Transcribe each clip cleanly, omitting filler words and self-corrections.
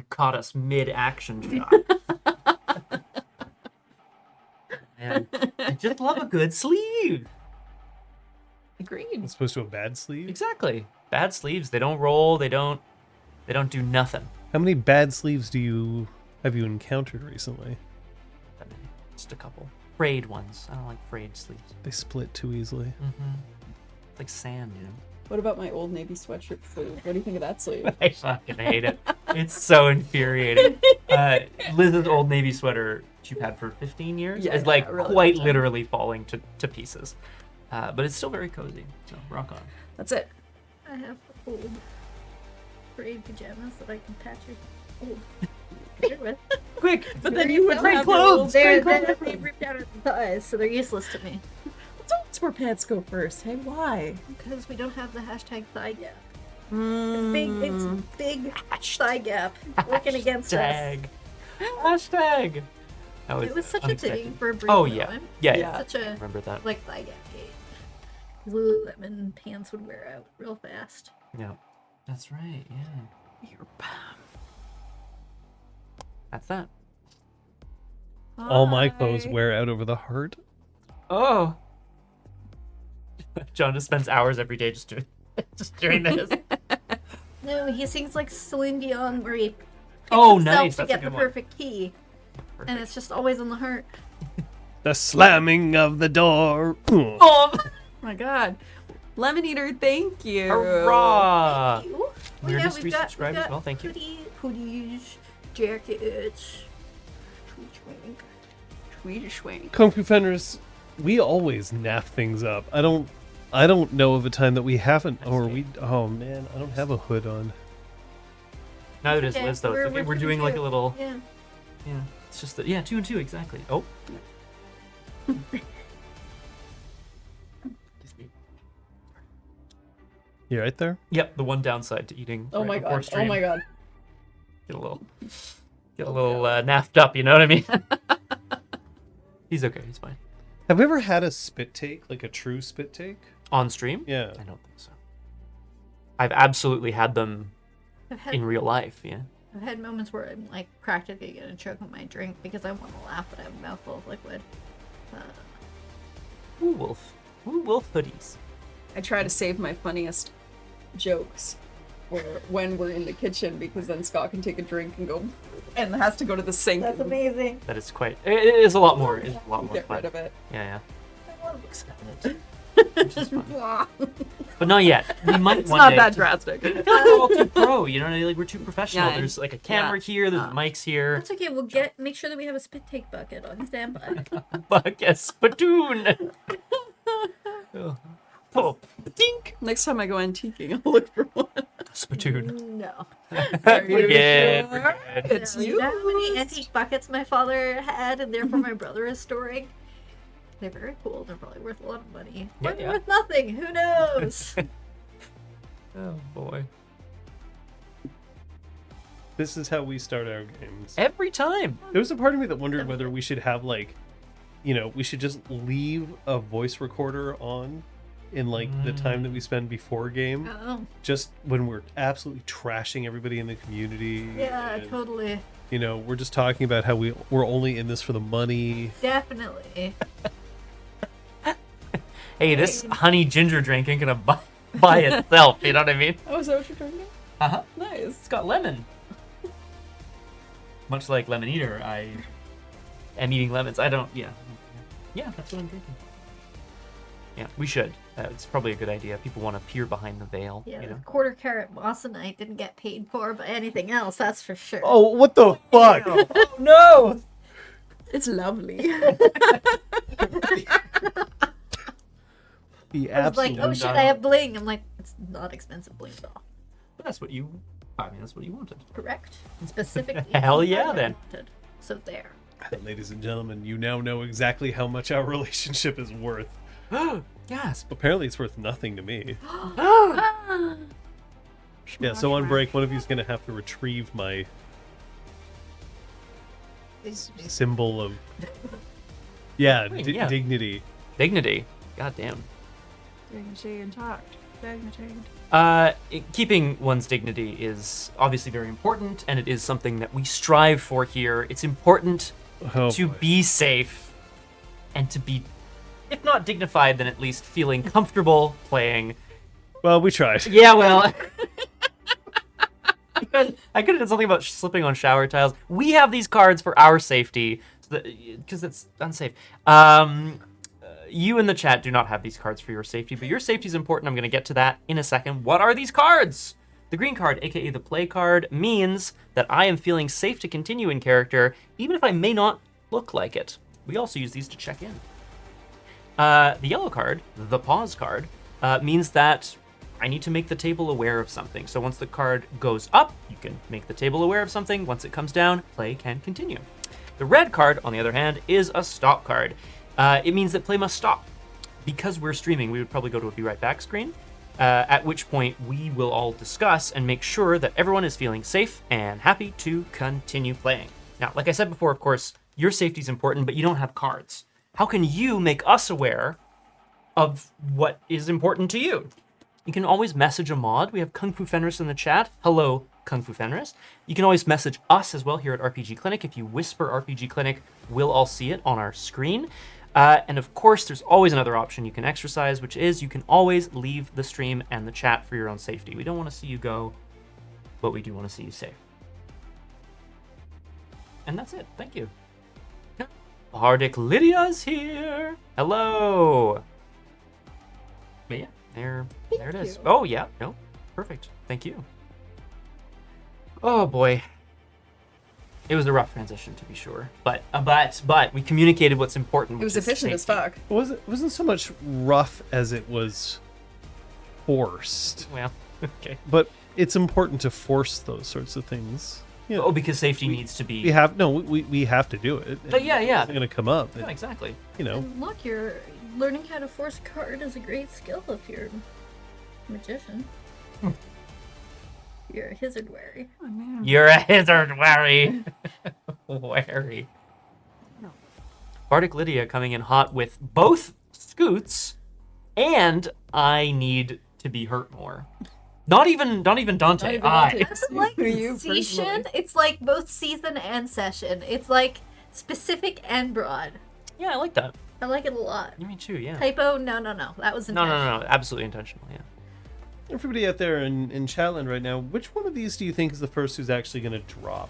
caught us mid-action shot. Man, I just love a good sleeve. Agreed. As opposed to a bad sleeve. Exactly. Bad sleeves. They don't roll. They don't do nothing. How many bad sleeves have you encountered recently? That many. Just a couple. Frayed ones. I don't like frayed sleeves. They split too easily. Mm-hmm. It's like sand, you know. What about my Old Navy sweatshirt sleeve? What do you think of that sleeve? I fucking hate it. It's so infuriating. Liz's Old Navy sweater you've had for 15 years is like really quite good. literally falling to pieces. But it's still very cozy. So rock on. That's it. I have old frayed pajamas that I can patch your old hair with. Quick! But then you would Don't have clothes! They're ripped out of the thighs, so they're useless to me. That's where pants go first. Hey, why? Because we don't have the hashtag thigh gap. It's big thigh gap working against us. Hashtag. That It was such unexpected. a thing for a brief Oh moment. yeah. Yeah. Such I a remember that. like thigh gap gate. Lululemon pants would wear out real fast. Yeah. That's right. Yeah. That's that. All my clothes wear out over the heart. Oh. John just spends hours every day just doing this. No, he sings like Celine Dion where he picks Oh, himself nice. to That's a get the good one. perfect key. And it's just always on the heart. The slamming of the door. Oh, Oh my god. Lemon Eater, thank you. hurrah! Ooh. Well, We're yeah, just we've got resubscribed as well, thank you. hoodies, jackets. Tweet swing. Kung Fu Fenders, we always naff things up. I don't know of a time that we haven't, or we. Oh man, I don't have a hood on. Neither does Okay, Liz, though. It's okay. We're two doing and like a two. little. Yeah. Yeah. It's just that. Yeah, 2 and 2, exactly. Oh. You right there? Yep, the one downside to eating. Oh right my before god. Oh stream. my god. Get a little naffed up, you know what I mean? He's okay, he's fine. Have we ever had a spit take, like a true spit take? On stream? Yeah. I don't think so. I've absolutely had them I've had, in real life, yeah. I've had moments where I'm like practically gonna choke on my drink because I want to laugh, but I have a mouthful of liquid. Woo wolf. Woo wolf hoodies. I try to save my funniest jokes when we're in the kitchen because then Scott can take a drink and go and has to go to the sink That's and amazing. That is quite. It is a lot more. It's a lot more get fun. rid of it. Yeah, I want to expel yeah. Which is fun. But not yet. We might It's one not day. that drastic. I feel like we're all too pro, you know what I mean? Like we're too professional. Yeah, There's like a camera here, there's mics here. That's okay. We'll make sure that we have a spit take bucket on standby. Fuck a spittoon. Oh, dink. Next time I go antiquing, I'll look for one. Spittoon. No. Are you We're good, sure? we're good. It's No, you know how many antique buckets my father had and therefore my brother is storing? They're very cool. They're probably worth a lot of money. Yeah, Or they're yeah. worth nothing. Who knows? Oh boy. This is how we start our games. Every time. There was a part of me that wondered whether we should have like, we should just leave a voice recorder on in like the time that we spend before a game, Oh, just when we're absolutely trashing everybody in the community. yeah, and, totally. we're just talking about how we're only in this for the money. Definitely. Hey, this honey ginger drink ain't gonna buy itself, you know what I mean? Oh, is that what you're drinking? Uh-huh. Nice. It's got lemon. Much like Lemon Eater, I am eating lemons. Yeah, that's what I'm drinking. Yeah, we should. It's probably a good idea. People want to peer behind the veil, Yeah, you know? quarter carat mossonite didn't get paid for by anything else, that's for sure. Oh, what the fuck? Oh, no! It's lovely. The I was like, absolute. oh shit, I have bling. I'm like, it's not expensive bling at all. But that's what you wanted. Correct. Specifically. Hell yeah, what I then. wanted. So there. Ladies and gentlemen, you now know exactly how much our relationship is worth. Yes. Apparently, it's worth nothing to me. Yeah, so on break, one of you is going to have to retrieve my symbol of Yeah. dignity. Dignity. God damn. Dignity intact. Dignity. Keeping one's dignity is obviously very important, and it is something that we strive for here. It's important to be safe and to be, if not dignified, then at least feeling comfortable playing. Well, we tried. Yeah, well, I could have done something about slipping on shower tiles. We have these cards for our safety, because it's unsafe. You in the chat do not have these cards for your safety, but your safety is important. I'm going to get to that in a second. What are these cards? The green card, aka the play card, means that I am feeling safe to continue in character, even if I may not look like it. We also use these to check in. The yellow card, the pause card, means that I need to make the table aware of something. So once the card goes up, you can make the table aware of something. Once it comes down, play can continue. The red card, on the other hand, is a stop card. It means that play must stop. Because we're streaming, we would probably go to a be right back screen, at which point we will all discuss and make sure that everyone is feeling safe and happy to continue playing. Now, like I said before, of course, your safety is important, but you don't have cards. How can you make us aware of what is important to you? You can always message a mod. We have Kung Fu Fenris in the chat. Hello, Kung Fu Fenris. You can always message us as well here at RPG Clinic. If you whisper RPG Clinic, we'll all see it on our screen. And of course, there's always another option you can exercise, which is you can always leave the stream and the chat for your own safety. We don't want to see you go, but we do want to see you safe. And that's it. Thank you. Bardic Lydia's here. Hello. But yeah, there it is. you. Oh yeah, no, perfect. Thank you. Oh boy. It was a rough transition, to be sure, but we communicated what's important. It was which is efficient as safety. fuck. It wasn't so much rough as it was forced. Well, okay. But it's important to force those sorts of things. You know, Oh, because safety needs to be. we have to do it. But yeah, yeah. It's going to come up. Yeah, exactly. You know, And look, you're learning how to force a card is a great skill if you're a magician. You're a hazard wary. Oh, man. You're a hazard wary. Wary. Bardic Lydia coming in hot with both Scoots, and I need to be hurt more. Not even Dante. Not even I. Dante. It's like You season. personally. It's like both season and session. It's like specific and broad. Yeah, I like that. I like it a lot. Me too. Yeah. Typo? No. That was No, intentional. no. Absolutely intentional. Yeah. everybody out there in Chatland right now, which one of these do you think is the first who's actually going to drop?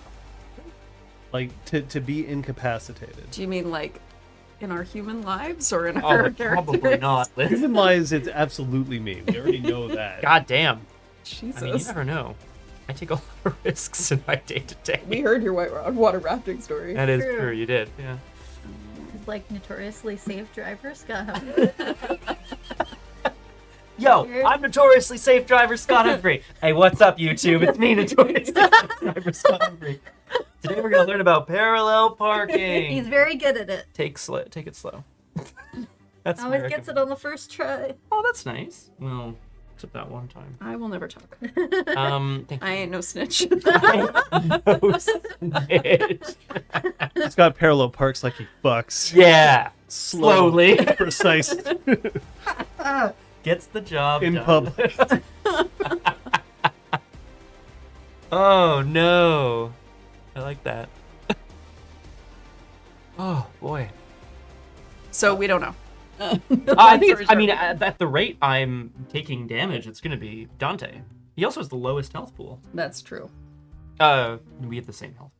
Like, to be incapacitated? Do you mean like in our human lives or in Oh, our probably characters? not. Liz. Human lives, it's absolutely me. We already know that. God damn. Jesus. I mean, you never know. I take a lot of risks in my day-to-day. We heard your water rafting story. That is True. true. You did. Yeah. Like notoriously safe driver Scott. Yo, Weird. I'm notoriously safe driver Scott Humphrey. Hey, what's up, YouTube? It's me, notoriously safe driver Scott Humphrey. Today we're gonna learn about parallel parking. He's very good at it. Take it slow. That's Always American. gets it on the first try. Oh, that's nice. Well, except that one time. I will never talk. Thank I ain't no snitch. you. No snitch. It's got parallel parks like he fucks. Yeah. Slow, Slowly. precise. Gets the job In done. public. Oh no. I like that. Oh boy. So we don't know. I think it's, I mean, at the rate I'm taking damage, it's gonna be Dante. He also has the lowest health pool. That's true. We have the same health.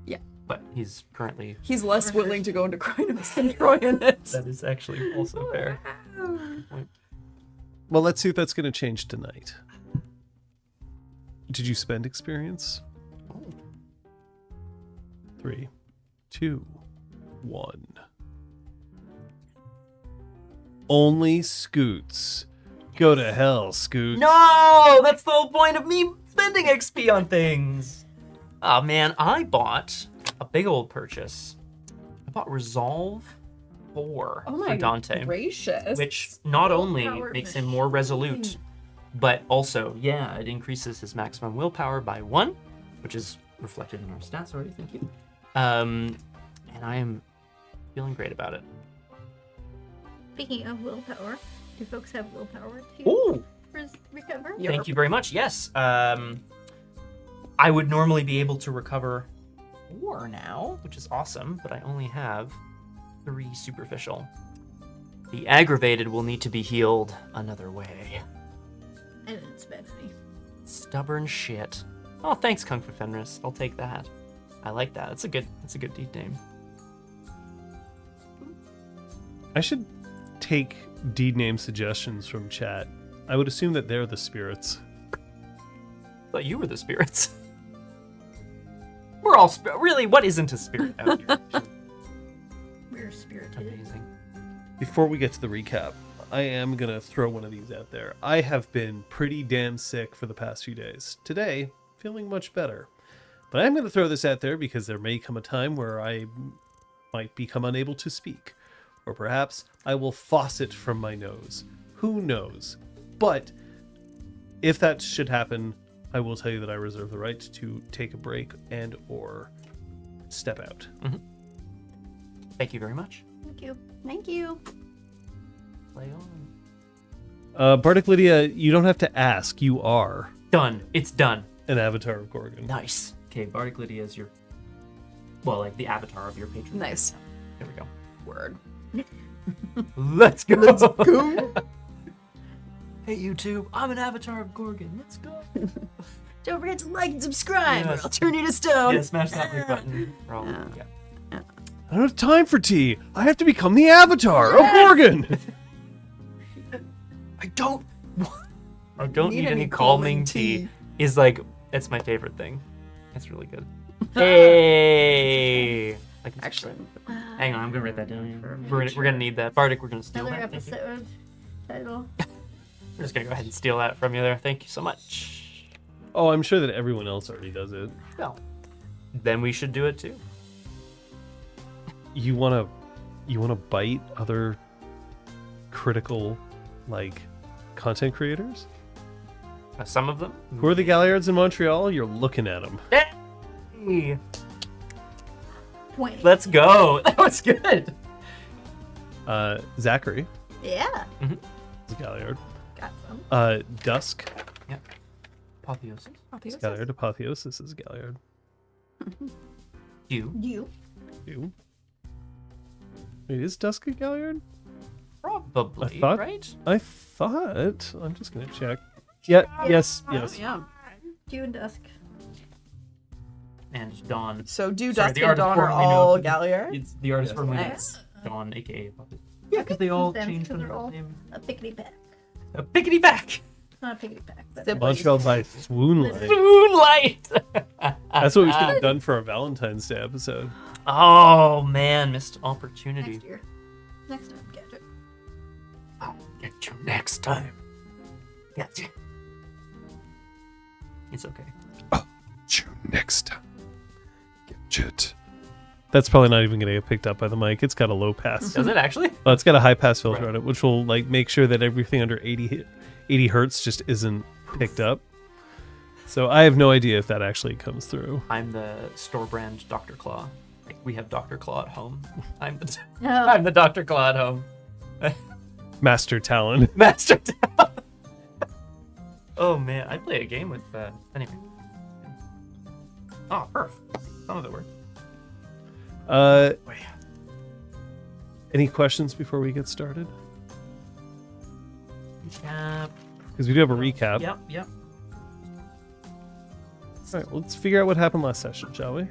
Yeah. But he's currently. He's less willing to go into Krynos than Troyan is. That is actually also fair. Well, let's see if that's going to change tonight. Did you spend experience? 3, 2, 1. Only Scoots. Go to hell, Scoots. No, that's the whole point of me spending XP on things. Oh man, I bought a big old purchase. I bought Resolve 4 Oh my for Dante. gracious. Which not only Willpower makes him more resolute, but also, yeah, it increases his maximum willpower by 1, which is reflected in our stats already, thank you. And I am feeling great about it. Speaking of willpower, do folks have willpower too? Ooh! recover? Thank you very much. Yes. I would normally be able to recover 4 now, which is awesome, but I only have 3 superficial. The aggravated will need to be healed another way. I didn't spend any. Stubborn shit. Oh, thanks, Kung Fu Fenris. I'll take that. I like that. That's a good deed name. I should take deed name suggestions from chat. I would assume that they're the spirits. I thought you were the spirits. We're all really. What isn't a spirit out here? We're spirited. Amazing. Before we get to the recap, I am going to throw one of these out there. I have been pretty damn sick for the past few days. Today, feeling much better. But I'm going to throw this out there because there may come a time where I might become unable to speak. Or perhaps I will faucet from my nose. Who knows? But if that should happen, I will tell you that I reserve the right to take a break and or step out. Mm-hmm. Thank you very much. Thank you. Thank you. Play on. Bardic Lydia, you don't have to ask. You are Done. It's done. an avatar of Gorgon. Nice. Okay, Bardic Lydia is your... Well, like the avatar of your patron. Nice. There we go. Word. Let's go. Let's go. Hey, YouTube. I'm an avatar of Gorgon. Let's go. Don't forget to like and subscribe, Yes. or I'll turn you to stone. Yeah, smash that like button. We're all- yeah. I don't have time for tea. I have to become the avatar of Gorgon. I don't need any any calming calming tea. tea. Is like, it's my favorite thing. It's really good. Hey. I can Actually, hang on, I'm gonna write that down. We're gonna need that. Bardic, we're gonna steal Another that. Thank you. episode title. We're just gonna go ahead and steal that from you there. Thank you so much. Oh, I'm sure that everyone else already does it. Well, then we should do it too. You wanna bite other critical, like, content creators? Some of them. Who are the Galliards in Montreal? You're looking at them. Hey, Point. let's go. That was good. Zachary Yeah. is a Galliard. Got some. Dusk Apotheosis. is Galliard. Apotheosis is Galliard. You. You. You. Wait, is Dusk a Galliard? Probably. I thought- Right? I thought. I'm just gonna check. Yeah. Yes. Yes. yeah. You and Dusk. And Dawn. So do Sorry, Dusk the and artist Dawn are formerly all known- Galliard? It's the artist Yes. formerly known Nice. as Dawn, aka Puppet. Yeah, because they all Them, changed 'cause their they're all name. a pickety pack. A pickety back. Not a pickety pack, but Zip- Montreal by Swoonlight. Moonlight. That's what we should have done for our Valentine's Day episode. Oh man, missed opportunity. next year. Next time, get it. I'll get you next time. Gotcha. It's okay. Next time. Get. That's probably not even going to get picked up by the mic. It's got a low pass. Does it actually? Well, it's got a high pass filter Right. on it, which will like make sure that everything under 80 hertz just isn't picked up. So I have no idea if that actually comes through. I'm the store brand Dr. Claw. Like we have Dr. Claw at home. I'm the No. I'm the Dr. Claw at home. Master Talon. Master Town. Oh man, I play a game with anyway. Oh, perf. Some of it worked. Any questions before we get started? Recap. Because we do have a recap. Yep. All right, let's figure out what happened last session, shall we?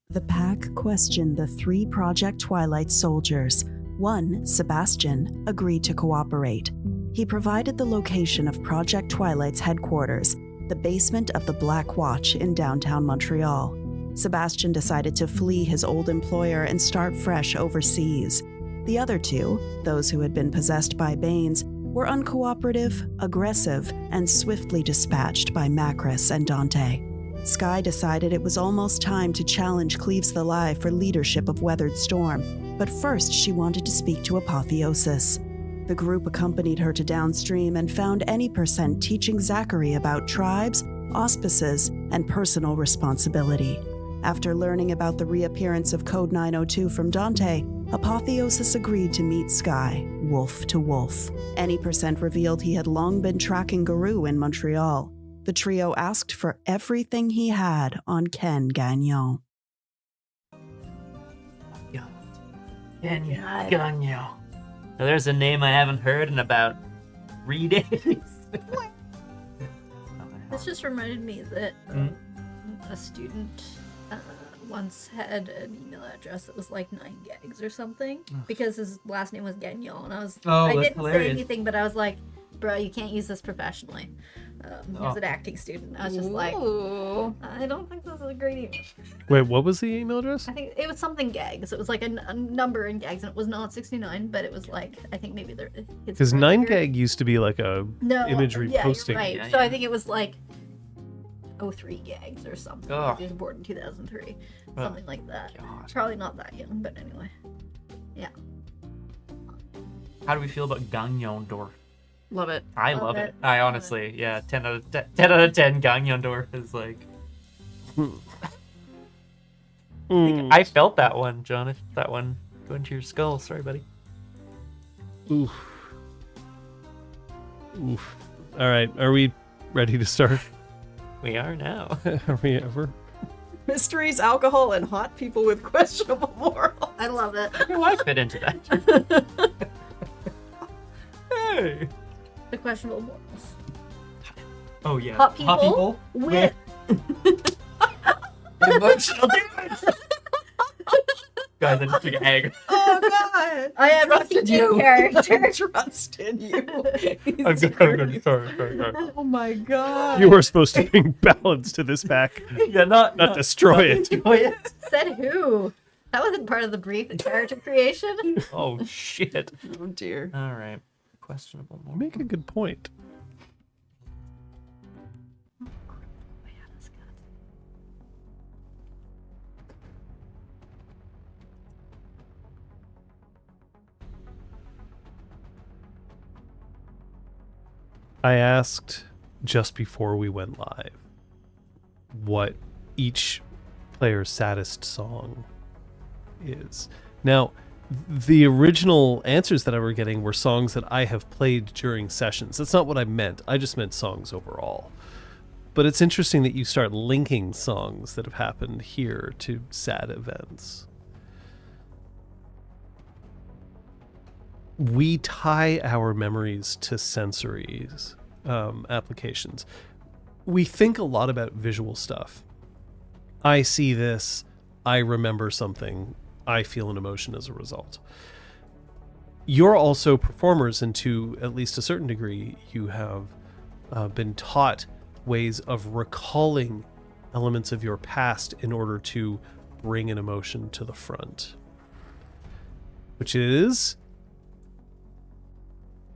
The pack questioned the 3 Project Twilight soldiers. One, Sebastian, agreed to cooperate. He provided the location of Project Twilight's headquarters, the basement of the Black Watch in downtown Montreal. Sebastian decided to flee his old employer and start fresh overseas. The other 2, those who had been possessed by Banes, were uncooperative, aggressive, and swiftly dispatched by Macris and Dante. Sky decided it was almost time to challenge Cleaves the Lie for leadership of Weathered Storm, but first she wanted to speak to Apotheosis. The group accompanied her to downstream and found Any% teaching Zachary about tribes, auspices, and personal responsibility. After learning about the reappearance of Code 902 from Dante, Apotheosis agreed to meet Sky, wolf to wolf. Any percent revealed he had long been tracking Garou in Montreal. The trio asked for everything he had on Ken Gagnon. Now, there's a name I haven't heard in about 3 days. This just reminded me that a student once had an email address that was like 9 gags or something because his last name was Gagnon. And I didn't say anything, but I was like, bro, you can't use this professionally. He was an acting student. I was just like, I don't think this is a great email. Wait, what was the email address? I think it was something gags. It was like a number in gags, and it was not 69, but it was like, I think maybe there. Because 9gag used to be like a imagery posting. Right. Yeah, so yeah. I think it was like 03 gags or something. Ugh. He was born in 2003. Something like that. God. Probably not that young, but anyway. Yeah. How do we feel about Gagnondorf? Love it. I love it. I honestly, 10 out of 10 Gagnondorf is like... I felt that one, John. I felt that one go into your skull. Sorry, buddy. Oof. All right, are we ready to start? We are now. Are we ever? Mysteries, alcohol, and hot people with questionable morals. I love it. How do I fit into that? Hey. The questionable morals. Oh, yeah. Hot people with emotional damage. Guys, I just took an egg. Oh god! I am Trusted you. character. Trust in you. I'm good. Sorry. Oh my god. You were supposed to bring balance to this pack, Yeah, not destroy it. destroy it. Said who? That wasn't part of the brief. The character creation. Oh, shit. Oh dear. All right. Questionable You moral. make a good point. I asked just before we went live what each player's saddest song is. Now, the original answers that I were getting were songs that I have played during sessions. That's not what I meant. I just meant songs overall. But it's interesting that you start linking songs that have happened here to sad events. We tie our memories to sensory applications. We think a lot about visual stuff. I see this, I remember something, I feel an emotion as a result. You're also performers, and to at least a certain degree, you have been taught ways of recalling elements of your past in order to bring an emotion to the front. Which is...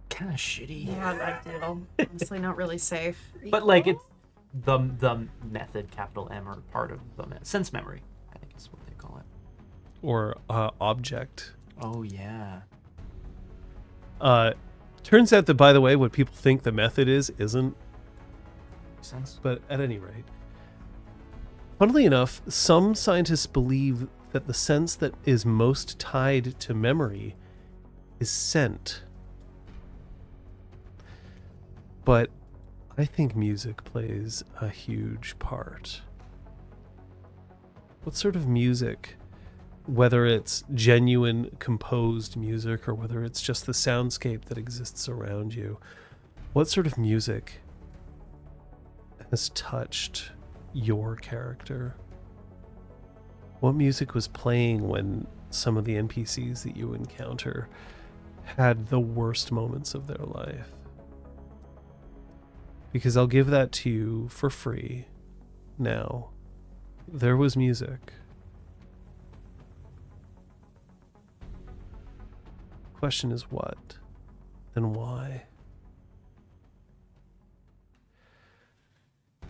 Kind of shitty. Yeah, I do. Honestly, not really safe. But like it's the method, capital M, or part of the sense memory, I think is what they call it. or object. Oh yeah. Turns out that, by the way, what people think the method isn't. Sense. But at any rate, funnily enough, some scientists believe that the sense that is most tied to memory is scent. But I think music plays a huge part. What sort of music, whether it's genuine composed music or whether it's just the soundscape that exists around you, what sort of music has touched your character? What music was playing when some of the NPCs that you encounter had the worst moments of their life? Because I'll give that to you for free now. There was music. Question is what and why?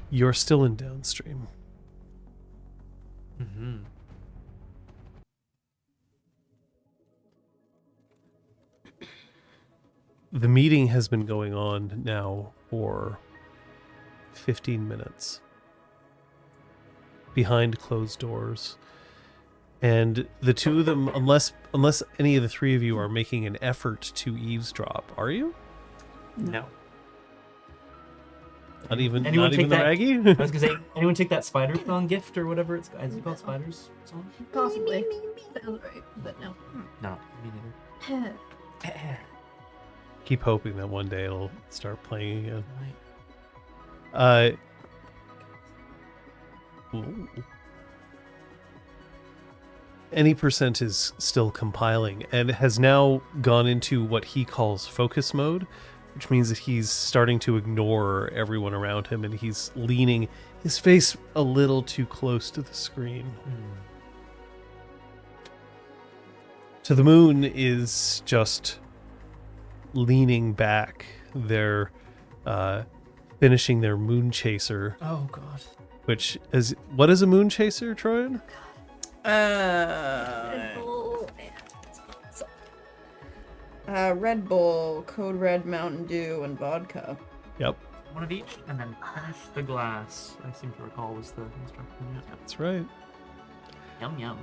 You're still in downstream. Mm-hmm. The meeting has been going on now for 15 minutes. Behind closed doors. And the two of them, unless any of the three of you are making an effort to eavesdrop, are you? No. Not even Anyone take the that? Raggy? I was gonna say, anyone take that spider song gift or whatever it's is it called spiders song? Possibly. Sounds right, but no. No, me neither. Keep hoping that one day it'll start playing again. Right. Ooh. Any percent is still compiling and has now gone into what he calls focus mode, which means that he's starting to ignore everyone around him and he's leaning his face a little too close to the screen. To the moon is just leaning back. They're finishing their moon chaser, Oh god. which is what is a moon chaser, Troyan? Red Bull and Red Bull, Code Red, Mountain Dew, and vodka. Yep, One of each, and then finish the glass. I seem to recall was the instruction. Yeah. that's right. Yum yum.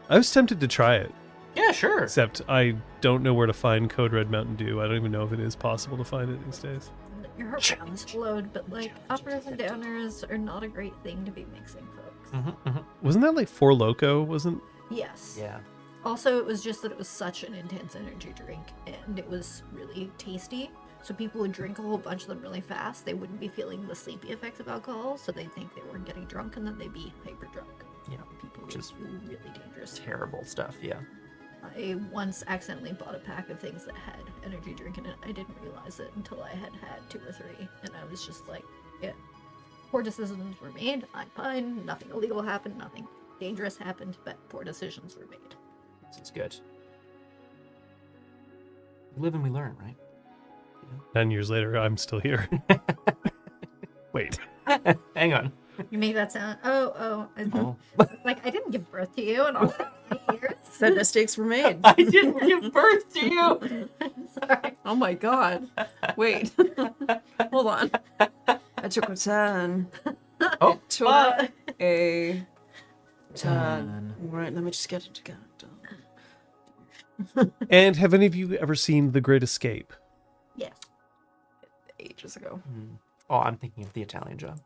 I was tempted to try it, Yeah, sure. except I don't know where to find Code Red Mountain Dew. I don't even know if it is possible to find it these days. your heart explode, but like uppers and downers are not a great thing to be mixing, folks. Wasn't that like Four Loko? Wasn't Yes. Yeah. Also, it was just that it was such an intense energy drink, and it was really tasty. So people would drink a whole bunch of them really fast. They wouldn't be feeling the sleepy effects of alcohol, so they'd think they weren't getting drunk, and then they'd be hyper drunk. Yeah. People Which were is really dangerous. terrible stuff. Yeah. I once accidentally bought a pack of things that had energy drink in it. I didn't realize it until I had 2 or 3, and I was just like, yeah, poor decisions were made. I'm fine. Nothing illegal happened. Nothing dangerous happened, but poor decisions were made. This is good. We live and we learn, right? 9 years later, I'm still here. Wait. Hang on. You make that sound. Oh. Oh. Like I didn't give birth to you, and all that years. Said mistakes were made. I didn't give birth to you. Sorry. Oh my god. Wait. Hold on. I took a turn. Oh. Took a turn. Right, let me just get it together. And have any of you ever seen The Great Escape? Yes. Ages ago. Oh, I'm thinking of the Italian Job.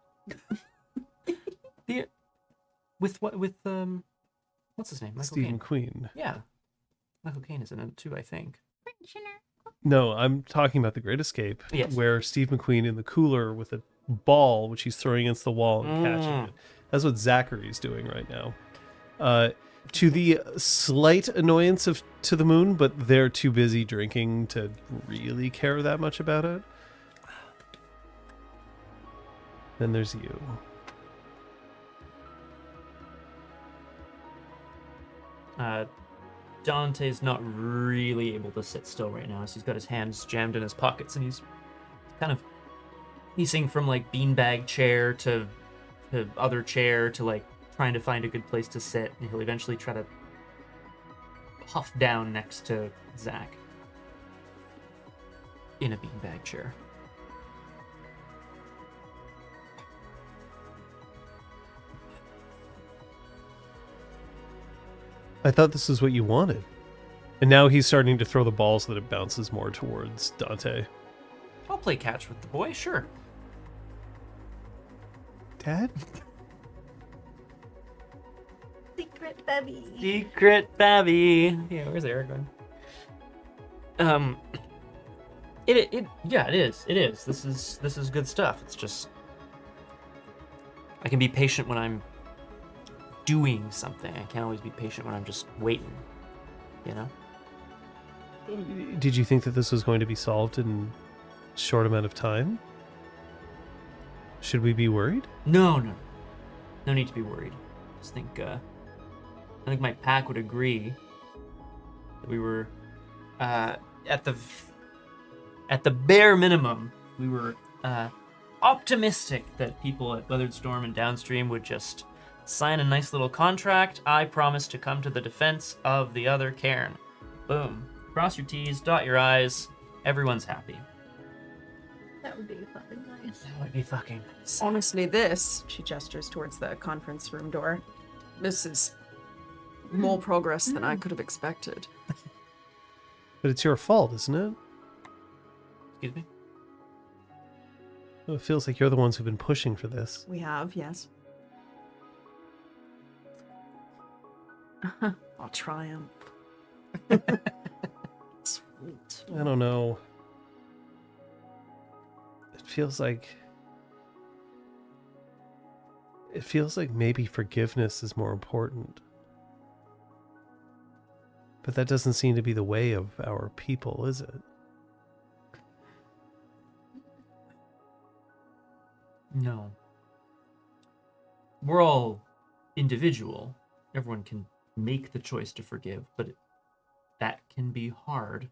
With what's his name? Michael Stephen Caine. Queen. Yeah, Michael Caine is in it too, I think. No, I'm talking about The Great Escape, Yes. where Steve McQueen in the cooler with a ball, which he's throwing against the wall and catching it. That's what Zachary's doing right now. To the slight annoyance of To the Moon, but they're too busy drinking to really care that much about it. Then there's you. Dante's not really able to sit still right now, so he's got his hands jammed in his pockets, and he's kind of pacing from like beanbag chair to other chair to like trying to find a good place to sit, and he'll eventually try to huff down next to Zach in a beanbag chair. I thought this is what you wanted. And now he's starting to throw the ball so that it bounces more towards Dante. I'll play catch with the boy, sure. Dad? Secret baby. Secret Babby. Yeah, where's Eric going? Yeah, it is. It is. This is good stuff. It's just I can be patient when I'm doing something. I can't always be patient when I'm just waiting. You know? Did you think that this was going to be solved in a short amount of time? Should we be worried? No need to be worried. I think my pack would agree that we were at the bare minimum, we were optimistic that people at Weathered Storm and Downstream would just sign a nice little contract. I promise to come to the defense of the other cairn. Boom. Cross your T's, dot your I's. Everyone's happy. That would be fucking nice. That would be fucking. Honestly, this, she gestures towards the conference room door, This is more progress than I could have expected. But it's your fault, isn't it? Excuse me? Oh, it feels like you're the ones who've been pushing for this. We have, yes. Our triumph. Sweet. I don't know. It feels like maybe forgiveness is more important. But that doesn't seem to be the way of our people, is it? No. We're all individual. Everyone can make the choice to forgive, but that can be hard.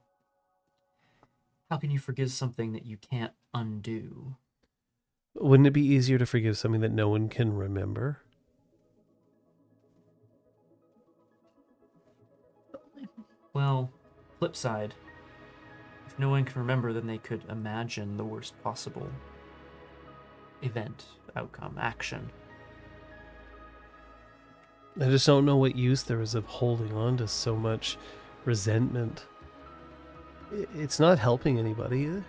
How can you forgive something that you can't undo? Wouldn't it be easier to forgive something that no one can remember? Well, flip side. If no one can remember, then they could imagine the worst possible event, outcome, action. I just don't know what use there is of holding on to so much resentment. It's not helping anybody.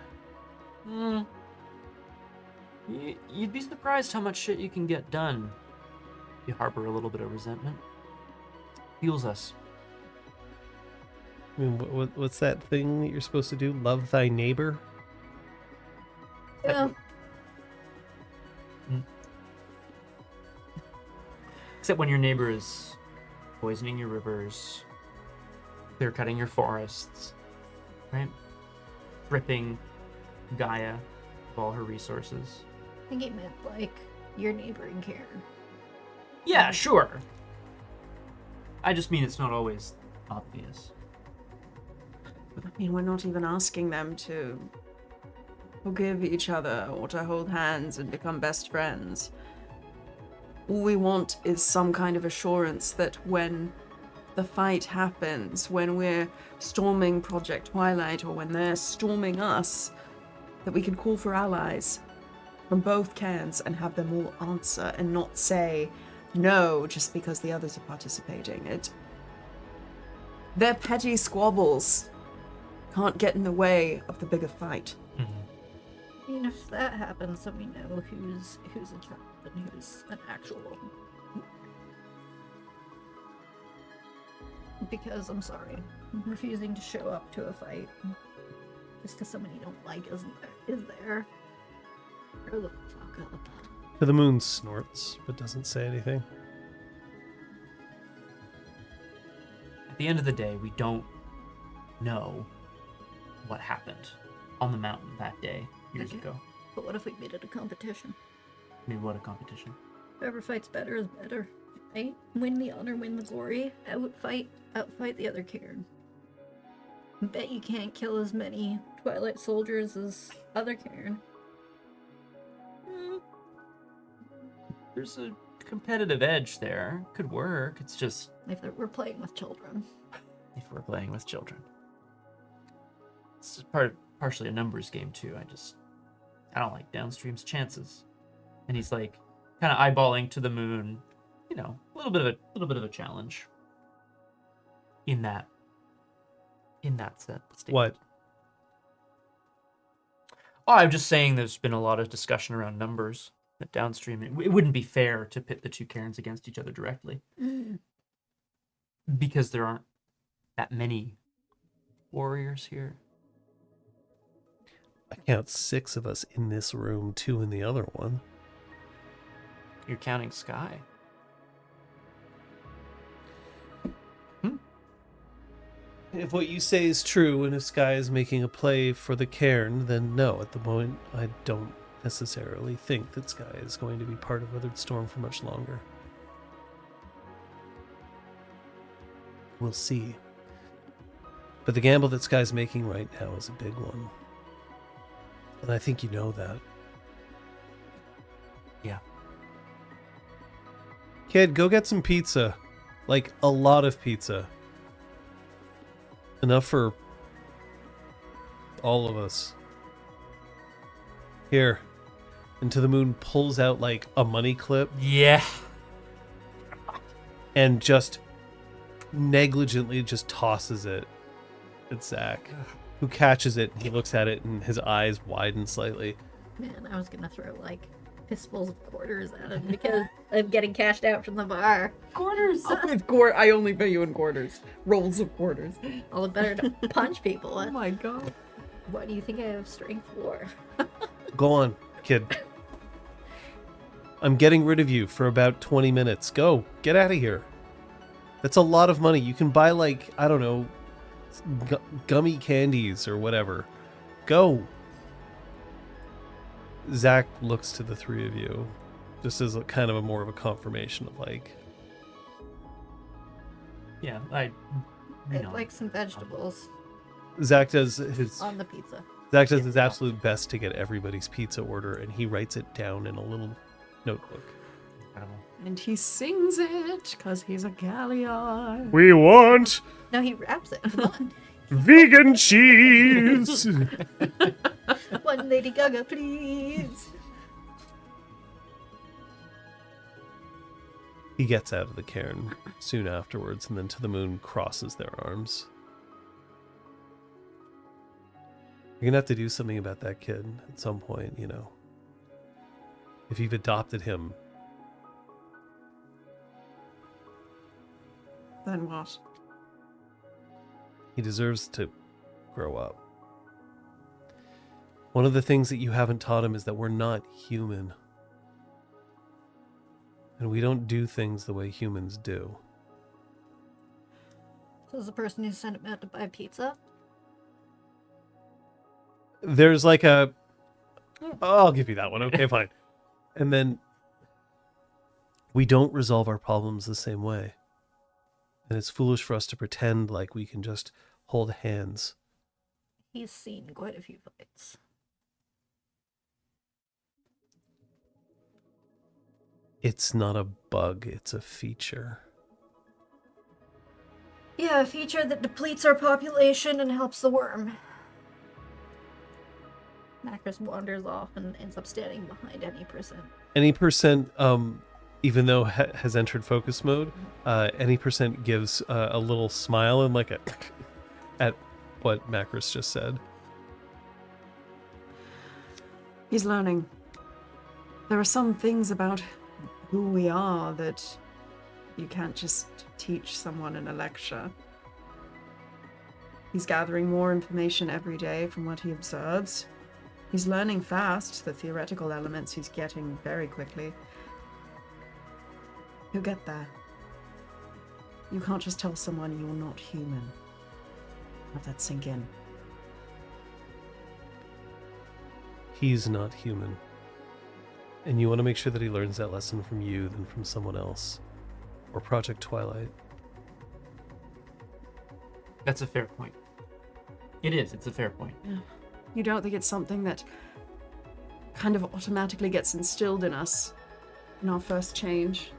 You'd be surprised how much shit you can get done if you harbor a little bit of resentment. Fuels us. I mean, what's that thing that you're supposed to do? Love thy neighbor? Yeah. Except when your neighbor is poisoning your rivers, clear cutting your forests, right? Ripping Gaia of all her resources. I think he meant like your neighboring Karen. Yeah, sure. I just mean it's not always obvious. I mean, we're not even asking them to forgive each other or to hold hands and become best friends. All we want is some kind of assurance that when the fight happens, when we're storming Project Twilight or when they're storming us, that we can call for allies from both camps and have them all answer and not say no just because the others are participating. Their petty squabbles can't get in the way of the bigger fight. I mean, if that happens, then we know who's a child and who's an actual. Because I'm sorry, refusing to show up to a fight just because someone you don't like is there. Grow the fuck up. To the moon snorts, but doesn't say anything. At the end of the day, we don't know what happened on the mountain that day years Okay. ago. But what if we made it a competition? I mean, what a competition. Whoever fights better is better. Right? Win the honor, win the glory. Outfight the other Karen. Bet you can't kill as many Twilight soldiers as other Karen. There's a competitive edge there. Could work. It's just We're playing with children. if we're playing with children. It's just partially a numbers game too. I don't like Downstream's chances. And he's like kind of eyeballing to the moon, you know, a little bit of a challenge in that statement. What? Oh, I'm just saying there's been a lot of discussion around numbers at Downstream. It wouldn't be fair to pit the two Karens against each other directly because there aren't that many warriors here. I count 6 of us in this room, 2 in the other one. You're counting Sky. If what you say is true, and if Sky is making a play for the Cairn, then no, at the moment, I don't necessarily think that Sky is going to be part of Withered Storm for much longer. We'll see. But the gamble that Sky's making right now is a big one. And I think you know that. Yeah. Kid, go get some pizza. Like, a lot of pizza. Enough for all of us. Here. And To the Moon pulls out, like, a money clip Yeah. and just negligently just tosses it at Zach, who catches it. He looks at it and his eyes widen slightly. Man, I was gonna throw like fistfuls of quarters at him because I'm getting cashed out from the bar. Quarters. I only pay you in quarters. Rolls of quarters. I'll look better to punch people. Oh my god. What do you think I have strength for? Go on, kid. I'm getting rid of you for about 20 minutes. Go. Get out of here. That's a lot of money. You can buy, like, I don't know, gummy candies or whatever. Go. Zach looks to the three of you, just as a kind of a more of a confirmation of, like... Yeah, I'd like some vegetables Zach does his... on the pizza. Zach does his absolute best to get everybody's pizza order, and he writes it down in a little notebook. Incredible. And he sings it because he's a galliard. We want No, he wraps it. Come on. vegan cheese! One Lady Gaga, please. He gets out of the cairn soon afterwards, and then To the Moon crosses their arms. You're gonna have to do something about that kid at some point, you know. If you've adopted him, Then what? he deserves to grow up. One of the things that you haven't taught him is that we're not human. And we don't do things the way humans do. So is the person who sent him out to buy pizza? There's like a... Oh, I'll give you that one. Okay, fine. And then we don't resolve our problems the same way. And it's foolish for us to pretend like we can just hold hands. He's seen quite a few fights. It's not a bug, it's a feature. Yeah, a feature that depletes our population and helps the worm. Macros wanders off and ends up standing behind any percent. Any percent, even though has entered focus mode, any percent gives a little smile and like a at what Macros just said. He's learning. There are some things about who we are that you can't just teach someone in a lecture. He's gathering more information every day from what he observes. He's learning fast. The theoretical elements he's getting very quickly. He'll get there. You can't just tell someone you're not human. Let that sink in. He's not human. And you want to make sure that he learns that lesson from you than from someone else. Or Project Twilight. That's a fair point. It is. It's a fair point. Yeah. You don't think it's something that kind of automatically gets instilled in us in our first change?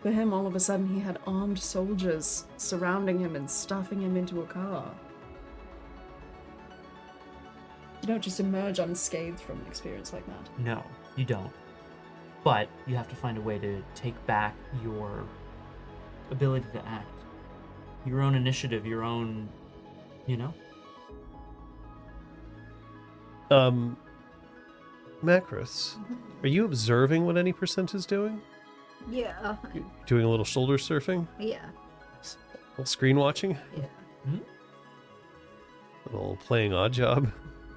For him, all of a sudden, he had armed soldiers surrounding him and stuffing him into a car. You don't just emerge unscathed from an experience like that. No, you don't. But you have to find a way to take back your ability to act. Your own initiative, your own, you know? Macros, are you observing what any percent is doing? Yeah. Doing a little shoulder surfing? Yeah. A little screen watching? Yeah. A little playing odd job?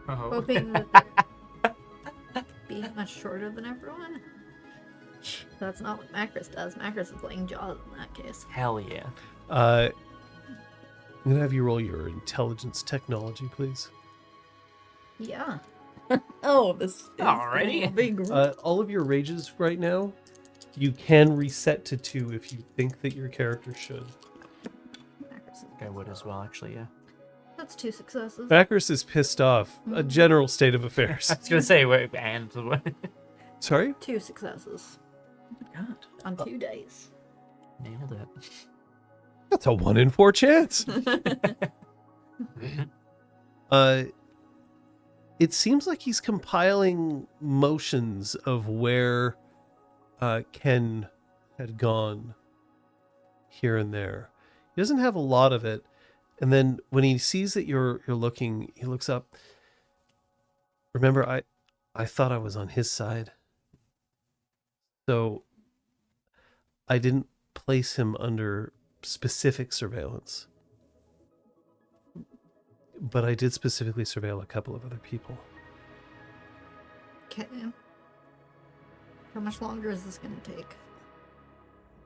Oh. Hoping that they're being much shorter than everyone. That's not what Macros does. Macros is playing Jaws in that case. Hell yeah. I'm going to have you roll your intelligence technology, please. Yeah. Oh, this is Alrighty. a big All of your rages right now, you can reset to 2 if you think that your character should. Macros is... I would as well, actually, yeah. That's 2 successes. Macros is pissed off. A general state of affairs. I was going to say, wait, and... Sorry? 2 successes. God. On 2 days. Nailed it. That's a 1 in 4 chance. It seems like he's compiling motions of where Ken had gone here and there. He doesn't have a lot of it. And then when he sees that you're looking, he looks up. Remember, I thought I was on his side. So I didn't place him under specific surveillance. But I did specifically surveil a couple of other people. Okay. How much longer is this going to take?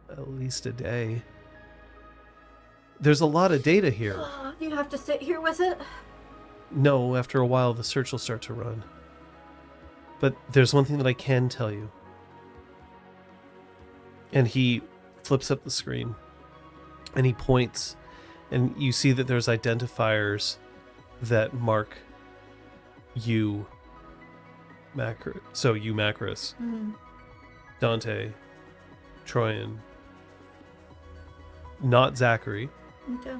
At least a day. There's a lot of data here. You have to sit here with it? No, after a while the search will start to run. But there's one thing that I can tell you. And he flips up the screen. And he points. And you see that there's identifiers that mark you, so you, Macros, Dante, Troyan, not Zachary, Okay.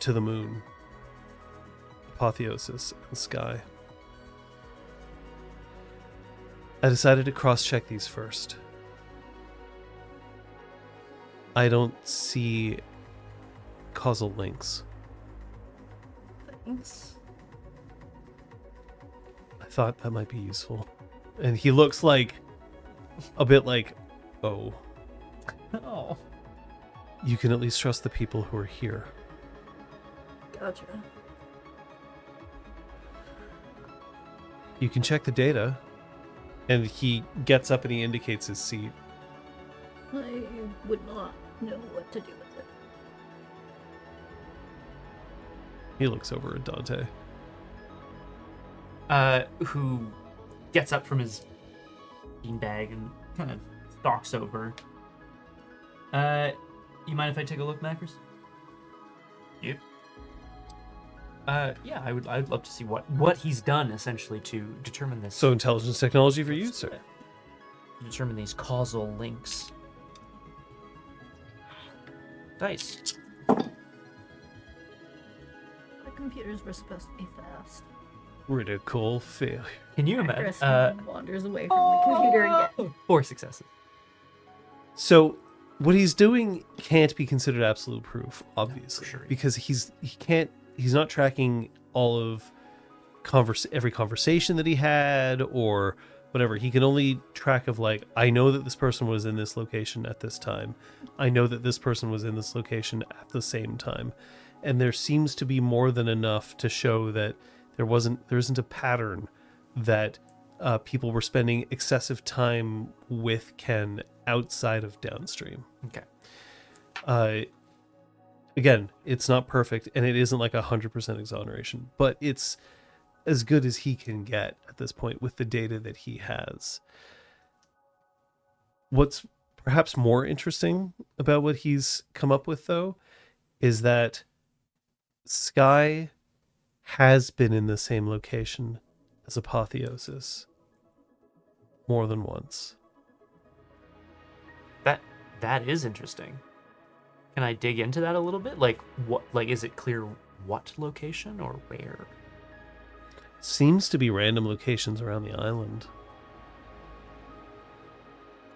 to the moon, Apotheosis, and Sky. I decided to cross-check these first. I don't see causal links. Thanks. I thought that might be useful. And he looks like a bit like, oh. Oh. You can at least trust the people who are here. Gotcha. You can check the data. And he gets up and he indicates his seat. I would not know what to do with it. He looks over at Dante. Who gets up from his beanbag and kind of stalks over. You mind if I take a look, Macros? Yep. Yeah, I'd love to see what he's done essentially to determine this. So intelligence technology for you, sir. To determine these causal links. Dice. The computers were supposed to be fast. Critical failure. Can you imagine? Chris wanders away from the computer again. 4 successes. So what he's doing can't be considered absolute proof, obviously, For sure. because he's not tracking all of every conversation that he had or whatever. He can only track of like, I know that this person was in this location at this time. I know that this person was in this location at the same time. And there seems to be more than enough to show that there isn't a pattern that people were spending excessive time with Ken outside of downstream. Okay. Again, it's not perfect, and it isn't like 100% exoneration, but it's as good as he can get at this point with the data that he has. What's perhaps more interesting about what he's come up with, though, is that Sky has been in the same location as Apotheosis more than once. That is interesting. Can I dig into that a little bit? Like what? Like, is it clear what location or where? Seems to be random locations around the island.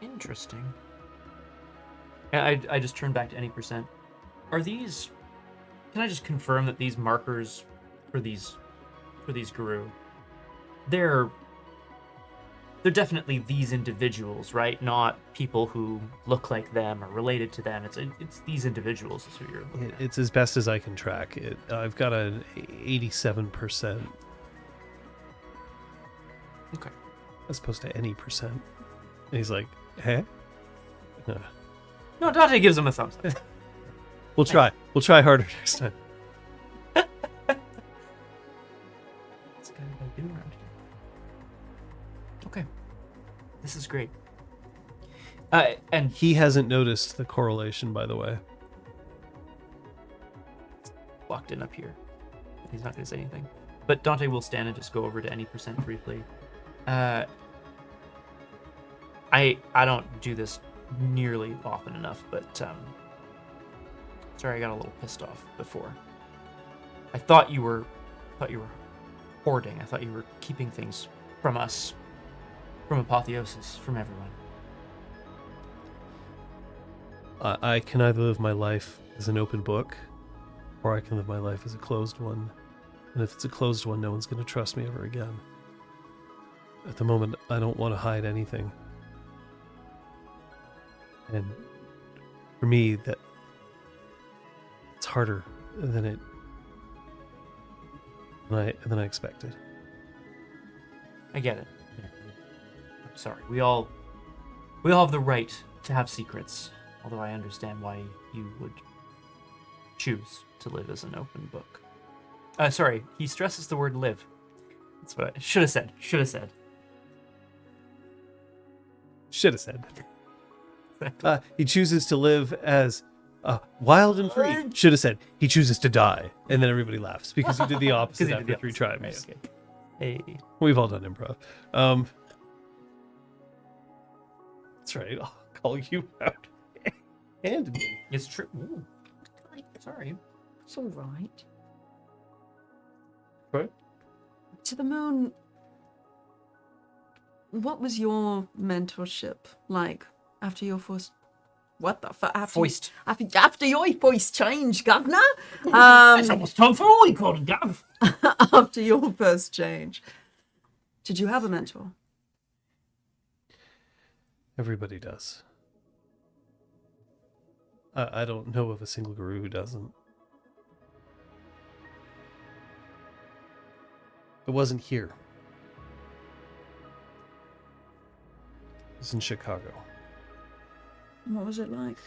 Interesting. And I just turned back to any percent. Are these? Can I just confirm that these markers for these guru, they're definitely these individuals, right? Not people who look like them or related to them. It's these individuals is who you're looking at. It's as best as I can track it. I've got an 87%. Okay. As opposed to any percent. And he's like, "Huh? No, Dante gives him a thumbs up. We'll try. We'll try harder next time." What's the guy gonna do around here? Okay. This is great. And He hasn't noticed the correlation, by the way. walked in up here. He's not going to say anything. But Dante will stand and just go over to any percent briefly. I don't do this nearly often enough, but sorry, I got a little pissed off before. I thought you were hoarding. I thought you were keeping things from us, from Apotheosis, from everyone. I can either live my life as an open book, or I can live my life as a closed one. And if it's a closed one, no one's going to trust me ever again. At the moment, I don't want to hide anything. And for me, that it's harder than I expected. I get it. I'm sorry. We all have the right to have secrets, although I understand why you would choose to live as an open book. Sorry, he stresses the word live. That's what I should have said. Should have said. He chooses to live as wild and free. Should have said he chooses to die, and then everybody laughs because he did the opposite after 3 tribes. Okay. Hey. We've all done improv. That's right. I'll call you out and me. It's true. Ooh. Sorry. It's all right. Right? To the moon. What was your mentorship like after your first? What the fuck? Foist. After your voice change, governor. It's almost time for all we call it, Gav. After your first change, did you have a mentor? Everybody does. I don't know of a single guru who doesn't. It wasn't here. It was in Chicago. What was it like?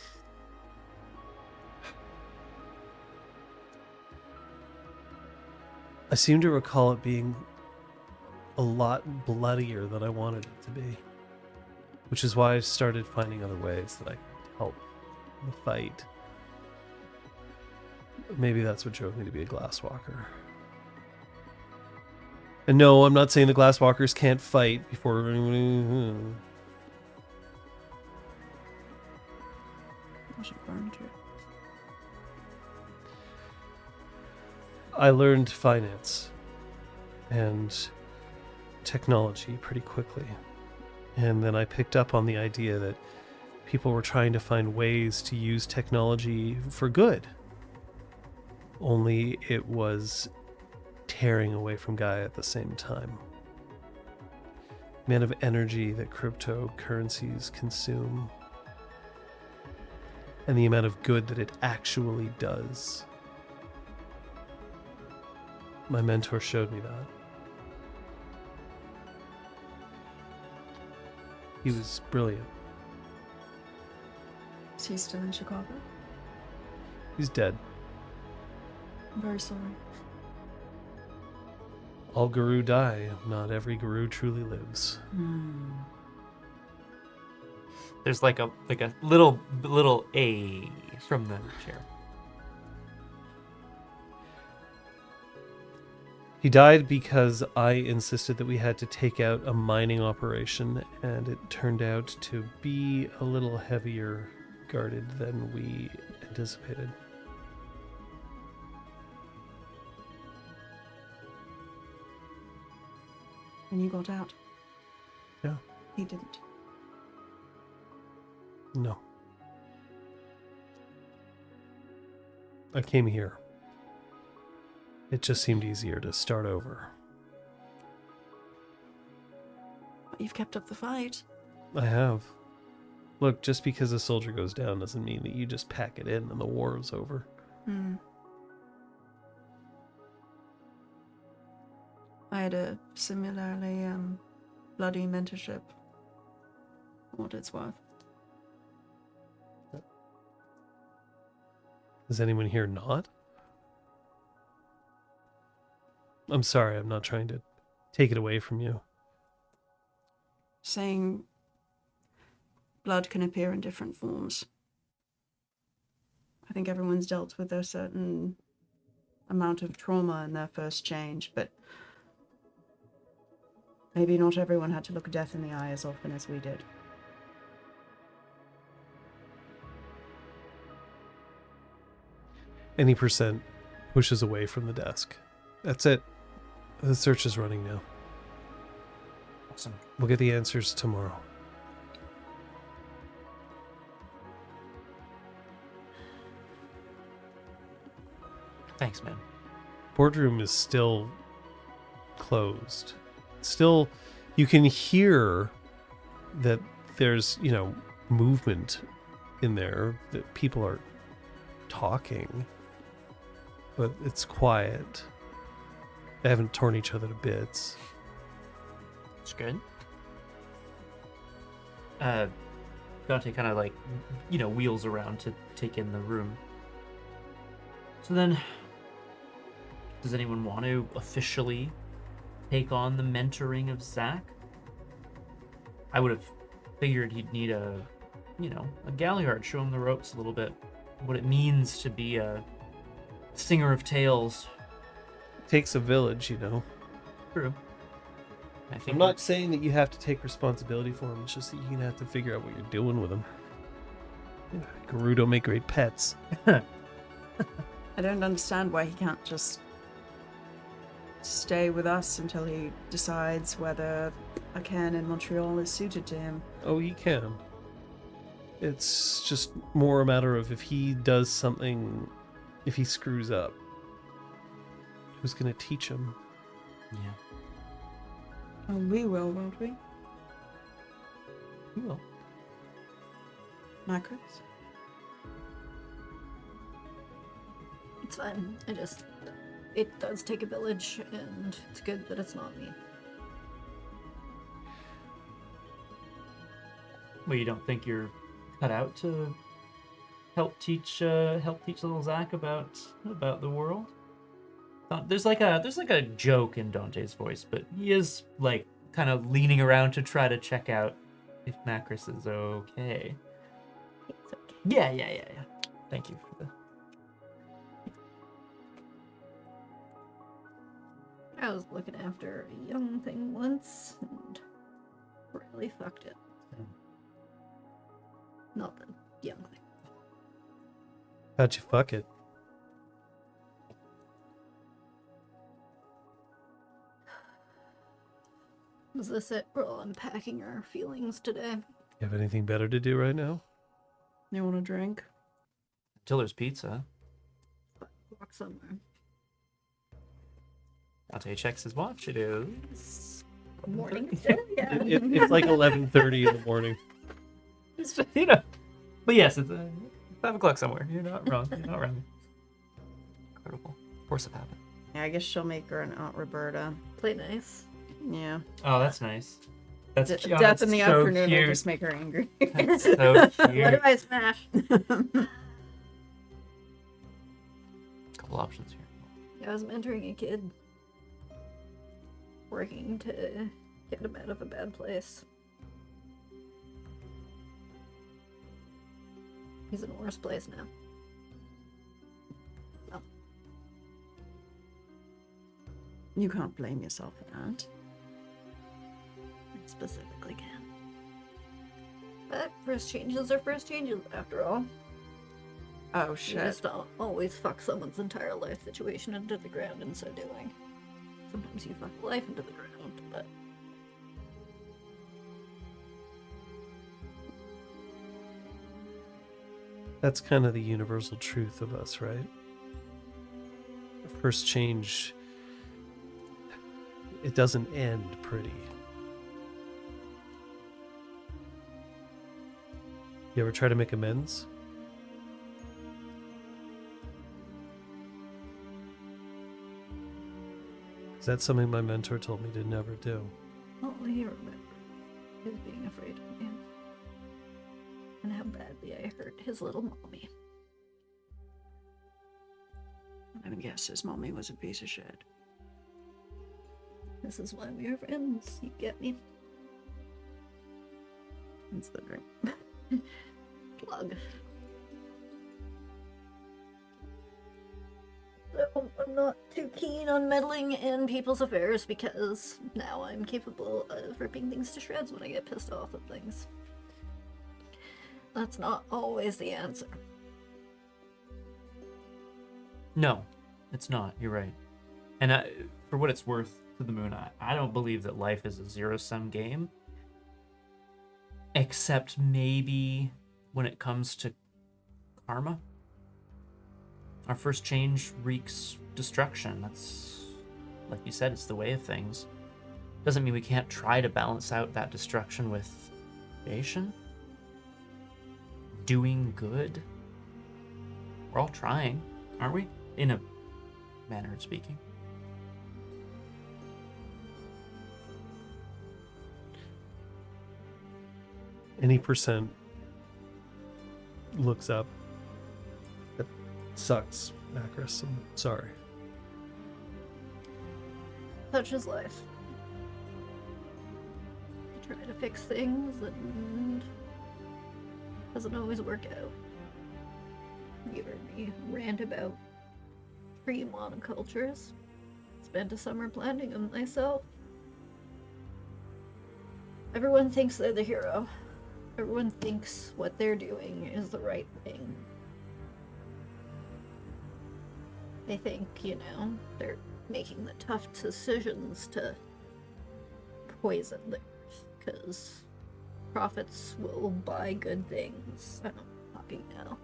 I seem to recall it being a lot bloodier than I wanted it to be. Which is why I started finding other ways that I could help the fight. Maybe that's what drove me to be a glasswalker. And no, I'm not saying the glasswalkers can't fight before... I learned finance and technology pretty quickly. And then I picked up on the idea that people were trying to find ways to use technology for good. Only it was tearing away from Gaia at the same time. The amount of energy that cryptocurrencies consume and the amount of good that it actually does. My mentor showed me that. He was brilliant. Is he still in Chicago? He's dead. I'm very sorry. All guru die. Not every guru truly lives. There's like a little A from the chair. He died because I insisted that we had to take out a mining operation, and it turned out to be a little heavier guarded than we anticipated. And you got out? Yeah. He didn't. No. I came here. It just seemed easier to start over. But you've kept up the fight. I have. Look, just because a soldier goes down doesn't mean that you just pack it in and the war is over. I had a similarly bloody mentorship. For what it's worth. Is anyone here not? I'm sorry, I'm not trying to take it away from you. Saying blood can appear in different forms. I think everyone's dealt with a certain amount of trauma in their first change, but maybe not everyone had to look death in the eye as often as we did. Any percent pushes away from the desk. That's it. The search is running now. Awesome. We'll get the answers tomorrow. Thanks, man. Boardroom is still closed. Still, you can hear that there's, movement in there, that people are talking, but it's quiet. They haven't torn each other to bits. It's good. Dante kind of wheels around to take in the room. So then, does anyone want to officially take on the mentoring of Zach? I would have figured he'd need a Galliard, show him the ropes a little bit. What it means to be a singer of tales. It takes a village, True. I'm not saying that you have to take responsibility for them. It's just that you're going to have to figure out what you're doing with them. Gerudo make great pets. I don't understand why he can't just stay with us until he decides whether a cairn in Montreal is suited to him. Oh, he can. It's just more a matter of if he does something, if he screws up, who's going to teach him? Yeah. Oh, we will, won't we? We will. Macros? It's fine. It does take a village, and it's good that it's not me. Well, you don't think you're cut out to help teach little Zach about the world? There's like a joke in Dante's voice, but he is kind of leaning around to try to check out if Macris is okay. It's okay. Yeah. Thank you for the. I was looking after a young thing once, and really fucked it. Not the young thing. How'd you fuck it? Was this it? We're all unpacking our feelings today. You have anything better to do right now? You want a drink? Till there's pizza. Walk somewhere. Dante checks his watch. It is Morning instead? Yeah. It's like 11:30 in the morning. It's just, But yes, it's 5 o'clock somewhere. You're not wrong. Incredible. Force of habit. Yeah, I guess she'll make her an Aunt Roberta. Play nice. Yeah. Oh, that's nice. That's cute. Death in the so afternoon cute. will just make her angry. That's so What do cute. I smash? Couple options here. I was mentoring a kid. Working to get him out of a bad place. He's in a worse place now. Well, You can't blame yourself for that. I specifically can. But first changes are first changes, after all. Oh, You shit. just don't always fuck someone's entire life situation into the ground in so doing. Sometimes you fuck life into the ground, but... That's kind of the universal truth of us, right? The first change, it doesn't end pretty. You ever try to make amends? Is that something my mentor told me to never do? All I remember is being afraid of me. And how badly I hurt his little mommy. I'm gonna guess his mommy was a piece of shit. This is why we are friends, you get me? That's the drink. Plug. So, I'm not too keen on meddling in people's affairs because now I'm capable of ripping things to shreds when I get pissed off at things. That's not always the answer. No, it's not. You're right. And for what it's worth to the moon, I don't believe that life is a zero-sum game. Except maybe when it comes to karma. Our first change wreaks destruction. That's, like you said, it's the way of things. Doesn't mean we can't try to balance out that destruction with creation. Doing good. We're all trying, aren't we? In a manner of speaking. Any percent looks up. That sucks, Macris. I'm sorry. Such is life. You try to fix things and doesn't always work out. You heard me rant about tree monocultures. Spent a summer planting them myself. Everyone thinks they're the hero. Everyone thinks what they're doing is the right thing. They think, they're making the tough decisions to poison the earth, because prophets will buy good things. I don't fucking know.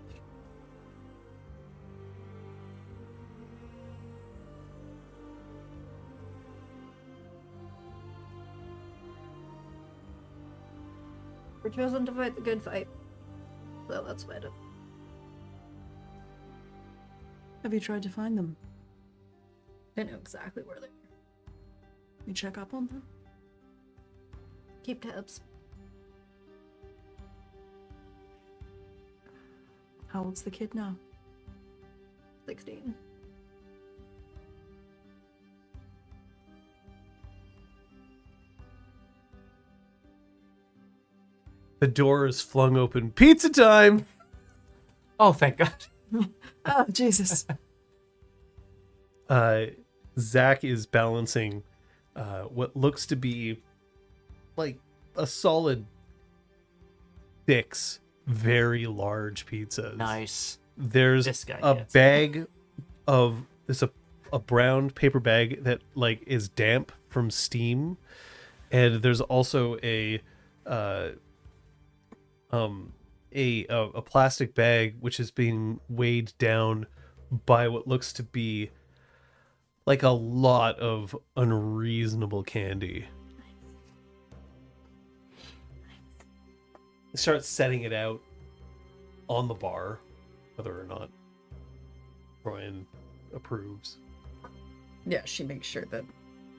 We're chosen to fight the good fight. So let's fight it. Have you tried to find them? I know exactly where they are. You check up on them? Keep tabs. How old's the kid now? 16. The door is flung open. Pizza time! Oh, thank God. Oh, Jesus. Zach is balancing what looks to be like a solid 6 very large pizzas. Nice. There's This guy a gets it. bag of there's a brown paper bag that like is damp from steam, and there's also a plastic bag which is being weighed down by what looks to be like a lot of unreasonable candy. He starts setting it out on the bar, whether or not Brian approves. Yeah, she makes sure that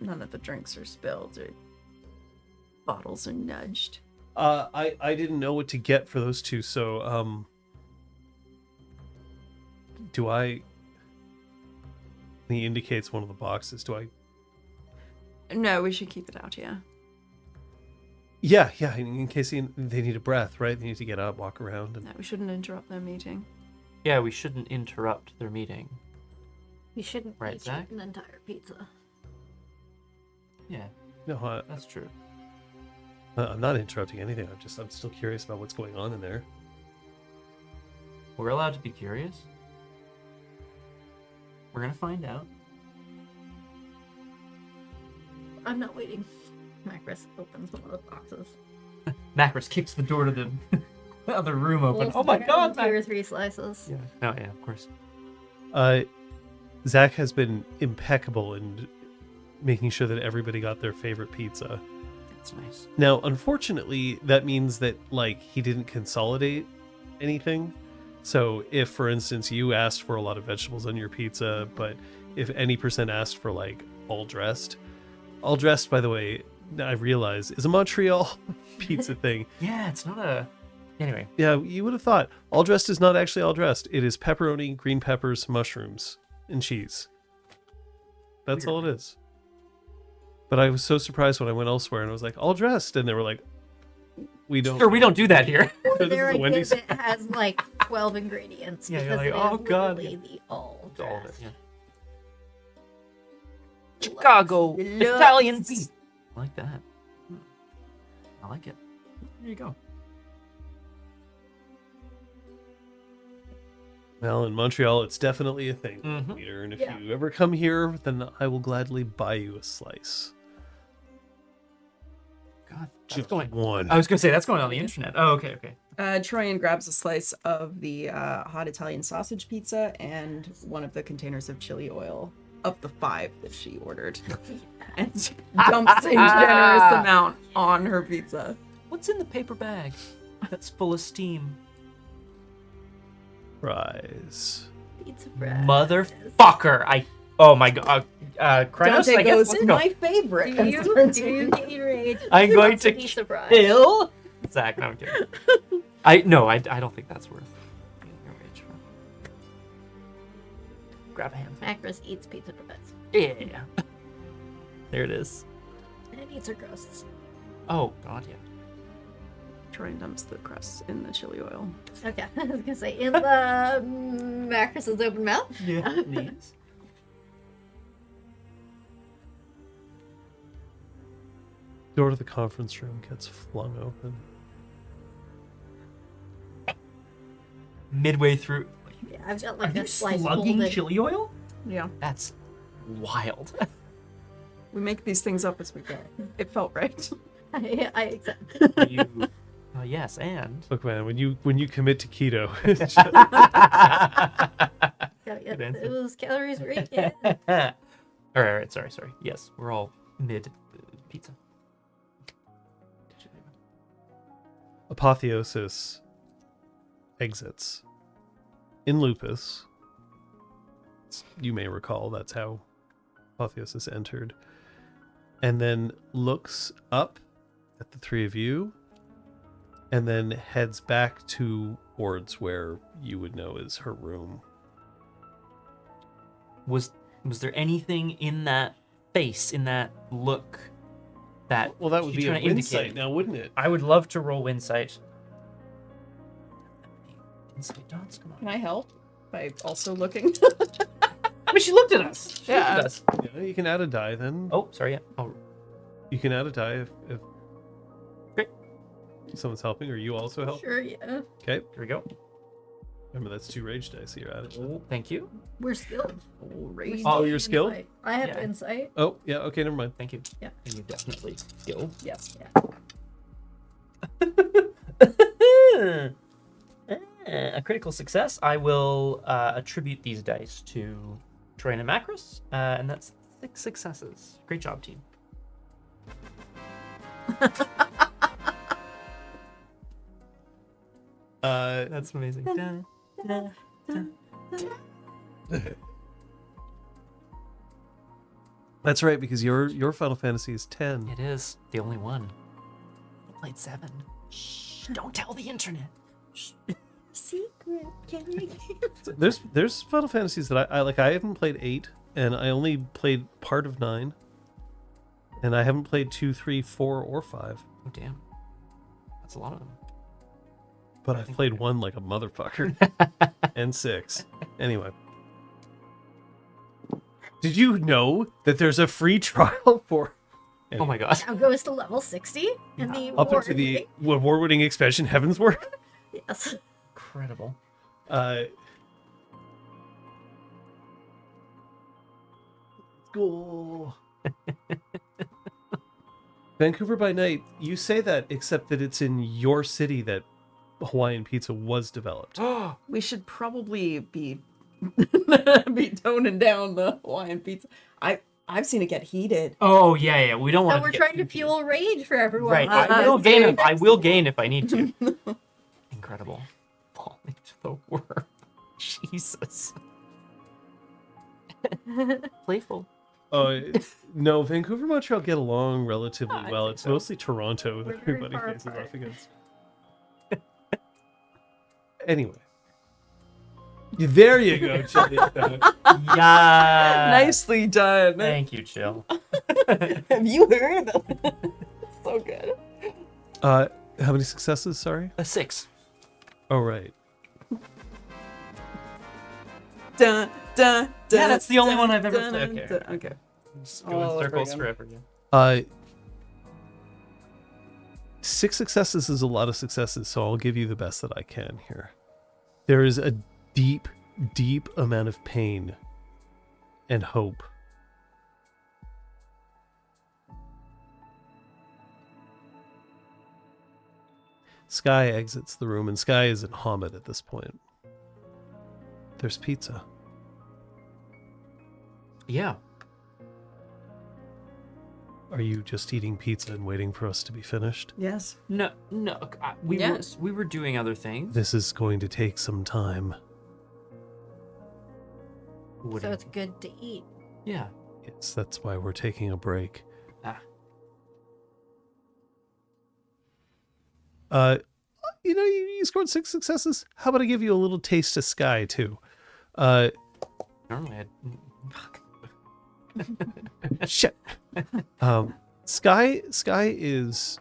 none of the drinks are spilled or bottles are nudged. I didn't know what to get for those two, so do I? He indicates one of the boxes. Do I? No, we should keep it out here. Yeah. In case they need a breath, right? They need to get up, walk around. And... No, we shouldn't interrupt their meeting. Yeah, we shouldn't interrupt their meeting. You shouldn't Right, eat Zach? an entire pizza. Yeah, No, that's true. I'm not interrupting anything. I'm still curious about what's going on in there. We're allowed to be curious. We're gonna find out. I'm not waiting. Macris opens one of the boxes. Macris kicks the door to the other room open. Wolf Oh my took God! 2 or 3 slices. Yeah. Oh yeah, of course. Zach has been impeccable in making sure that everybody got their favorite pizza. That's nice. Now, unfortunately, that means that like he didn't consolidate anything. So if, for instance, you asked for a lot of vegetables on your pizza, but if any percent asked for like all dressed, by the way, I realize is a Montreal pizza thing. Yeah, it's not a. Anyway. Yeah, you would have thought all dressed is not actually all dressed. It is pepperoni, green peppers, mushrooms, and cheese. That's all it is. But I was so surprised when I went elsewhere and I was like, all dressed, and they were like, we don't. Sure, we don't do that here. Or This is there a it Wendy's. has like 12 ingredients. Yeah, you're because like, they oh, have God. literally the all All of it. dressed. Yeah. Chicago Italian beef. I like that. I like it. There you go. Well, in Montreal, it's definitely a thing, Mhm. Peter. And if Yeah. you ever come here, then I will gladly buy you a slice. God, that's Just going. one. I was gonna say that's going on the internet. Oh, okay. Troyan grabs a slice of the hot Italian sausage pizza and one of the containers of chili oil of the 5 that she ordered, and dumps a generous amount on her pizza. What's in the paper bag that's full of steam? Fries. Pizza fries. Motherfucker! Oh my god. Krynos, Dante I guess. goes, Let's "It's go. my favorite." Do you get your rage? I'm going Lots to of pizza fries. kill Zach. No, I'm kidding. I don't think that's worth getting your rage from. Grab a handful. Macros eats pizza fries. Yeah. There it is. And it eats her crusts. Oh god, yeah. Troyan dumps the crust in the chili oil. Okay, I was gonna say in the Macros' open mouth. Yeah. Neat. Door to the conference room gets flung open. Midway through. Yeah, I've got Are like you a slice slugging folded. chili oil? Yeah, That's wild. we make these things up as we go. It felt right. I accept. You. Yes, and. Look, man, when you commit to keto, Gotta get Good answer. those calories right. Yeah. All right. Sorry. Yes, we're all mid pizza. Apotheosis exits. In Lupus, you may recall that's how Apotheosis entered, and then looks up at the 3 of you, and then heads back towards where you would know is her room. Was there anything in that face, in that look, that Well, that would she's be a trying to insight indicate? now, wouldn't it? I would love to roll insight. Insight dots, come Can on. I help by also looking? I mean, she looked at us. She Yeah. looked at us. Yeah, you can add a die then. Oh, sorry. Yeah. Oh, You can add a die if Great. someone's helping, or you also help. Sure, yeah. Okay. here we go. Remember, that's 2 rage dice that you're adding. Oh, thank you. We're skilled. Raise. Oh, you're skilled? Insight. I have Yeah. insight. Oh, yeah. Okay, never mind. Thank you. Yeah. And you definitely skill. Yes. A critical success. I will attribute these dice to Troyan and Macros, and that's 6 successes. Great job, team. That's amazing. Dun, dun, dun. That's right, because your Final Fantasy is 10. It is the only one. I played 7. Shh! Don't tell the internet. Secret. Can you? There's Final Fantasies that I like. I haven't played 8, and I only played part of 9, and I haven't played 2, 3, 4, or 5. Oh damn, that's a lot of them. But I've played 1 like a motherfucker, and 6. Anyway, did you know that there's a free trial for? Oh my god. Now goes to level 60 and the Up into the award-winning expansion Heavensward. yes. Incredible. Go. Vancouver by Night, you say that, except that it's in your city that Hawaiian pizza was developed. We should probably be toning down the Hawaiian pizza. I've seen it get heated. Oh yeah. We don't want. So we're trying to fuel rage for everyone. Right. I will gain if I need to. Incredible. Falling to the worm. Jesus. Playful. No, Vancouver, Montreal get along relatively I well. think It's so. mostly Toronto that We're very everybody far faces apart. off against. Anyway. There you go, Chili. Yeah. Nicely done. Thank you, Chill. Have you heard of it? So good. How many successes, sorry? A 6. Oh, right. Dun, dun, dun, Yeah, that's the only dun, one I've ever dun, played. dun, Okay. dun. Okay. Just All go in over circles again. forever again. 6 successes is a lot of successes, so I'll give you the best that I can here. There is a deep, deep amount of pain and hope. Sky exits the room, and Sky is in Hamid at this point. There's pizza. Yeah. Are you just eating pizza and waiting for us to be finished? Yes. No, Yes. we were doing other things. This is going to take some time. What do So you- it's good to eat. Yeah. Yes, that's why we're taking a break. You scored 6 successes. How about I give you a little taste of Sky, too? Normally I'd... Shit. Sky is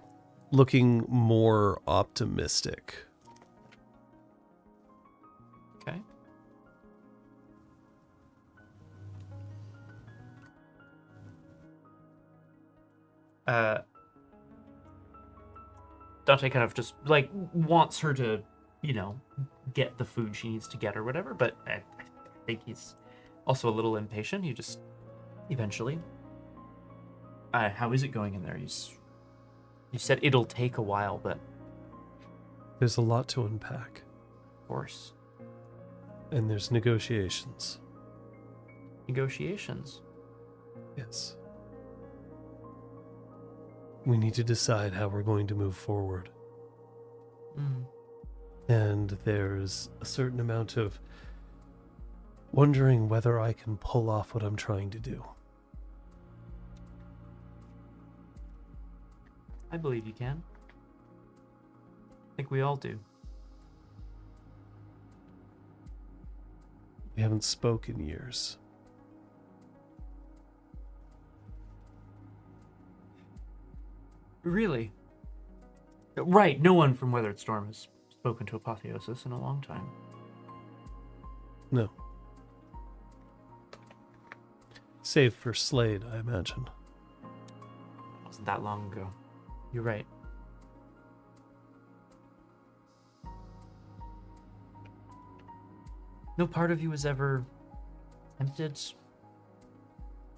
looking more optimistic. Okay. Dante kind of just like wants her to, get the food she needs to get or whatever, but I think he's also a little impatient. He just eventually. How is it going in there? You said it'll take a while, but There's a lot to unpack, of course. and there's negotiations. Negotiations. Yes. We need to decide how we're going to move forward. Mm. And there's a certain amount of wondering whether I can pull off what I'm trying to do. I believe you can. I think we all do. We haven't spoken in years. Really? Right, no one from Weathered Storm has spoken to Apotheosis in a long time. No. Save for Slade, I imagine. It wasn't that long ago. You're right. No part of you was ever tempted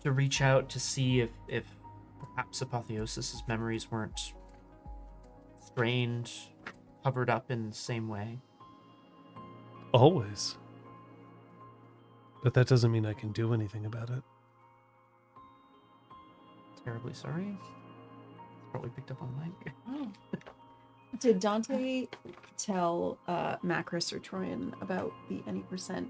to reach out to see if perhaps Apotheosis's memories weren't strained, covered up in the same way. Always. But that doesn't mean I can do anything about it. Terribly sorry. Probably picked up on mic. Did Dante tell Macris or Troyan about the any percent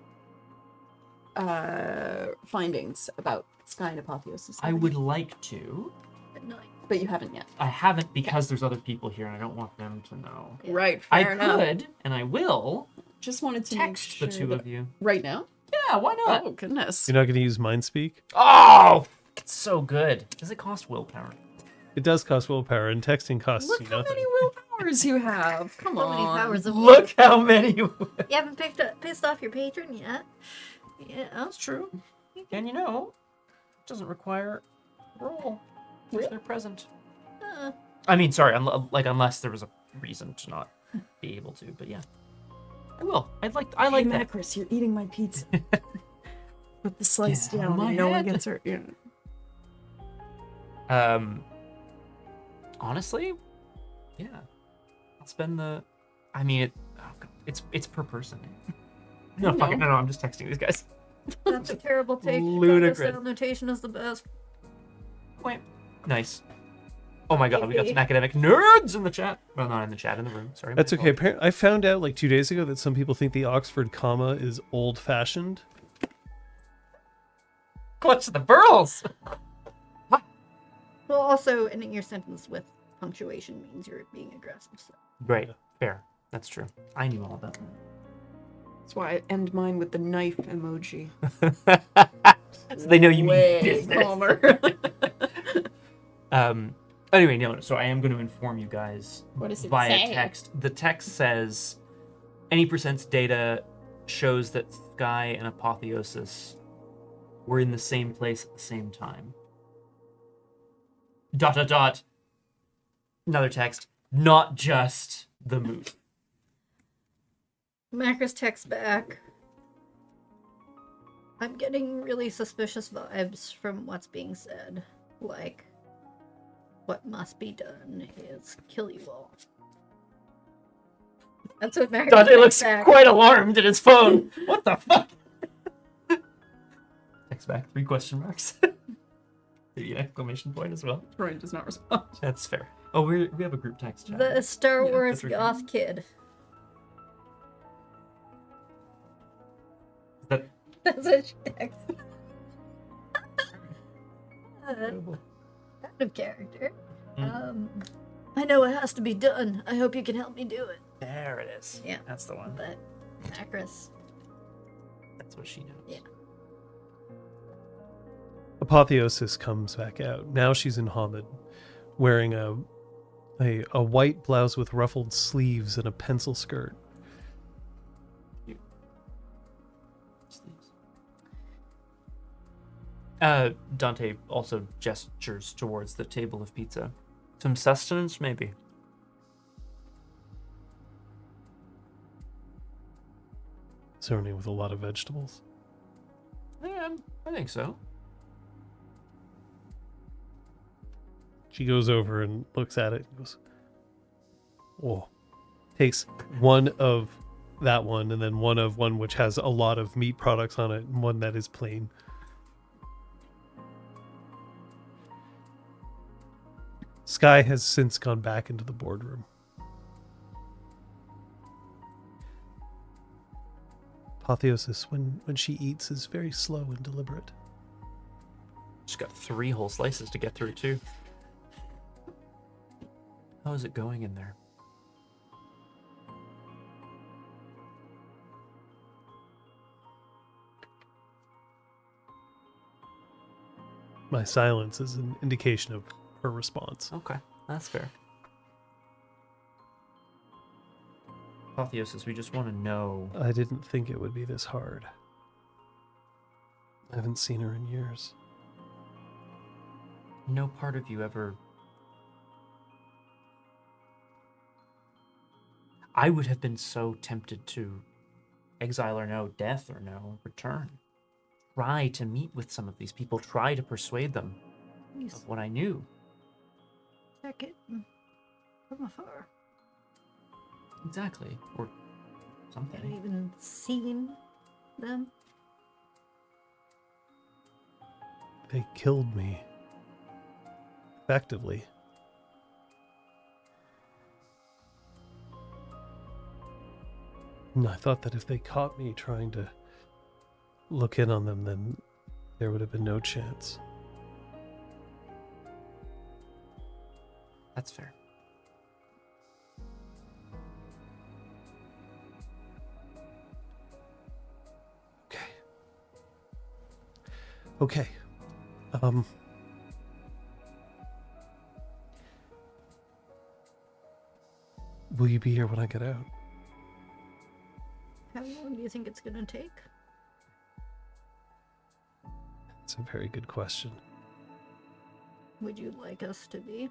findings about Sky and Apotheosis? I would like to. At night. But you haven't yet. I haven't because there's other people here and I don't want them to know. Right, I fair enough. could, and I will, Just wanted to text make the sure two that- of you. Right now? Yeah, why not? Oh, goodness. You're not going to use Mindspeak? Oh, it's so good. Does it cost willpower? It does cost willpower, and texting costs Look you how nothing. many willpowers you have. Come So many on. powers of Look how many. You haven't pissed off your patron yet. Yeah. That's true. And it doesn't require roll if Really? they're present. Uh, I mean, sorry, unless there was a reason to not be able to, but yeah. I will. I like Hey, that. Macris, you're eating my pizza. Put the slice Get out of down my and no one head. gets hurt. Yeah. Honestly, yeah. I'll spend the. It's per person. No, fuck it. No, I'm just texting these guys. that's a terrible take. Ludicrous. Style notation is the best. Wait. Nice. Oh my god, we got some academic nerds in the chat. Well, not in the chat, in the room. Sorry. That's my okay. fault. I found out like 2 days ago that some people think the Oxford comma is old-fashioned. Clutch the pearls. Well, also ending your sentence with punctuation means you're being aggressive. So. Right. Fair. That's true. I knew all about That's why I end mine with the knife emoji. that. So they know you mean Way business. calmer. Anyway, no. So I am going to inform you guys What does it via say? text. The text says, any percent's data shows that Sky and Apotheosis were in the same place at the same time. ... Another text. Not just the move. Macris texts back. I'm getting really suspicious vibes from what's being said. Like, what must be done is kill you all. That's what Mario Dante looks back. quite alarmed at his phone. What the fuck? Text back 3 question marks. 3 exclamation point as well. Troy does not respond. That's fair. Oh, we have a group text chat. The Star Yeah, Wars that's goth kid. That That's what she texted. Out of character. I know it has to be done. I hope you can help me do it. there it is. Yeah. That's the one. But Acris. That's what she knows. Yeah. Apotheosis comes back out. Now she's in Hamid, wearing a white blouse with ruffled sleeves and a pencil skirt. Dante also gestures towards the table of pizza. Some sustenance, maybe. Certainly with a lot of vegetables. Yeah, I think so. She goes over and looks at it and goes, "Oh." Takes one of that one and then one which has a lot of meat products on it and one that is plain. Sky has since gone back into the boardroom. Apotheosis, when she eats, is very slow and deliberate. She's got 3 whole slices to get through, too. How is it going in there? My silence is an indication of her response. Okay, that's fair. Apotheosis, we just want to know. I didn't think it would be this hard. I haven't seen her in years. No part of you ever. I would have been so tempted to exile or no, death or no, return. Try to meet with some of these people, try to persuade them of what I knew. Check it from afar. Exactly. Or Have you something. even seen them? They killed me. Effectively. And I thought that if they caught me trying to look in on them, then there would have been no chance. That's fair. Okay. Will you be here when I get out? How long do you think it's gonna take? That's a very good question. Would you like us to be?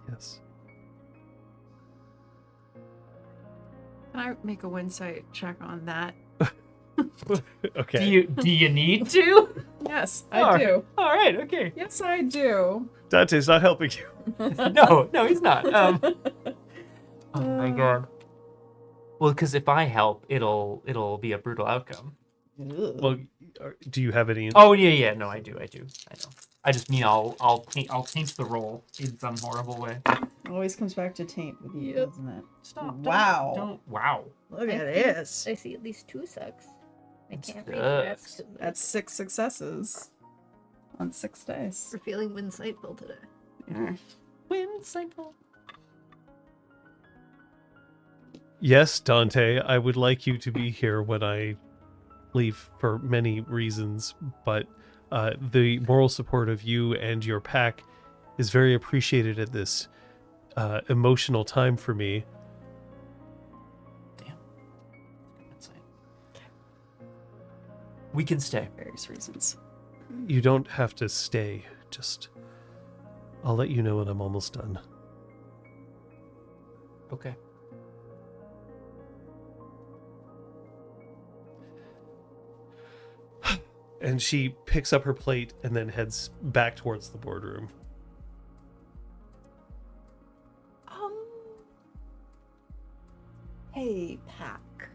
Yes. Can I make a insight check on that? Okay. Do you need to? Yes, I do. All right. Okay. Yes, I do. Dante's not helping you. No, he's not. Oh my god. Well, because if I help, it'll be a brutal outcome. Well, do you have any? Oh yeah. No, I do. I know. I just mean I'll taint the role in some horrible way. Always comes back to taint with you, Yep. doesn't it? Stop. Wow. Don't. Wow. Look I at see- this. I see at least 2 sucks. I can't read the Sucks. rest. 'Cause That's 6 successes on 6 dice. we're feeling insightful today. Yeah. Win cycle. Yes, Dante, I would like you to be here when I leave for many reasons, but the moral support of you and your pack is very appreciated at this emotional time for me. Damn. Insight. We can stay. Various reasons. You don't have to stay, just I'll let you know when I'm almost done. Okay. And she picks up her plate and then heads back towards the boardroom. Hey, Pack. Do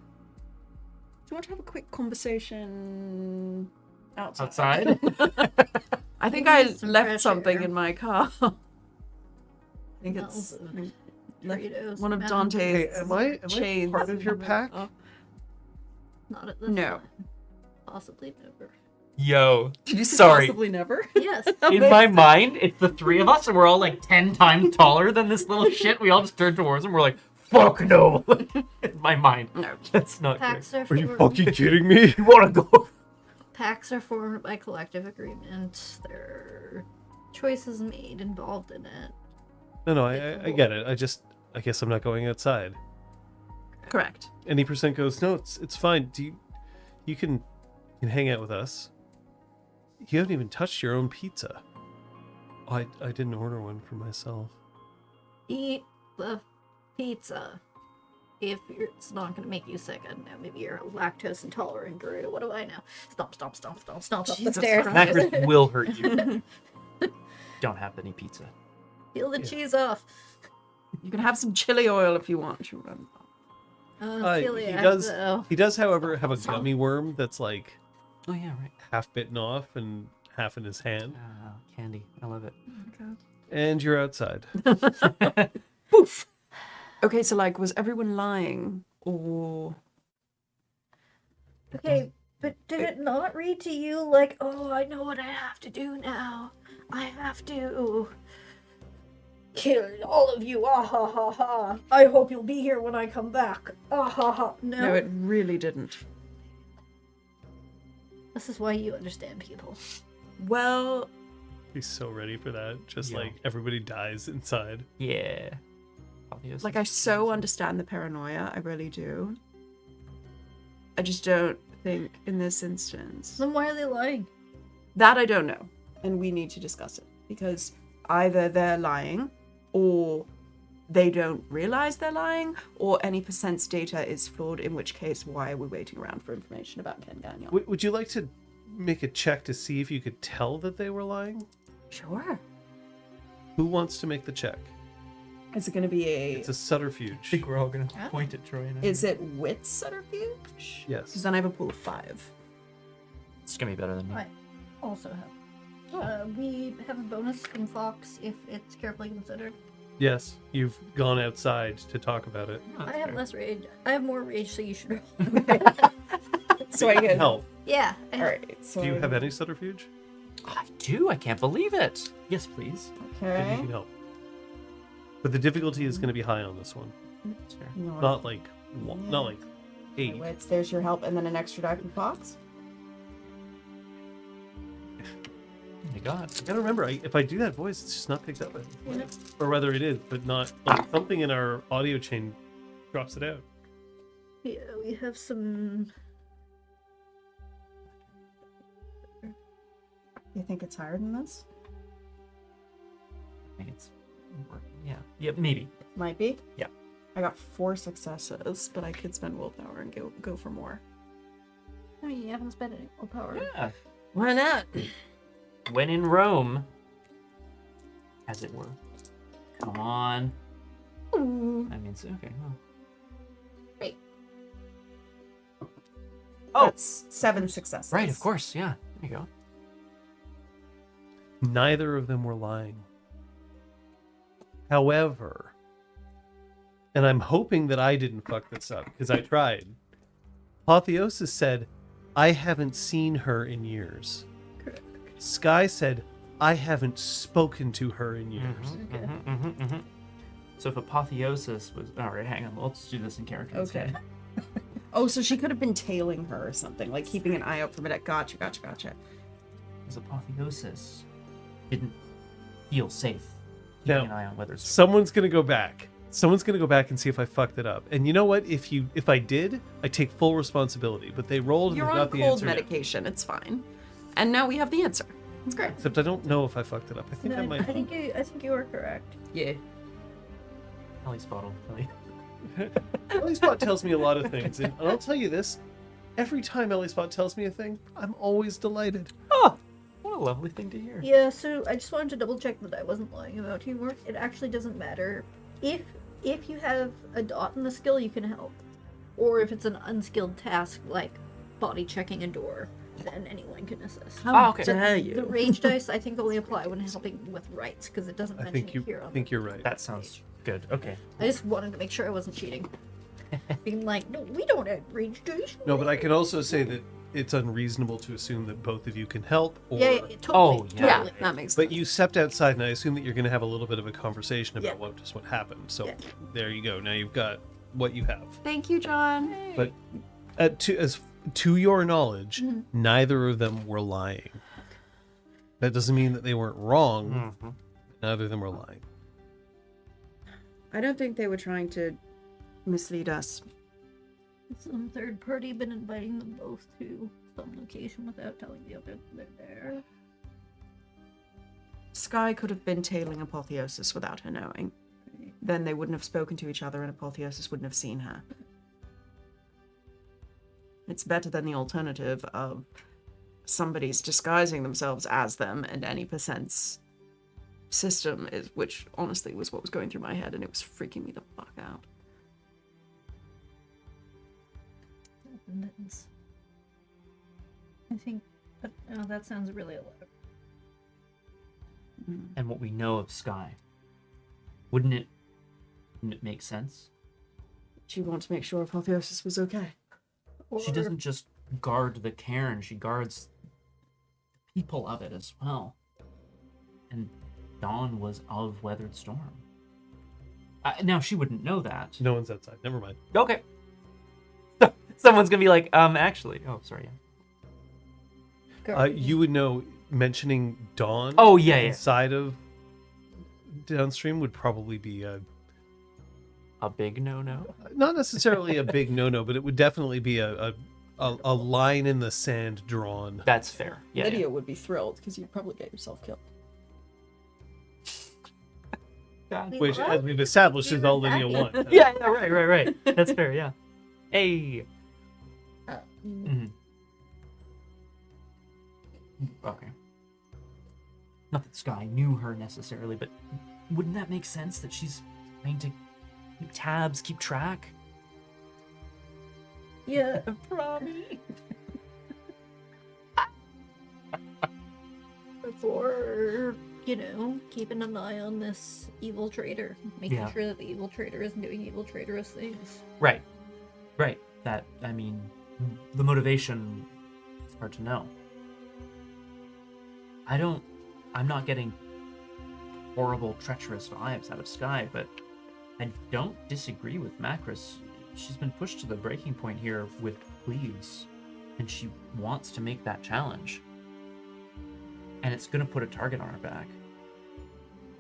you want to have a quick conversation outside? I think I Some left fresh something air. in my car. I think Smells it's of left Doritos, one of Mountain Hey, Dante's am I chains. part of your in my pack? car. Not at this No. time. Possibly never. Yo. Did you say Sorry. possibly never? Yes. In my mind, it's the three of us, and we're all like 10 times taller than this little shit. We all just turn towards him. We're like, fuck no. In my mind. No. That's not Packs correct. are Are you formed. fucking kidding me? You want to go? Packs are formed by collective agreement. There are choices made involved in it. No, I get it. I guess I'm not going outside. Correct. Any percent goes, no, it's fine. You can hang out with us. You haven't even touched your own pizza. Oh, I didn't order one for myself. Eat the pizza. If it's not going to make you sick, I don't know, maybe you're lactose intolerant or what do I know? Stomp up the Jesus stairs. Christ. Macros will hurt you. Don't have any pizza. Peel the cheese off. You can have some chili oil if you want. Celiac, He does, however, have a gummy worm that's like Oh, yeah, right. half bitten off and half in his hand. Candy. I love it. And you're outside. Poof. Okay, so like, was everyone lying or? Okay, but did it not read to you like, oh, I know what I have to do now. I have to kill all of you. Ah ha ha ha. I hope you'll be here when I come back. Ah ha ha. No, it really didn't. This is why you understand people. Well, He's so ready for that. Just Yeah. like everybody dies inside. Yeah. like I so understand the paranoia. I really do. I just don't think in this instance. Then why are they lying? That I don't know, and we need to discuss it because either they're lying, or they don't realize they're lying, or any percents data is flawed. In which case, why are we waiting around for information about Ken Gagnon? Would you like to make a check to see if you could tell that they were lying? Sure. Who wants to make the check? Is it going to be It's a subterfuge. I think we're all going to point at Troy. Now. Is it wit subterfuge? Yes. Because then I have a pool of 5. It's going to be better than me. I also have. We have a bonus from Fox if it's carefully considered. Yes, you've gone outside to talk about it. Oh, that's I have fair. less rage. I have more rage, so you should. So I get. Help. Yeah. All right. So Do you have any subterfuge? I do. I can't believe it. Yes, please. Maybe you Okay. can help. But the difficulty is going to be high on this one. That's fair. Not like not like 8. Wits, there's your help, and then an extra die from Fox. Oh my god. I gotta remember, if I do that voice, it's just not picked up. Or whether it is, but not like something in our audio chain drops it out. Yeah, we have some. You think it's higher than this? I think it's working. Yeah. Yeah, maybe. Might be. Yeah. I got 4 successes, but I could spend willpower and go for more. I mean, you haven't spent any willpower. Yeah. Why not? When in Rome, as it were. Come on. I mean, okay. Well. Wait. Oh. That's 7 successes. Right, of course. Yeah. There you go. Neither of them were lying. However, and I'm hoping that I didn't fuck this up because I tried. Apotheosis said, I haven't seen her in years. Correct. Sky said, I haven't spoken to her in years. Okay. So if apotheosis was all right, hang on. Let's do this in character. Okay. instead. Oh, so she could have been tailing her or something, like keeping an eye out for it. Gotcha. Because apotheosis didn't feel safe. Now, Keeping an eye on whether it's Someone's gonna go back. Someone's gonna go back and see if I fucked it up. And you know what? If I did, I take full responsibility. But they rolled and You're they on got the cold answer. now. medication. It's fine. And now we have the answer. It's great. Except I don't know if I fucked it up. I think No, I I might. think you are correct. Yeah. Kelly's bottle. Kelly. Ellie Spot tells me a lot of things, and I'll tell you this: every time Ellie Spot tells me a thing, I'm always delighted. Oh, what a lovely thing to hear. Yeah, so I just wanted to double check that I wasn't lying about teamwork. It actually doesn't matter. If you have a dot in the skill, you can help. Or if it's an unskilled task like body checking a door, then anyone can assist. How okay. dare you? The rage dice, I think, only apply when helping with rights, because it doesn't I mention think you it here on think the you're right. That sounds good. Okay. I just wanted to make sure I wasn't cheating. Being like, no, we don't have rage dice. No, but I can also say that it's unreasonable to assume that both of you can help. Or... Yeah, totally. Oh, yeah. Yeah, Totally. that makes But sense. you stepped outside, and I assume that you're going to have a little bit of a conversation about Yeah. what happened. So Yeah. there you go. Now you've got what you have. Thank you, John. But to your knowledge, neither of them were lying. That doesn't mean that they weren't wrong. Mm-hmm. Neither of them were lying. I don't think they were trying to mislead us. Some third party been inviting them both to some location without telling the other they're there. Sky could have been tailing Apotheosis without her knowing. Then they wouldn't have spoken to each other and Apotheosis wouldn't have seen her. It's better than the alternative of somebody's disguising themselves as them and any percent's system is, which honestly was what was going through my head and it was freaking me the fuck out. I think that sounds really elaborate. And what we know of Sky, wouldn't it make sense? She wanted to make sure Apotheosis was okay. She doesn't just guard the cairn, she guards the people of it as well. And Dawn was of Weathered Storm. Now, she wouldn't know that. No one's outside. Never mind. Okay. Someone's gonna be like, actually. Oh, sorry. You would know mentioning Dawn Oh, yeah. inside of Downstream would probably be A big no-no? not necessarily a big no-no, but it would definitely be a line in the sand drawn. That's fair. Yeah. Lydia would be thrilled because you'd probably get yourself killed. Yeah. Which, as we've established, is all Lydia wants. Yeah, right. That's fair, yeah. Hey. Mhm. Okay. Not that Sky knew her necessarily, but wouldn't that make sense that she's trying to keep tabs, keep track? Yeah. Probably. For, keeping an eye on this evil trader. Making Yeah. sure that the evil trader isn't doing evil traitorous things. Right. That, I mean, the motivation, it's hard to know. I'm not getting horrible, treacherous vibes out of Sky, but I don't disagree with Macris. She's been pushed to the breaking point here with Cleves, and she wants to make that challenge. And it's going to put a target on her back.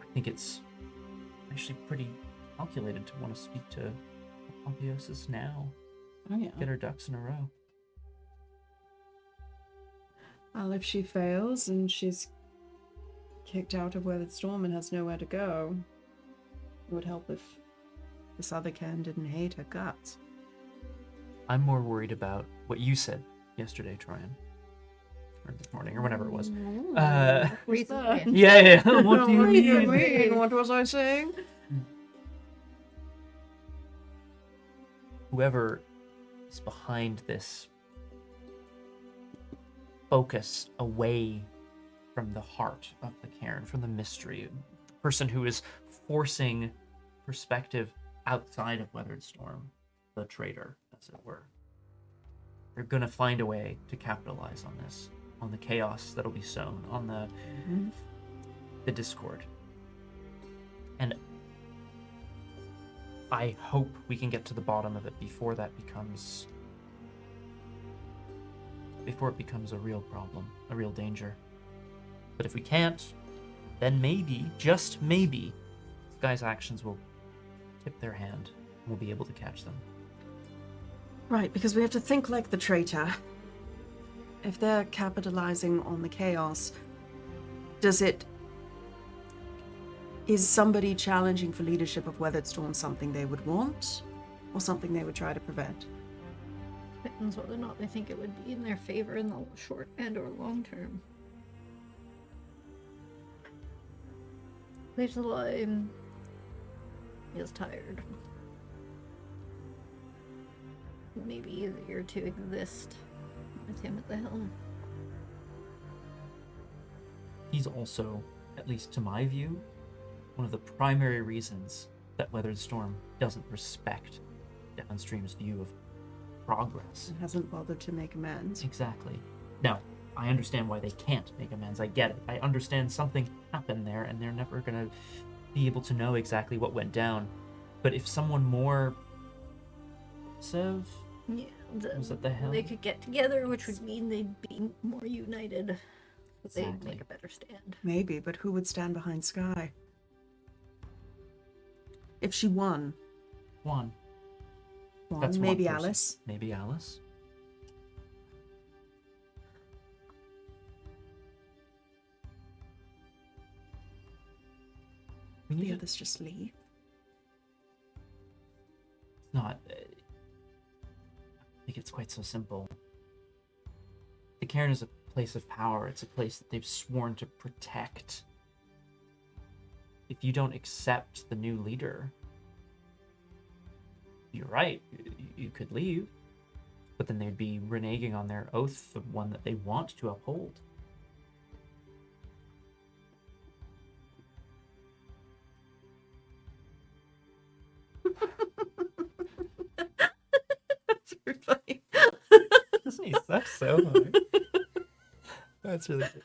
I think it's actually pretty calculated to want to speak to Apotheosis now. Oh yeah. Get her ducks in a row. Well, if she fails and she's kicked out of Weathered Storm and has nowhere to go, it would help if this other Ken didn't hate her guts. I'm more worried about what you said yesterday, Troyan. Or this morning, or whenever it was. Reason. Yeah. What do you mean? What was I saying? Whoever is behind this focus away from the heart of the cairn, from the mystery, the person who is forcing perspective outside of Weathered Storm, the traitor, as it were. They're gonna find a way to capitalize on this, on the chaos that'll be sown, on the discord. And I hope we can get to the bottom of it before it becomes a real problem, a real danger. But if we can't, then maybe, just maybe, Sky's actions will tip their hand and we'll be able to catch them. Right, because we have to think like the traitor. If they're capitalizing on the chaos, is somebody challenging for leadership of Weathered Storm something they would want, or something they would try to prevent? Depends whether or not they think it would be in their favor in the short and or long term. There's a line. He is tired. maybe easier to exist with him at the helm. He's also, at least to my view, one of the primary reasons that Weathered Storm doesn't respect Downstream's view of progress. It hasn't bothered to make amends. Exactly. Now, I understand why they can't make amends. I get it. I understand something happened there, and they're never going to be able to know exactly what went down. But if someone more Yeah, was at the helm, they could get together, which would mean they'd be more united. So they'd Exactly. make a better stand. Maybe, but who would stand behind Sky? If she won, one. That's one maybe person. Alice. Maybe Alice. We The need others just leave. not. I think it's quite so simple. The Cairn is a place of power. It's a place that they've sworn to protect. If you don't accept the new leader, you're right. You could leave, but then they'd be reneging on their oath, the one that they want to uphold. That's very funny. Doesn't he suck so hard? That's really good.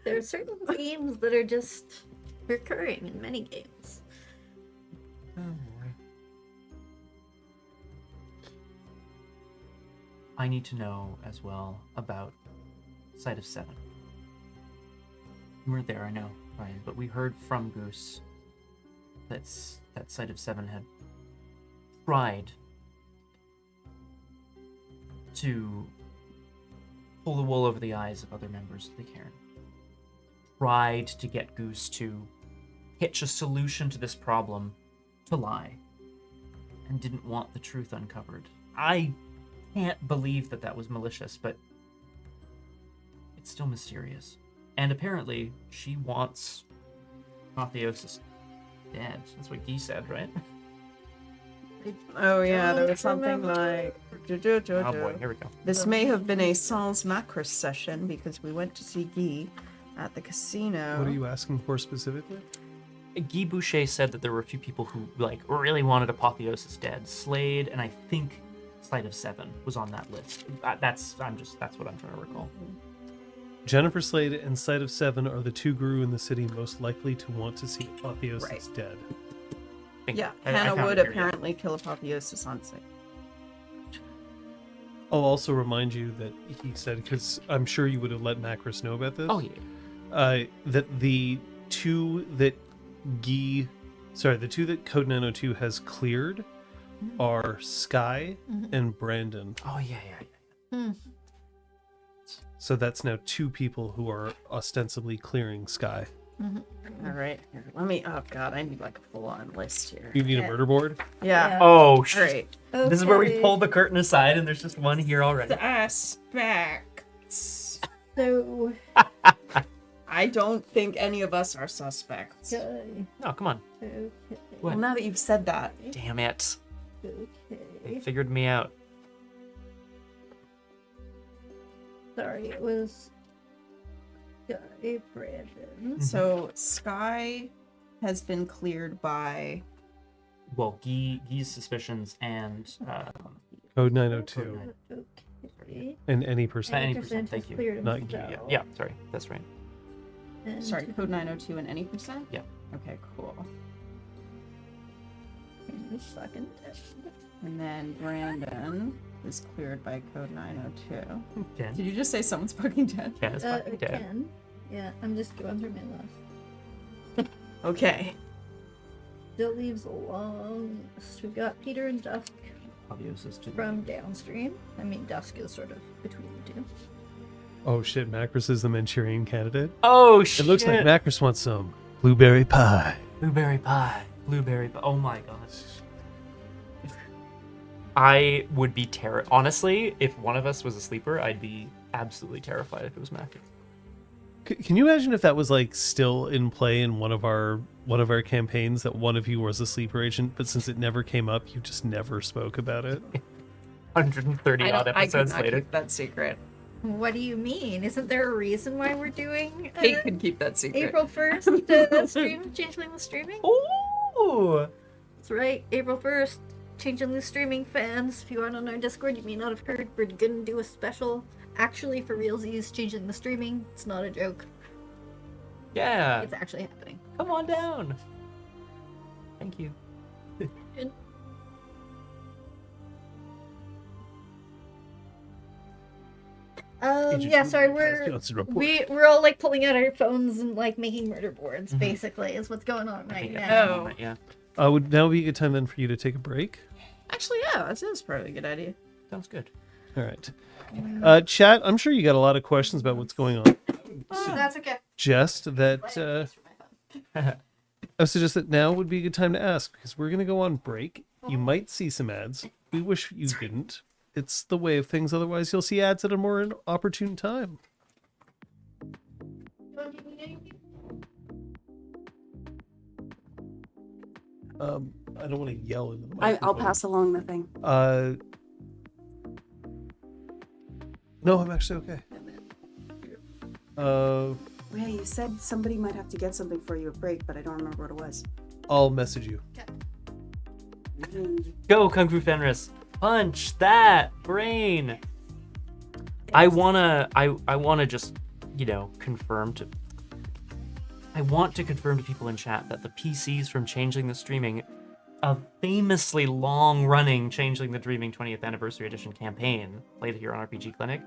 There are certain themes that are just recurring in many games. Oh boy. I need to know as well about Sight of Seven. We weren't there, I know, Ryan, but we heard from Goose that Sight of Seven had tried to pull the wool over the eyes of other members of the Cairn. Tried to get Goose to pitch a solution to this problem to lie, and didn't want the truth uncovered. I can't believe that that was malicious, but it's still mysterious. And apparently, she wants Apotheosis dead. That's what Guy said, right? Oh yeah, there Don't was something remember. like. Oh boy, here we go. This may have been a Sans Macris session because we went to see Guy at the casino. What are you asking for specifically? Guy Boucher said that there were a few people who really wanted Apotheosis dead. Slade, and I think Sight of Seven was on that list. That's what I'm trying to recall. Jennifer Slade and Sight of Seven are the two guru in the city most likely to want to see Apotheosis Right. dead. Yeah, I Hannah found would it here, apparently kill Apotheosis on sight. I'll also remind you that he said, because I'm sure you would have let Macris know about this. Oh yeah. That the two that the two that Code 902 has cleared are Sky and Brandon. Oh yeah. So that's now two people who are ostensibly clearing Sky. All right, here, let me. Oh god, I need like a full-on list here. You need Yeah. a murder board? Yeah. Oh All right. This is where we Okay. pull the curtain aside, and there's just one here already. Suspects. So, I don't think any of us are suspects. okay. Oh come on. Okay. Well, now that you've said that, Damn it. They Okay. figured me out. Sorry, it was Guy Brandon. so Sky has been cleared by. Well, Guy's suspicions and Code 902. Okay. And any person. Any And percent, thank you. cleared Not himself. yeah, sorry, that's right. And Sorry, code 902 and any percent? Yeah. Okay, cool. he's fucking dead. And then Brandon is cleared by code 902. Ken. Did you just say someone's fucking dead? Ken is fucking dead. Ken. Yeah, I'm just going through my list. Okay. Still leaves a long list. We've got Peter and Dusk Apotheosis to from Downstream. I mean, Dusk is sort of between the two. Oh shit, Macris is the Manchurian candidate? Oh shit! It looks like Macris wants some blueberry pie. Blueberry pie. Blueberry pie. Oh my god. I would be honestly, if one of us was a sleeper, I'd be absolutely terrified if it was Macris. Can you imagine if that was like still in play in one of our campaigns, that one of you was a sleeper agent, but since it never came up, you just never spoke about it? 130 odd I could episodes not later. keep that secret. What do you mean? Isn't there a reason why we're doing Kate could keep that secret. April 1st stream? Changeling was streaming? Ooh! That's right, April 1st. Changeling was streaming fans. If you aren't on our Discord, you may not have heard. We're gonna do a special. Actually, for realsies, Changeling was streaming. It's not a joke. Yeah. It's actually happening. Come on down. Thank you. Yeah, sorry, we're all like pulling out our phones and like making murder boards, basically, is what's going on right now. Yeah. Would now be a good time then for you to take a break? Actually, yeah, that's probably a good idea. Sounds good. All right. Chat, I'm sure you got a lot of questions about what's going on. That's okay. Just that I suggest that now would be a good time to ask, because we're going to go on break. You might see some ads. We wish you didn't. It's the way of things. Otherwise, you'll see ads at a more opportune time. I don't want to yell into the microphone. I'll pass along the thing. No, I'm actually okay. Yeah, you said somebody might have to get something for you at break, but I don't remember what it was. I'll message you. Go, Kung Fu Fenris. Punch that brain. I wanna just, confirm to. I want to confirm to people in chat that the PCs from Changeling the Streaming, a famously long-running Changeling the Dreaming 20th Anniversary Edition campaign played here on RPGClinic,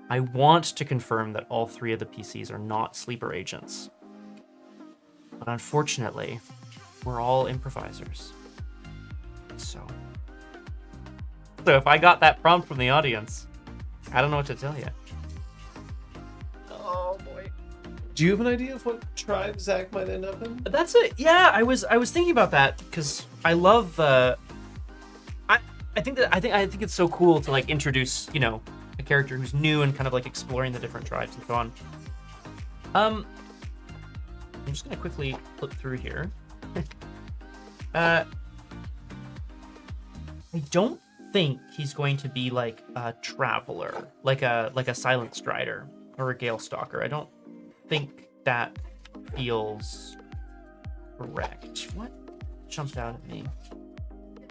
I want to confirm that all 3 of the PCs are not sleeper agents. But unfortunately, we're all improvisers. So if I got that prompt from the audience, I don't know what to tell you. Oh boy. Do you have an idea of what tribe Zach might end up in? That's it. Yeah, I was thinking about that because I love. I think it's so cool to like introduce a character who's new and kind of like exploring the different tribes and so on. I'm just gonna quickly flip through here. I don't think he's going to be like a traveler, like a silent strider or a gale stalker. I don't think that feels correct. What jumped out at me?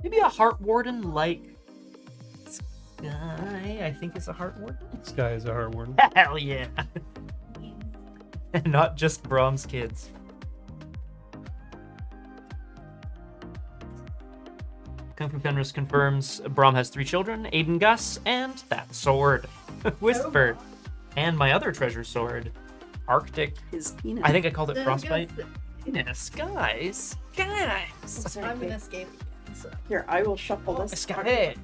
Maybe a heart warden like Sky, I think is a heart warden. Sky is a heart warden. Hell yeah. And not just Brahm's kids. Kung Fu Fenris confirms Brahm has 3 children, Aiden, Gus, and that sword, Whisper, and my other treasure sword, Arctic. His penis. I think I called it Frostbite. Penis, guys. I'm gonna escape again, so. Here, I will shuffle this. Escape.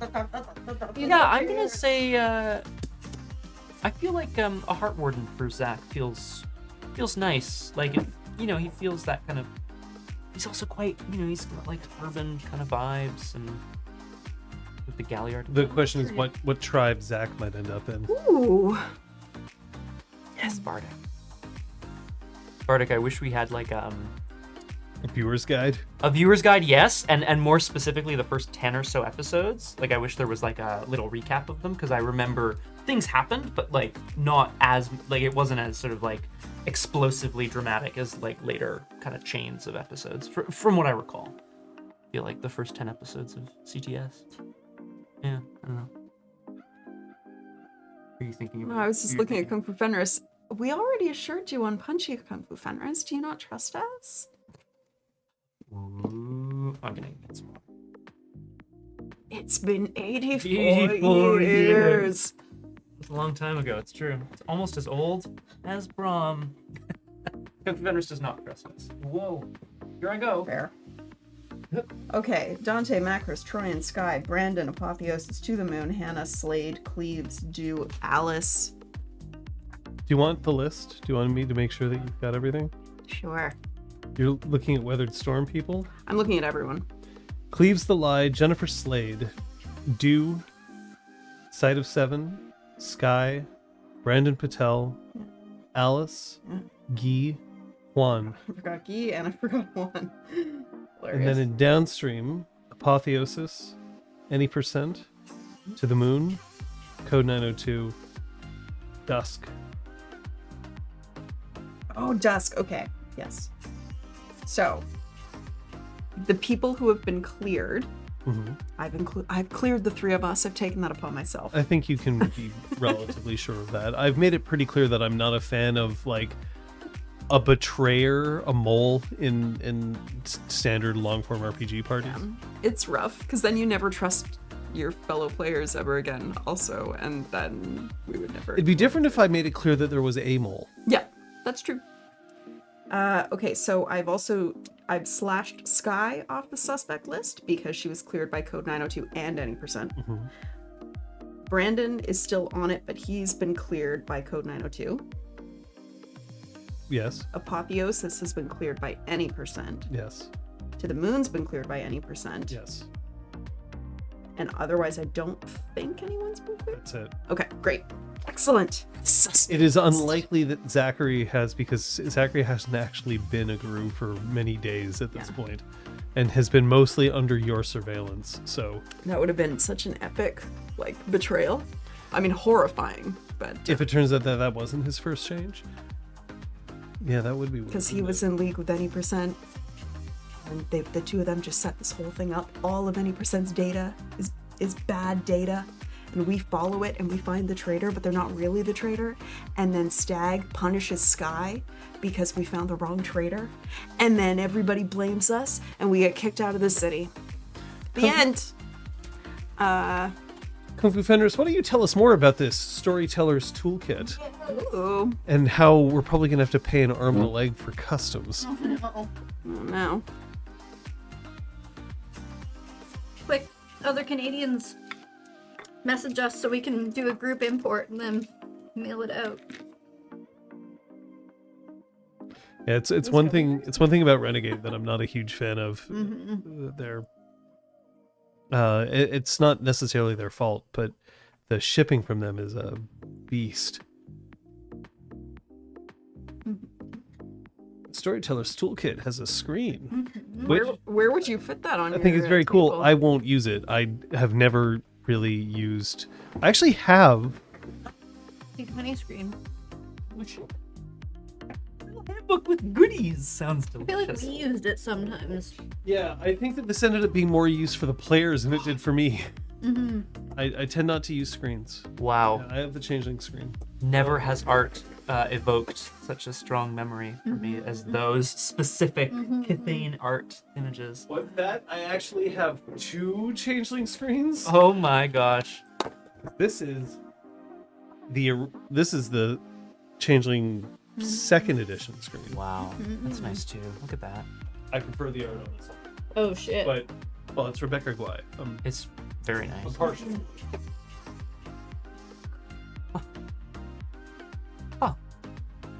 Yeah, I'm gonna say. I feel like a heart warden for Zach feels nice. Like he feels that kind of. He's also quite, he's got like urban kind of vibes and with the Galliard. The question is what tribe Zach might end up in. Ooh. Yes, Bardic. Bardic, I wish we had like A viewer's guide? a viewer's guide, yes, and more specifically the first 10 or so episodes. Like I wish there was like a little recap of them because I remember things happened, but like not as like it wasn't as sort of like explosively dramatic as like later kind of chains of episodes from what I recall. I feel like the first 10 episodes of CTS. Yeah, I don't know. What are you thinking about? No, I was just looking at Kung Fu Fenris. We already assured you on Punchy Kung Fu Fenris. Do you not trust us? Ooh, I'm gonna get some more. It's been 84 84 years. It's a long time ago, it's true. It's almost as old as Brahm. Kung Fu Fenris does not trust us. Whoa. Here I go. Fair. Okay, Dante, Macros, Troy, and Sky, Brandon, Apotheosis, To the Moon, Hannah, Slade, Cleaves, Dew, Alice. Do you want the list? Do you want me to make sure that you've got everything? Sure. You're looking at Weathered Storm people? I'm looking at everyone. Cleaves the Lie, Jennifer Slade, Dew, Sight of Seven, Sky, Brandon Patel, Alice, Guy, Juan. I forgot Guy and I forgot one. And then in downstream, Apotheosis, Any Percent, To the Moon, Code 902, Dusk. Oh, Dusk. Okay. Yes. So, the people who have been cleared, I've cleared the 3 of us. I've taken that upon myself. I think you can be relatively sure of that. I've made it pretty clear that I'm not a fan of like a betrayer, a mole in standard long-form RPG parties. Yeah. It's rough because then you never trust your fellow players ever again also, and then we would never... It'd be different if I made it clear that there was a mole. Yeah, that's true. Okay, so I've slashed Sky off the suspect list because she was cleared by code 902 and any percent. Brandon is still on it, but he's been cleared by code 902. Yes. Apotheosis has been cleared by any percent. Yes. To the Moon's been cleared by any percent. Yes. And otherwise, I don't think anyone's been cleared. That's it. Okay, great. Excellent. It is unlikely that Zachary has, because Zachary hasn't actually been a guru for many days at this point, and has been mostly under your surveillance. So that would have been such an epic, like, betrayal. I mean, horrifying. But if it turns out that that wasn't his first change, yeah, that would be weird. Because he was in league with any percent, and the 2 of them just set this whole thing up. All of any percent's data is bad data. And we follow it and we find the traitor, but they're not really the traitor. And then Stag punishes Sky because we found the wrong traitor. And then everybody blames us and we get kicked out of the city. The end. Kung Fu Fenders, why don't you tell us more about this Storyteller's Toolkit? Ooh. And how we're probably going to have to pay an arm and a leg for customs. Oh no. Quick, other Canadians message us so we can do a group import and then mail it out. Yeah, it's one thing. It's one thing about Renegade that I'm not a huge fan of. It's not necessarily their fault, but the shipping from them is a beast. Storyteller's Toolkit has a screen. Where would you fit that on? I think it's very cool. table? I won't use it. I have never really used. I actually have. D20 screen. Handbook with goodies sounds I feel like delicious. we used it sometimes. Yeah, I think that this ended up being more use for the players than it did for me. I tend not to use screens. Wow. I have the changeling screen. Never has art evoked such a strong memory for me as those specific Cathane art images. What's that? I actually have 2 changeling screens. Oh my gosh. This is the changeling 2nd edition screen. Wow. That's nice too. Look at that. I prefer the art on this one. Oh shit. But well, it's Rebecca Guay. It's very nice. I'm partial.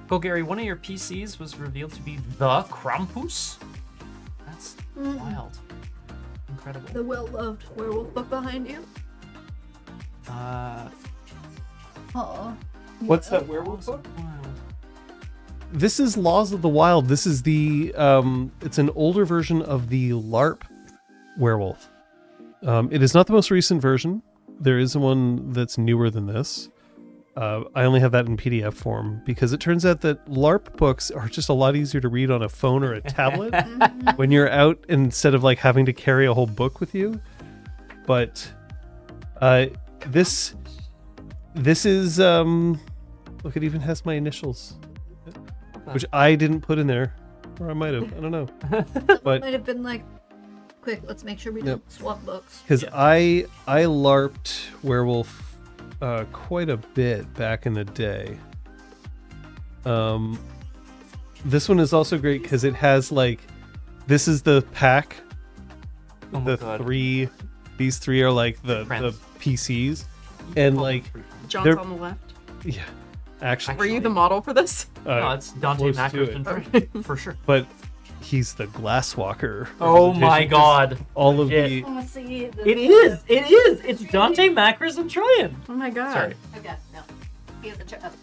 Go Gary, one of your PCs was revealed to be the Krampus? That's wild. Incredible. The well-loved werewolf book behind you. Oh. What's that werewolf book? Wild. This is Laws of the Wild. This is the it's an older version of the LARP werewolf. It is not the most recent version. There is one that's newer than this. I only have that in PDF form because it turns out that LARP books are just a lot easier to read on a phone or a tablet when you're out instead of like having to carry a whole book with you. But this is look, it even has my initials, which I didn't put in there, or I might have. I don't know. But Might have been like, quick, let's make sure we don't swap books. because I LARPed Werewolf quite a bit back in the day. This one is also great because it has like, this is the pack. Oh my The God. these 3 are like the PCs, and like John's they're- on the left. yeah, actually, Were you the model for this? No, it's Dante close to Mackerson it. for sure. but he's the Glasswalker. Oh my representation. God. All of Legit. the I want to see it. It is. It is. It's Dante Mackerson Troyan. Oh my god. Sorry. Okay, no. He has a chest.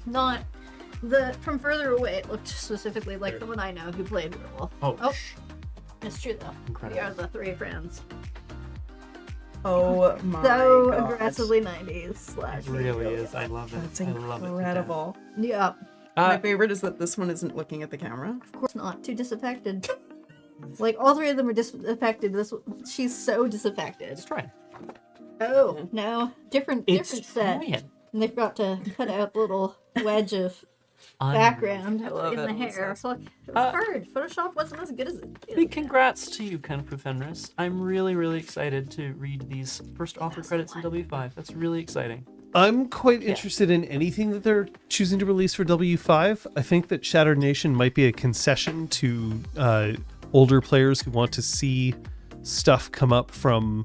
Not the from further away. It looked specifically like the one I know who played werewolf. Oh, It's true though. Incredible. We are the 3 friends. Oh my So god. aggressively 90s slash. It really is. I love it. That's I love it. to death. incredible. Yeah, My favorite is that this one isn't looking at the camera. of course not. Too disaffected. Like all three of them are disaffected. She's so disaffected. It's trying. Oh no, different It's set. trying. And they forgot to cut out the little wedge of background in love the it. hair. So like, it was hard. Photoshop wasn't as good as it. Big congrats to you, Kung Fu Fenris. I'm really, really excited to read these first author credits in W5. That's really exciting. I'm quite interested in anything that they're choosing to release for W5. I think that Shattered Nation might be a concession to older players who want to see stuff come up from,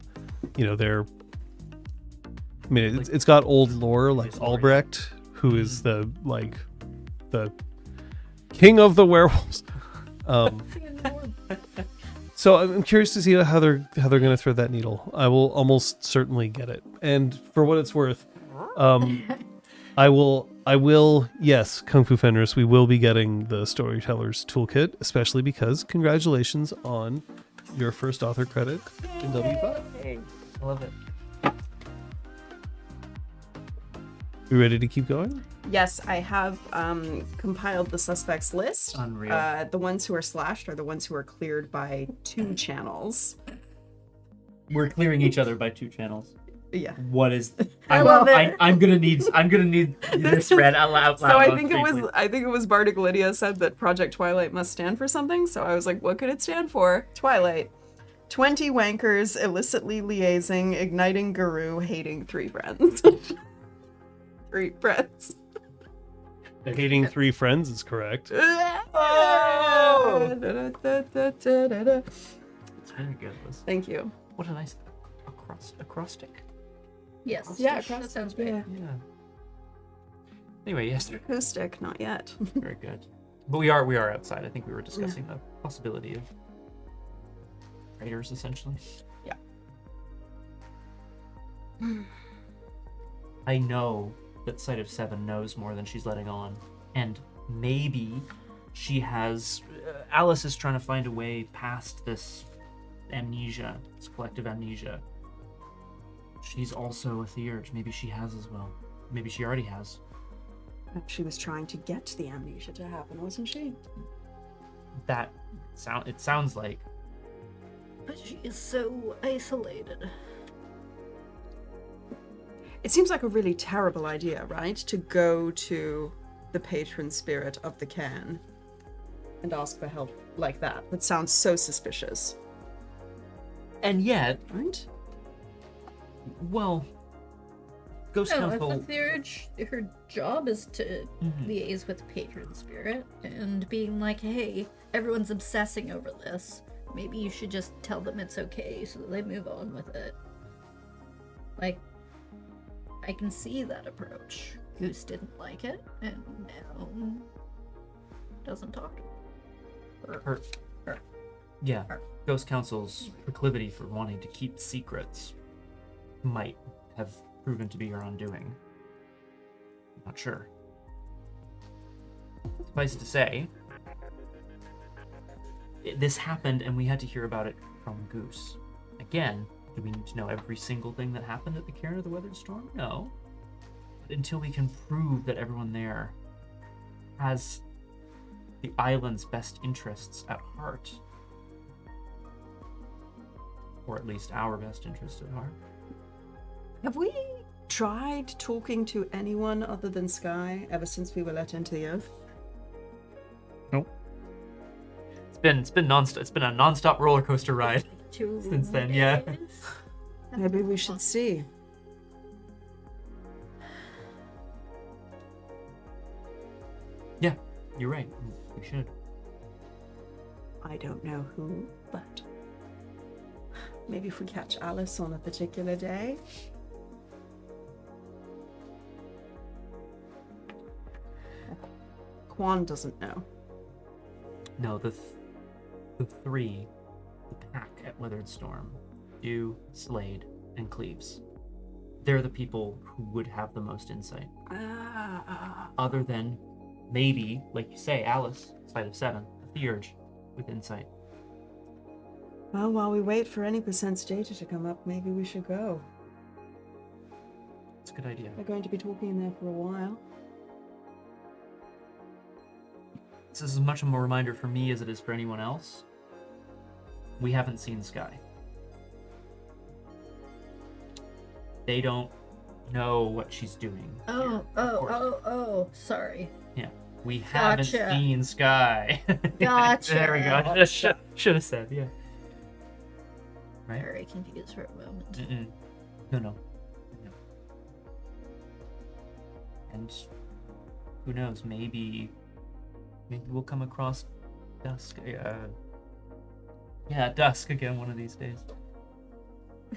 their... I mean, it's got old lore like Albrecht, who is the king of the werewolves. So I'm curious to see how they're going to thread that needle. I will almost certainly get it, and for what it's worth, I will. Yes, Kung Fu Fenris, we will be getting the Storyteller's Toolkit, especially because congratulations on your first author credit in W5. I love it. You ready to keep going? Yes, I have compiled the suspects list. Unreal. The ones who are slashed are the ones who are cleared by 2 channels. We're clearing each other by 2 channels. Yeah. What is? I love it. I'm gonna need this read out loud. So I think it was Bardic Lydia said that Project Twilight must stand for something. So I was like, what could it stand for? Twilight. 20 wankers illicitly liaising, igniting guru, hating 3 friends. 3 friends. Hating 3 friends is correct. Oh! It's very good. Liz. Thank you. What a nice acrostic. Yes. Yeah, that across sounds the- great. Yeah. Anyway, yes, Acoustic, not yet. very good. But we are outside. I think we were discussing the possibility of raiders, essentially. Yeah. I know that Sight of Seven knows more than she's letting on, and maybe she has. Alice is trying to find a way past this amnesia, this collective amnesia. She's also a theurge. Maybe she has as well. Maybe she already has. She was trying to get the amnesia to happen, wasn't she? It sounds like. But she is so isolated. It seems like a really terrible idea, right? To go to the patron spirit of the cairn and ask for help like that. That sounds so suspicious. And yet, Right? well, Ghost No, Council. if the theurge, her job is to liaise with patron spirit and being like, hey, everyone's obsessing over this. Maybe you should just tell them it's okay so that they move on with it. Like, I can see that approach. Goose didn't like it, and now doesn't talk to her. Yeah, Ghost Council's proclivity for wanting to keep secrets might have proven to be her undoing. Not sure. Suffice to say, this happened and we had to hear about it from Goose. Again, do we need to know every single thing that happened at the Cairn of the Weathered Storm? No. But until we can prove that everyone there has the island's best interests at heart, or at least our best interest at heart. Have we tried talking to anyone other than Sky ever since we were let into the Oath? Nope. It's been nonstop. It's been a nonstop roller coaster ride. Since then, yeah. Maybe we should see. Yeah, you're right. We should. I don't know who, but maybe if we catch Alice on a particular day. Quan doesn't know. No, the three, the pack at Weathered Storm, you, Slade, and Cleaves. They're the people who would have the most insight. Other than maybe, like you say, Alice, Sight of Seven, a theurge with insight. Well, while we wait for any percent's data to come up, maybe we should go. It's a good idea. We're going to be talking in there for a while. This is as much of a reminder for me as it is for anyone else. We haven't seen Sky. They don't know what she's doing. Oh, sorry. Yeah. We haven't seen Sky. Gotcha. There we go. Should have said, yeah. Right? Very confused for a moment. Mm-mm. No. And who knows, maybe we'll come across Dusk. Yeah, Dusk again one of these days.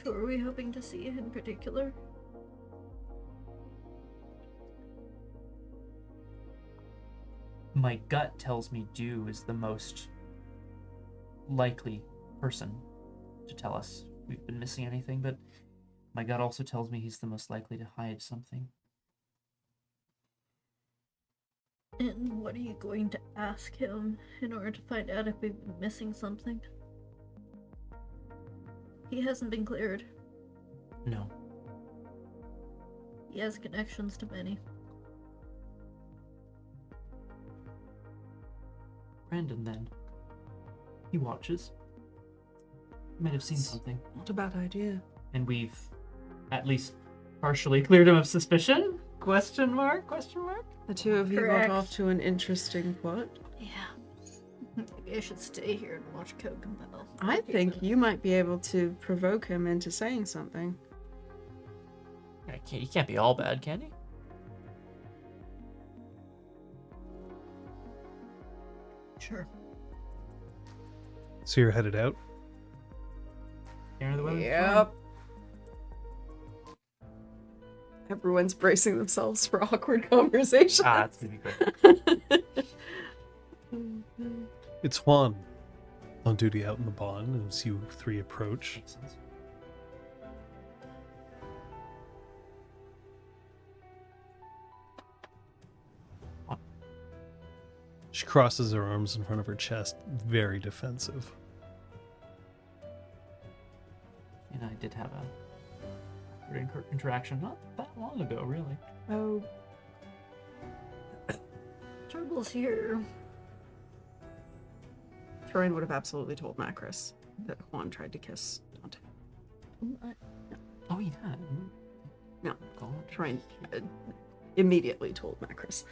Who are we hoping to see in particular? My gut tells me Dew is the most likely person to tell us if we've been missing anything, but my gut also tells me he's the most likely to hide something. And what are you going to ask him in order to find out if we've been missing something? He hasn't been cleared. No. He has connections to many. Brandon, then. He watches. He might have seen something. Not a bad idea. And we've at least partially cleared him of suspicion? Question mark? The two of you Correct. got off to an interesting plot. Yeah. Maybe I should stay here and watch Code Compel. I think you might be able to provoke him into saying something. He can't be all bad, can he? Sure. So you're headed out? Aaron, the weather's Yep. Everyone's bracing themselves for awkward conversations. fine. It's gonna be great. It's Juan on duty out in the bond as you three approach. Makes sense. She crosses her arms in front of her chest, very defensive. And I did have a interaction not that long ago, really. Oh, Trouble's here. Torian would have absolutely told Macris that Juan tried to kiss Dante. Oh, yeah. No, Go on. Torian immediately told Macris.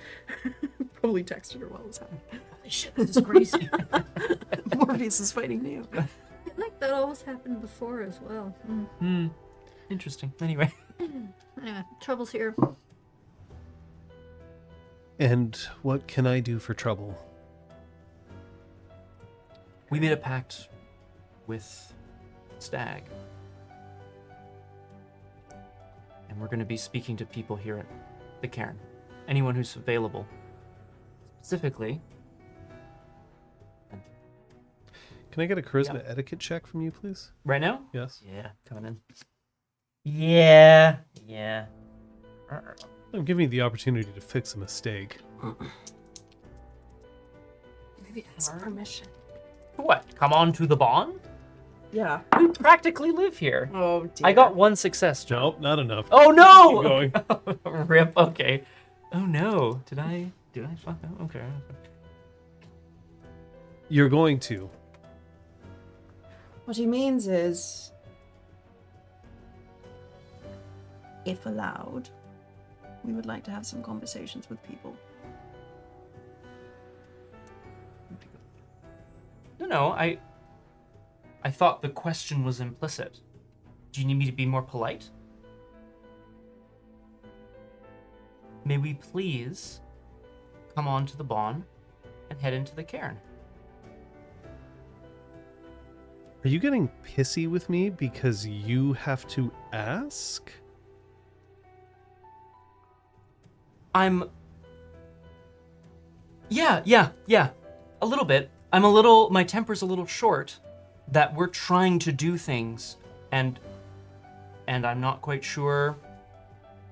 Probably texted her while it was happening. Holy shit, this is crazy. Morbius is fighting Neo. I feel like that always happened before as well. Interesting. Anyway. Anyway, Trouble's here. And what can I do for trouble? We made a pact with Stag. And we're going to be speaking to people here at the Cairn. Anyone who's available. Specifically. Can I get a charisma etiquette check from you, please? Right now? Yes. Yeah, coming in. Yeah. I'm giving you the opportunity to fix a mistake. Maybe ask permission. What? Come on to the bond? Yeah. We practically live here. Oh, dear. I got one success, Joe. Nope, not enough. Oh no! Keep going. Rip. Okay. Oh no. Did I fuck up? Okay. You're going to. What he means is, if allowed, we would like to have some conversations with people. No. I thought the question was implicit. Do you need me to be more polite? May we please come on to the Bon and head into the cairn? Are you getting pissy with me because you have to ask? Yeah. A little bit. My temper's a little short that we're trying to do things and I'm not quite sure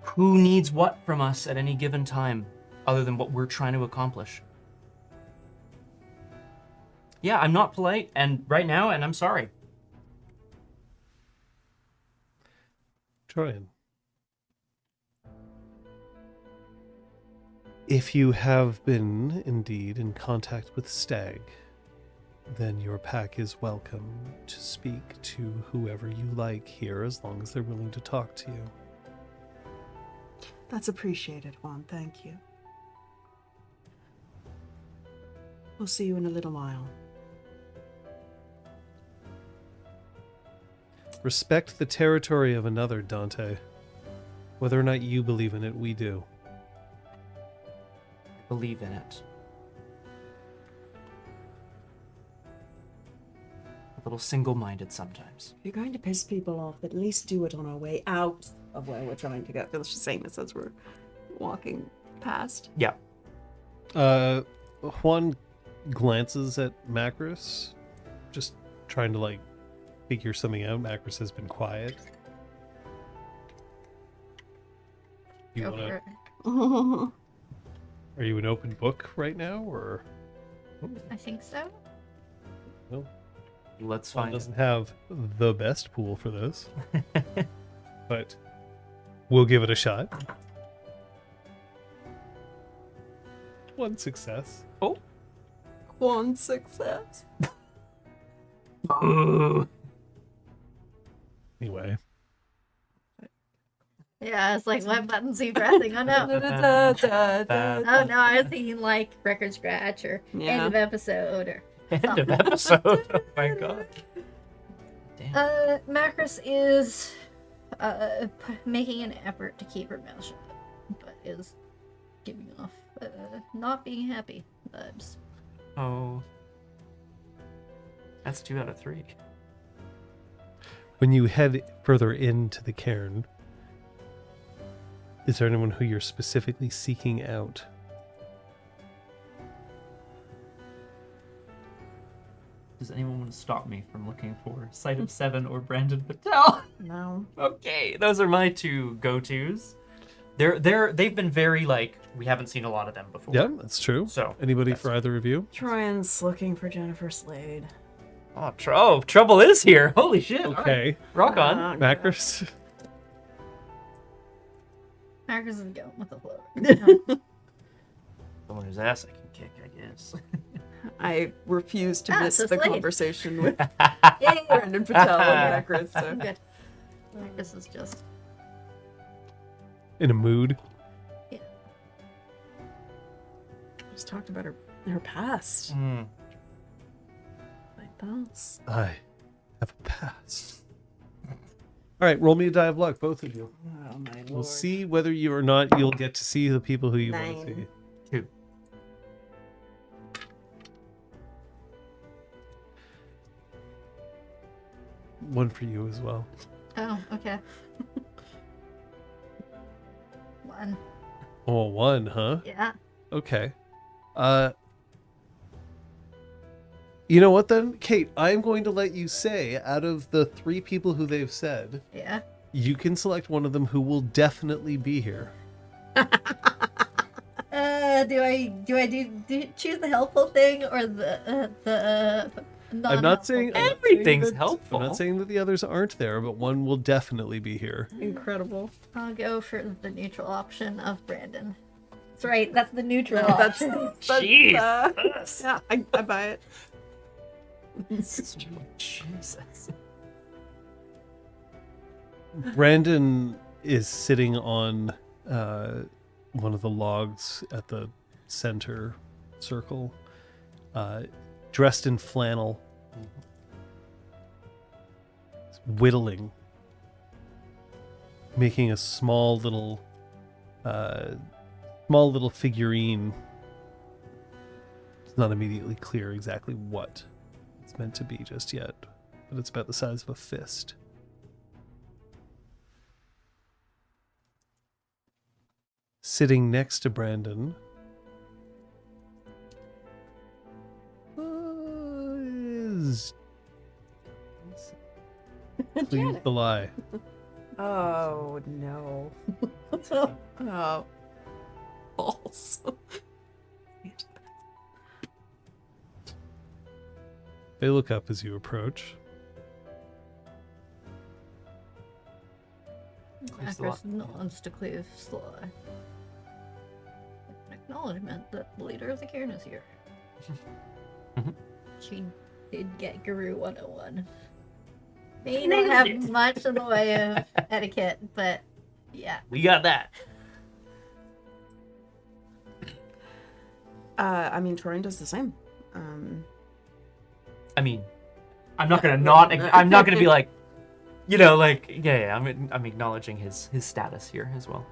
who needs what from us at any given time other than what we're trying to accomplish. Yeah, I'm not polite and right now and I'm sorry. Troyan. If you have been indeed in contact with Stag, then your pack is welcome to speak to whoever you like here as long as they're willing to talk to you. That's appreciated, Juan. Thank you. We'll see you in a little while. Respect the territory of another, Dante. Whether or not you believe in it, we do. Believe in it. A little single-minded sometimes. If you're going to piss people off, at least do it on our way out of where we're trying to go. Phil's just saying this as we're walking past. Yeah. Juan glances at Macris, just trying to, like, figure something out. Macris has been quiet. You Go wanna, for it. are you an open book right now, or? I think so. Well, Let's Juan find it. doesn't have the best pool for this, but we'll give it a shot. One success. Oh. One success. Anyway, Yeah, it's like, what buttons are you pressing? Oh no. Oh no, I was thinking like record scratch or end of episode or End of episode. Oh my god. Damn. Macris is making an effort to keep her mouth shut, but is giving off not being happy vibes. Oh. That's 2 out of 3. when you head further into the cairn, is there anyone who you're specifically seeking out? Does anyone want to stop me from looking for Sight of Seven or Brandon Patel? No. Okay, those are my 2 go-tos. They've been very, like, we haven't seen a lot of them before. Yeah, that's true. So Anybody that's- for either of you? Troyan's looking for Jennifer Slade. Oh, trouble is here. Holy shit. All right. Okay. Rock on. Macris? Macris is going with the flow. Someone whose ass I can kick, I guess. I refuse to Ah, miss so the Slade. conversation with Yay! Brandon Patel and Macris. So. Good. Macris is just In a mood? Just talked about her past. Mm. Like those. I have a past. All right, roll me a die of luck, both of you. Oh my lord. We'll see whether you or not you'll get to see the people who you want to 9. see. 2. One for you as well. oh, okay. 1. Oh, 1, huh? Yeah. Okay. You know what then? Kate, I'm going to let you say, out of the 3 people who they've said, Yeah. you can select one of them who will definitely be here. Do I choose the helpful thing or the I'm not saying Everything's that- helpful. I'm not saying that the others aren't there, but one will definitely be here. Incredible. I'll go for the neutral option of Brandon. That's right. That's the neutral That's, option. Jeez. yeah, I buy it. Jesus. Brandon is sitting on one of the logs at the center circle, dressed in flannel, whittling, making a small little figurine. It's not immediately clear exactly what it's meant to be just yet, but it's about the size of a fist. Sitting next to Brandon is Please the lie. Oh no. Oh. Balls. They look up as you approach. Actress nods to Cleve Sly. An acknowledgement that the leader of the cairn is here. She did get Guru 101. May not have much in the way of etiquette, but yeah. We got that. I mean, Torian does the same. I mean, I'm not gonna not. I'm not gonna be like, you know, like yeah. I'm acknowledging his status here as well.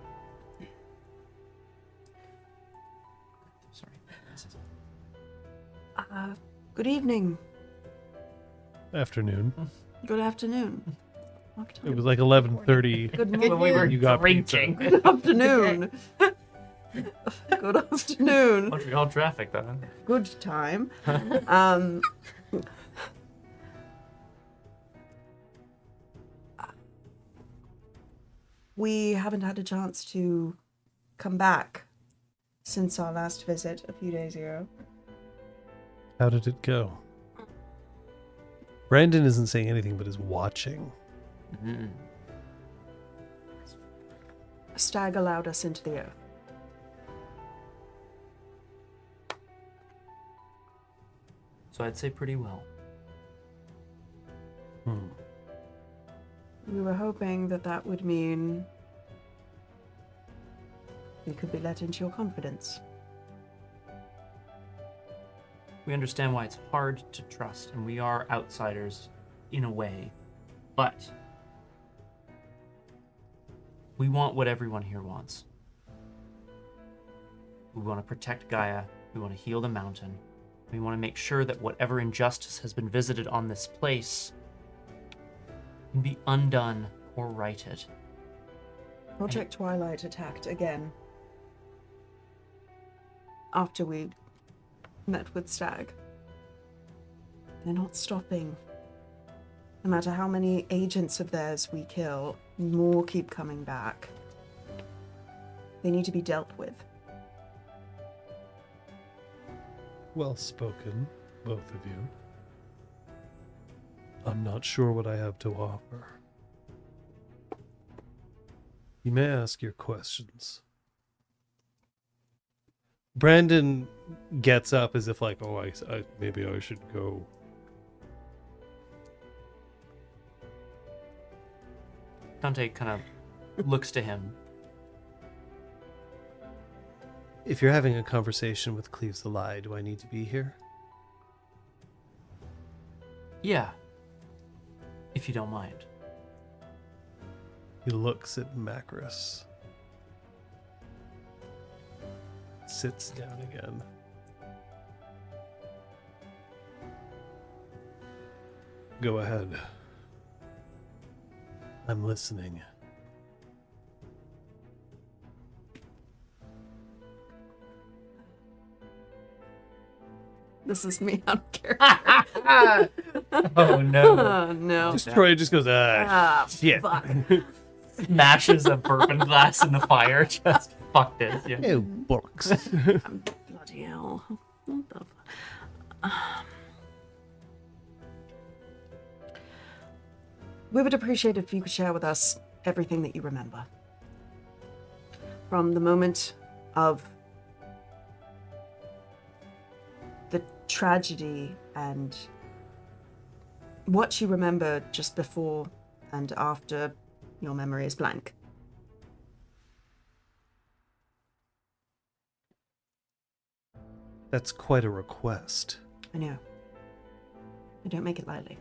Sorry. Good evening. Afternoon. Good afternoon. It was like 11:30. Good When we morning. were You got drinking. Good afternoon. Good afternoon. Montreal traffic, though. Good time. We haven't had a chance to come back since our last visit a few days ago. How did it go? Brandon isn't saying anything but is watching. A stag allowed us into the earth. So I'd say pretty well. We were hoping that that would mean we could be let into your confidence. We understand why it's hard to trust, and we are outsiders in a way, but we want what everyone here wants. We want to protect Gaia, we want to heal the mountain, we want to make sure that whatever injustice has been visited on this place can be undone or righted. Project Twilight attacked again after we met with Stag. They're not stopping. No matter how many agents of theirs we kill, more keep coming back. They need to be dealt with. Well spoken, both of you. I'm not sure what I have to offer. You may ask your questions. Brandon gets up as if like, oh, I maybe I should go. Dante kind of looks to him. If you're having a conversation with Cleves the Lie, do I need to be here? Yeah. If you don't mind. He looks at Macris. Sits down again. Go ahead. I'm listening. This is me on character. Oh no. Oh, no. Troy just goes, shit. Fuck. Smashes a bourbon glass in the fire. Just fuck this. Yeah. Ew, books. Bloody hell. What the fuck? We would appreciate if you could share with us everything that you remember. From the moment of the tragedy and what you remember just before and after your memory is blank. That's quite a request. I know. I don't make it lightly.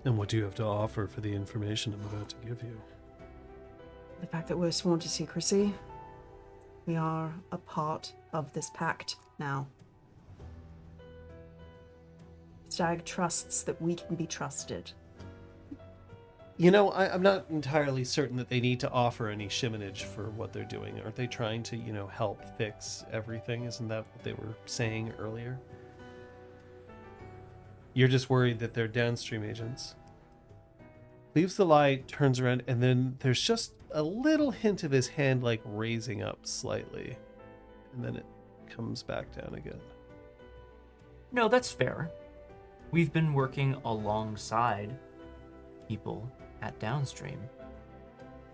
And what do you have to offer for the information I'm about to give you? The fact that we're sworn to secrecy, we are a part of this pact now. Stag trusts that we can be trusted. You know, I'm not entirely certain that they need to offer any shimonage for what they're doing. Aren't they trying to, help fix everything? Isn't that what they were saying earlier? You're just worried that they're downstream agents. Leaves the lie, turns around, and then there's just a little hint of his hand like raising up slightly. And then it comes back down again. No, that's fair. We've been working alongside people at Downstream.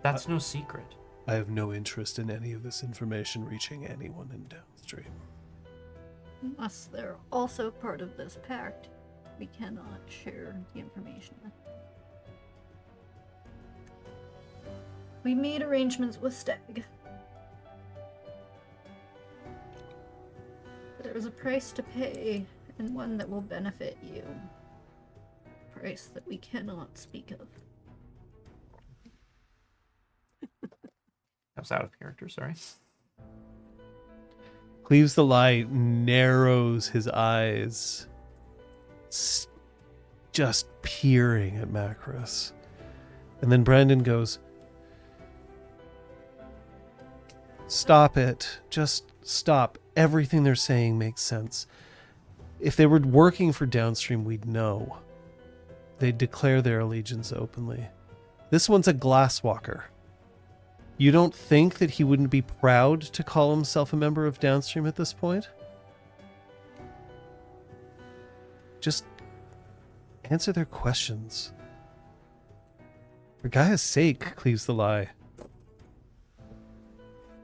That's no secret. I have no interest in any of this information reaching anyone in Downstream. Unless they're also part of this pact, we cannot share the information. We made arrangements with Stag. There's a price to pay, and one that will benefit you. A price that we cannot speak of. That's out of character, sorry. Cleaves the Lie narrows his eyes, just peering at Macros. And then Brandon goes, "Stop it. Just stop. Everything they're saying makes sense. If they were working for Downstream, we'd know. They'd declare their allegiance openly. This one's a glasswalker. You don't think that he wouldn't be proud to call himself a member of Downstream at this point? Just answer their questions. For Gaia's sake," Cleaves the Lie.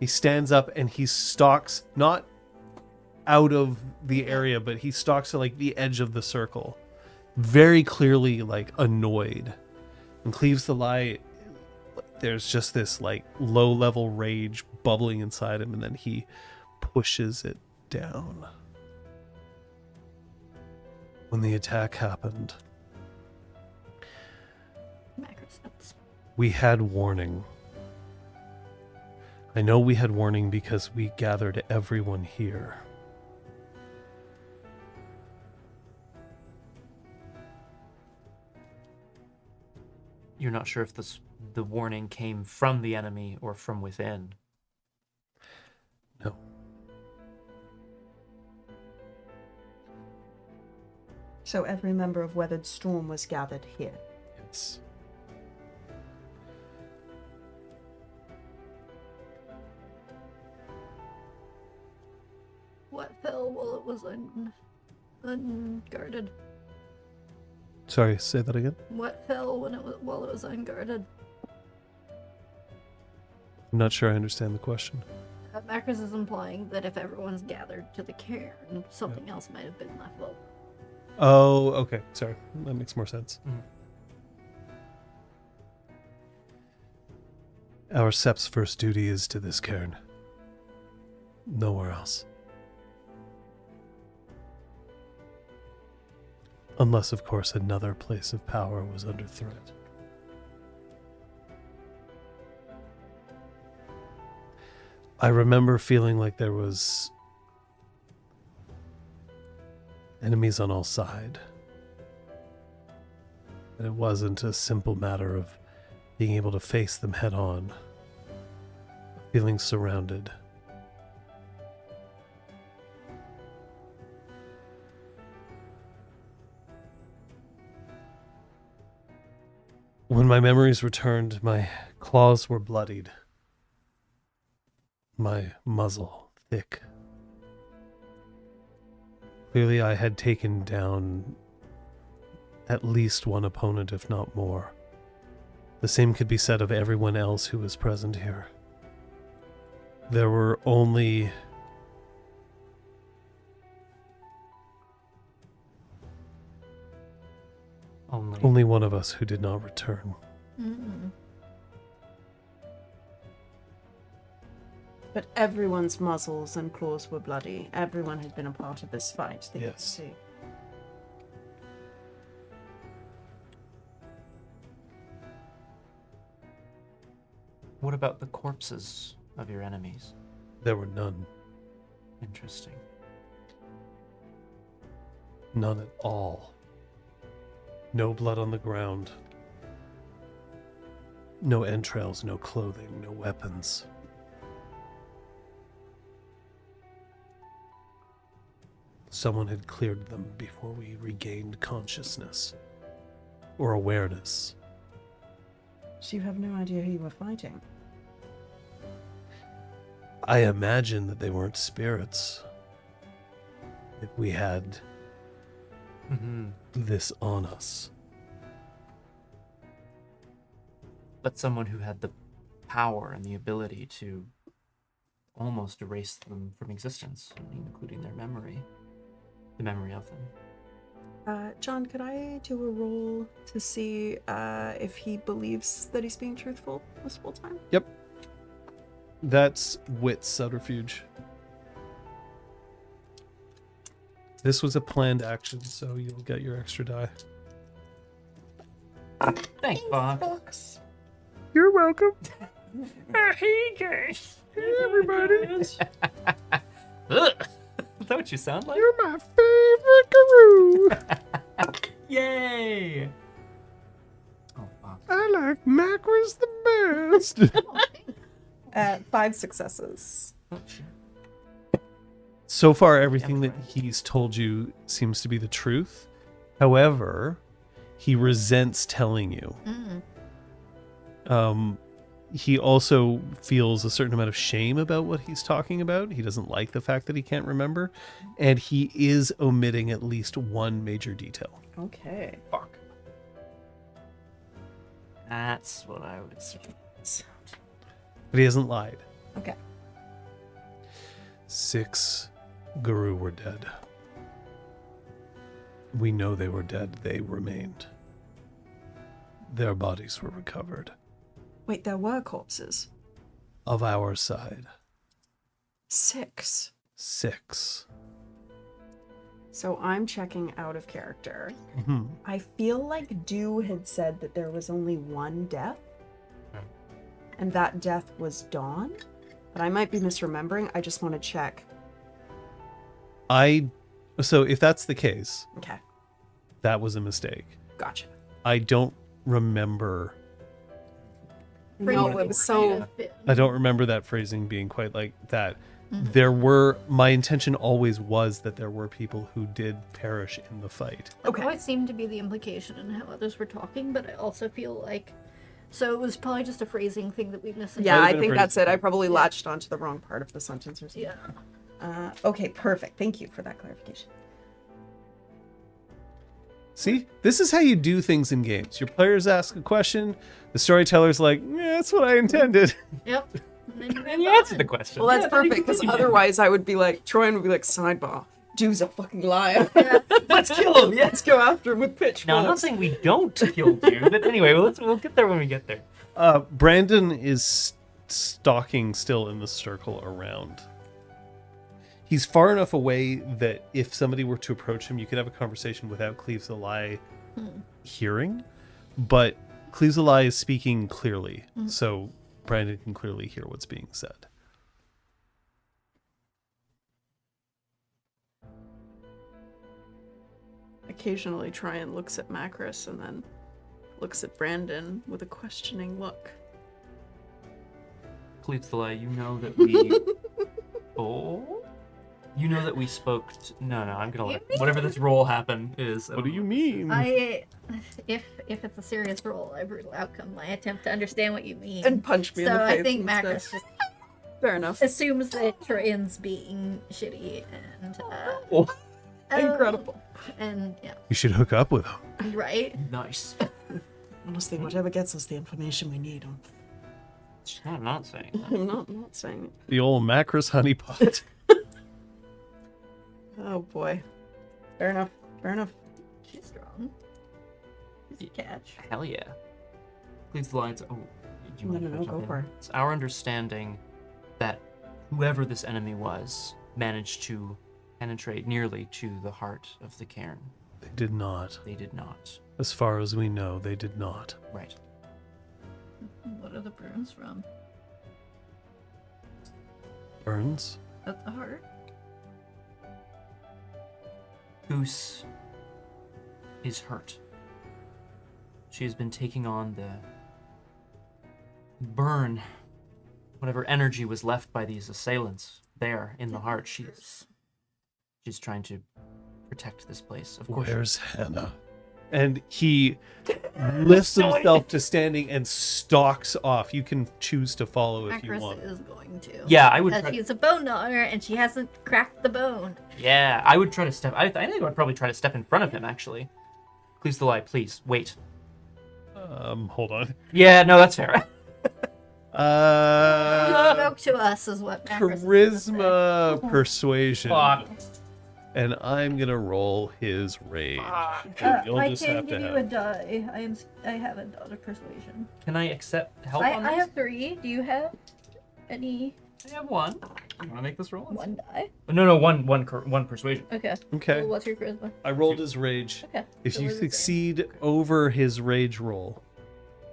He stands up and he stalks, not out of the area, but he stalks to like the edge of the circle. Very clearly like annoyed. And Cleaves the Lie, there's just this like low level rage bubbling inside him, and then he pushes it down. When the attack happened, we had warning. I know we had warning because we gathered everyone here. You're not sure if the warning came from the enemy or from within. No. So every member of Weathered Storm was gathered here. Yes. What fell while it was unguarded? Sorry, say that again? What fell while it was unguarded? I'm not sure I understand the question. Macros is implying that if everyone's gathered to the cairn, something else might have been left over. Oh, okay. Sorry. That makes more sense. Our Sep's first duty is to this cairn. Nowhere else. Unless, of course, another place of power was under threat. I remember feeling like there was enemies on all sides. And it wasn't a simple matter of being able to face them head on, feeling surrounded. When my memories returned, my claws were bloodied. My muzzle thick. Clearly I had taken down at least one opponent, if not more. The same could be said of everyone else who was present here. There were only one of us who did not return. Mm-mm. But everyone's muzzles and claws were bloody. Everyone had been a part of this fight that you could see. What about the corpses of your enemies? There were none. Interesting. None at all. No blood on the ground. No entrails, no clothing, no weapons. Someone had cleared them before we regained consciousness. Or awareness. So you have no idea who you were fighting? I imagine that they weren't spirits. If we had this on us. but someone who had the power and the ability to almost erase them from existence, including their memory, the memory of them. John, could I do a roll to see if he believes that he's being truthful this whole time? Yep. That's wit subterfuge. This was a planned action, so you'll get your extra die. Thanks, Fox. You're welcome. Hey guys. Hey, everybody. Is that what you sound like? You're my favorite Garou. Yay! Oh, Fox. I like Macros the best. 5 successes. Oh, shit. So far, everything that he's told you seems to be the truth. However, he resents telling you. He also feels a certain amount of shame about what he's talking about. He doesn't like the fact that he can't remember. And he is omitting at least one major detail. Okay. Fuck. That's what I would expect. But he hasn't lied. Okay. 6 Garou were dead. We know they were dead. They remained. Their bodies were recovered. Wait, there were corpses. Of our side. 6. 6. So I'm checking out of character. Mhm. I feel like Dew had said that there was only one death. And that death was Dawn. But I might be misremembering. I just want to check. So if that's the case, Okay. that was a mistake. Gotcha. I don't remember. No, it was so... I don't remember that phrasing being quite like that. There were, my intention always was that there were people who did perish in the fight. That always seemed to be the implication in how others were talking, but I also feel like, so it was probably just a phrasing thing that we missed. Yeah, Might have I been a think phrase. that's it. I probably latched onto the wrong part of the sentence or something. Yeah. Okay, perfect. Thank you for that clarification. See, this is how you do things in games. Your players ask a question, the storyteller's like, yeah, that's what I intended. Yep. And you answered the question. Well, that's perfect, because otherwise I would be like, Troyan would be like, sidebar, Dew's a fucking liar. Let's kill him. Yeah. Let's go after him with pitchforks. Now, I'm not saying we don't kill you, but anyway, we'll get there when we get there. Brandon is stalking still in the circle around. He's far enough away that if somebody were to approach him, you could have a conversation without Cleaves the Lie hearing. But Cleaves the Lie is speaking clearly, so Brandon can clearly hear what's being said. Occasionally Troyan looks at Macris and then looks at Brandon with a questioning look. Cleaves the Lie, you know that we... Oh? You know that we spoke... No, I'm gonna let... Whatever this roll happen is... What do you mean? If it's a serious role, I brutal outcome my attempt to understand what you mean. And punch me in So the face. I think instead. Macris just Fair enough. assumes that Troyan's being shitty and Incredible. And yeah, You should hook up with him. right. Nice. Honestly, whatever gets us the information we need. I'm not saying that. I'm not saying it. The old Macros honeypot. Oh boy. Fair enough. She's strong. She's a catch. Hell yeah. Cleaves the Lie, oh... do you No, mind if I no, jump go in? for it. It's our understanding that whoever this enemy was managed to penetrate nearly to the heart of the cairn. They did not. They did not. As far as we know, they did not. Right. What are the burns from? Burns? At the heart? Goose is hurt. She has been taking on the burn, whatever energy was left by these assailants there in the heart. She's trying to protect this place. Of course. Where's Hannah? And he lifts himself to standing and stalks off. You can choose to follow if you Macris want. is going to. Yeah, I would. Because she's a bone gnawer and she hasn't cracked the bone. Yeah, I would try to step. I think I would probably try to step in front of him. Actually, Cleaves the Lie, please wait. Hold on. Yeah, no, that's fair. Spoke to us is what Macris is Charisma persuasion. Fuck. And I'm gonna roll his rage. You'll I just can have to give you have. a die. I have a dot of persuasion. Can I accept help on I this? have 3. Do you have any? I have 1. You want to make this roll? 1 die? No, one persuasion. Okay. Okay. Well, what's your charisma? I rolled his rage. Okay. If so you we're the same. succeed over his rage roll,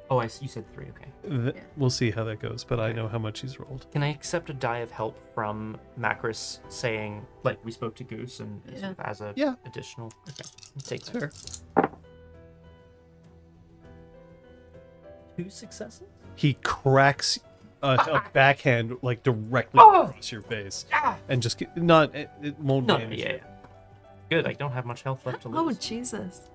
Oh, you said 3, okay. we'll see how that goes, but I know how much he's rolled. Can I accept a die of help from Macris saying, like, we spoke to Goose and Yeah. as a Yeah. additional? Okay, take It's that. fair. 2 successes? He cracks a backhand like directly Oh! across your face, Ah! and just not it won't No, damage yeah. you, Good, I don't have much health left to Oh, lose. Jesus.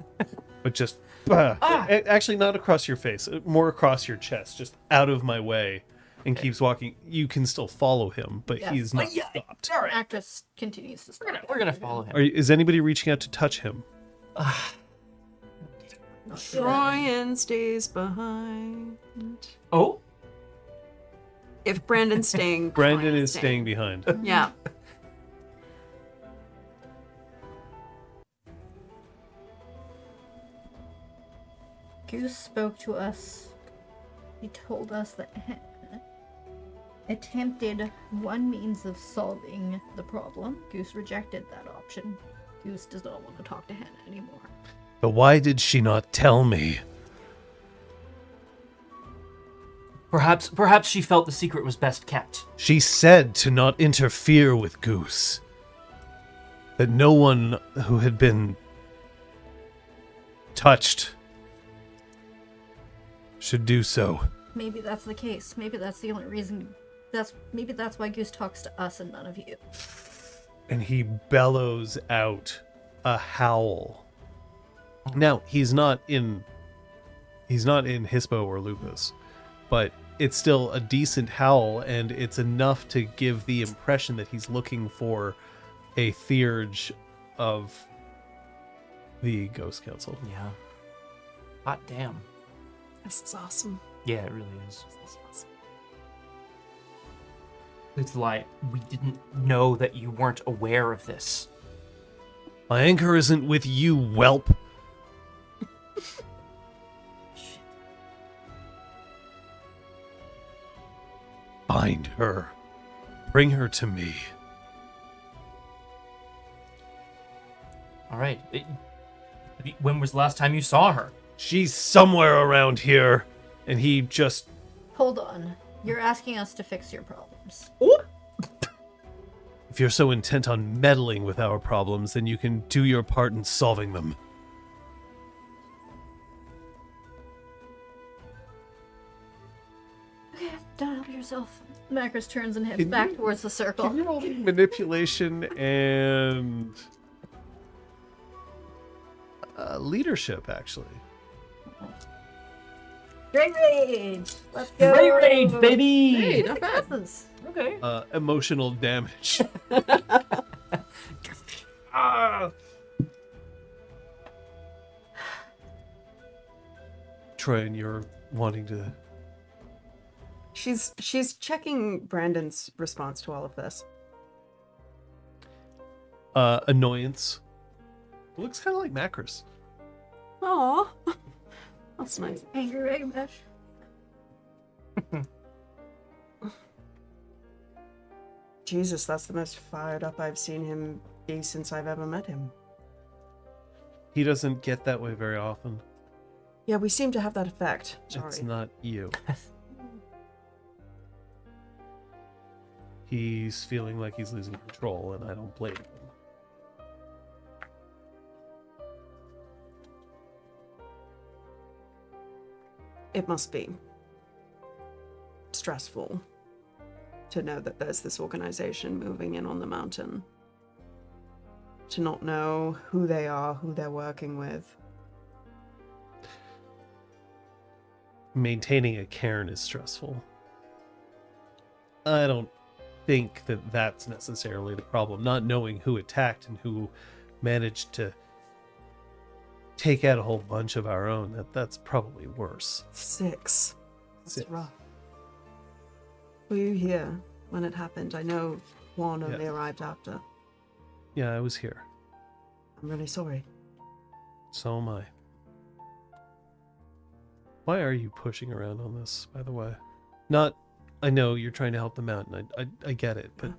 but just Ah! actually not across your face, more across your chest, just out of my way, and keeps walking. You can still follow him, but Yes. he's not stopped. All right, Actress continues to stop. we're gonna follow him. Is anybody reaching out to touch him? Not sure. Brian stays behind. Oh? If Brandon's staying, Brandon Brian's is staying behind. Yeah. Goose spoke to us. He told us that Hannah attempted one means of solving the problem. Goose rejected that option. Goose does not want to talk to Hannah anymore. But why did she not tell me? Perhaps she felt the secret was best kept. She said to not interfere with Goose. That no one who had been touched should do so. Maybe that's the case. Maybe that's the only reason. Maybe that's why Goose talks to us and none of you. And he bellows out a howl. Now, he's not in Hispo or Lupus, but it's still a decent howl, and it's enough to give the impression that he's looking for a theurge of the Ghost Council. Yeah. Hot damn. This is awesome. Yeah, it really is. It's like, we didn't know that you weren't aware of this. My anchor isn't with you, whelp. Find her. Bring her to me. All right. When was the last time you saw her? She's somewhere around here. And he just... Hold on. You're asking us to fix your problems. If you're so intent on meddling with our problems, then you can do your part in solving them. Okay, don't help yourself. Macris turns and heads back towards the circle. Can you roll manipulation and leadership, actually? Great rage! Let's go! Great rage, baby! Hey, not bad. Successes. Okay. Emotional damage. Troy, and you're wanting to... She's checking Brandon's response to all of this. Annoyance. It looks kind of like Macris. Aw. That's nice. Angry Ragmash. Jesus, that's the most fired up I've seen him be since I've ever met him. He doesn't get that way very often. Yeah, we seem to have that effect. Sorry. It's not you. He's feeling like he's losing control, and I don't blame him. It must be stressful to know that there's this organization moving in on the mountain. To not know who they are, who they're working with. Maintaining a cairn is stressful. I don't think that that's necessarily the problem. Not knowing who attacked and who managed to take out a whole bunch of our own. That's probably worse. 6. That's 6. rough. Were you here when it happened? I know Juan only Yes. arrived after. Yeah, I was here. I'm really sorry. So am I. Why are you pushing around on this, by the way? Not, I know you're trying to help them out, and I get it, but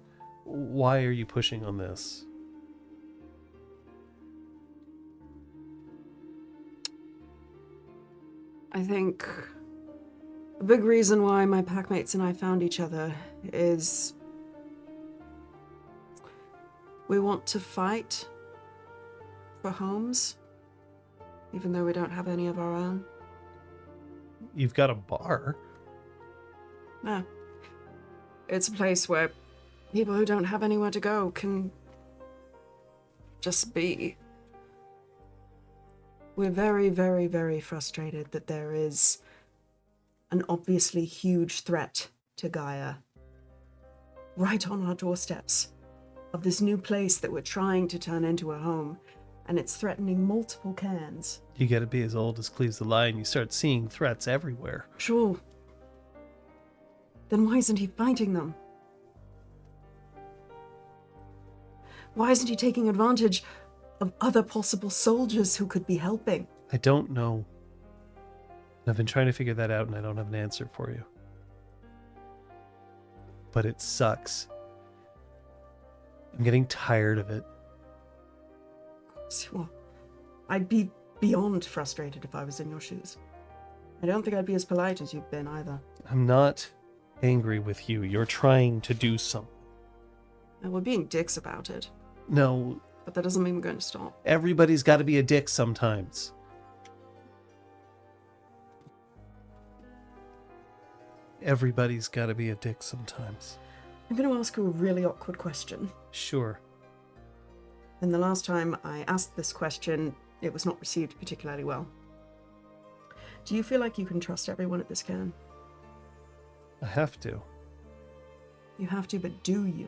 why are you pushing on this? I think a big reason why my packmates and I found each other is we want to fight for homes, even though we don't have any of our own. You've got a bar. Yeah. It's a place where people who don't have anywhere to go can just be. We're very, very, very frustrated that there is an obviously huge threat to Gaia right on our doorsteps of this new place that we're trying to turn into a home, and it's threatening multiple cans. You gotta be as old as Cleves the Lion. You start seeing threats everywhere. Sure. Then why isn't he fighting them? Why isn't he taking advantage of other possible soldiers who could be helping? I don't know. I've been trying to figure that out, and I don't have an answer for you. But it sucks. I'm getting tired of it. Well, I'd be beyond frustrated if I was in your shoes. I don't think I'd be as polite as you've been either. I'm not angry with you. You're trying to do something. And we're being dicks about it, No, but that doesn't mean we're going to stop. everybody's got to be a dick sometimes. Everybody's got to be a dick sometimes. I'm going to ask you a really awkward question. Sure. And the last time I asked this question, it was not received particularly well. Do you feel like you can trust everyone at this cairn? I have to. You have to, but do you?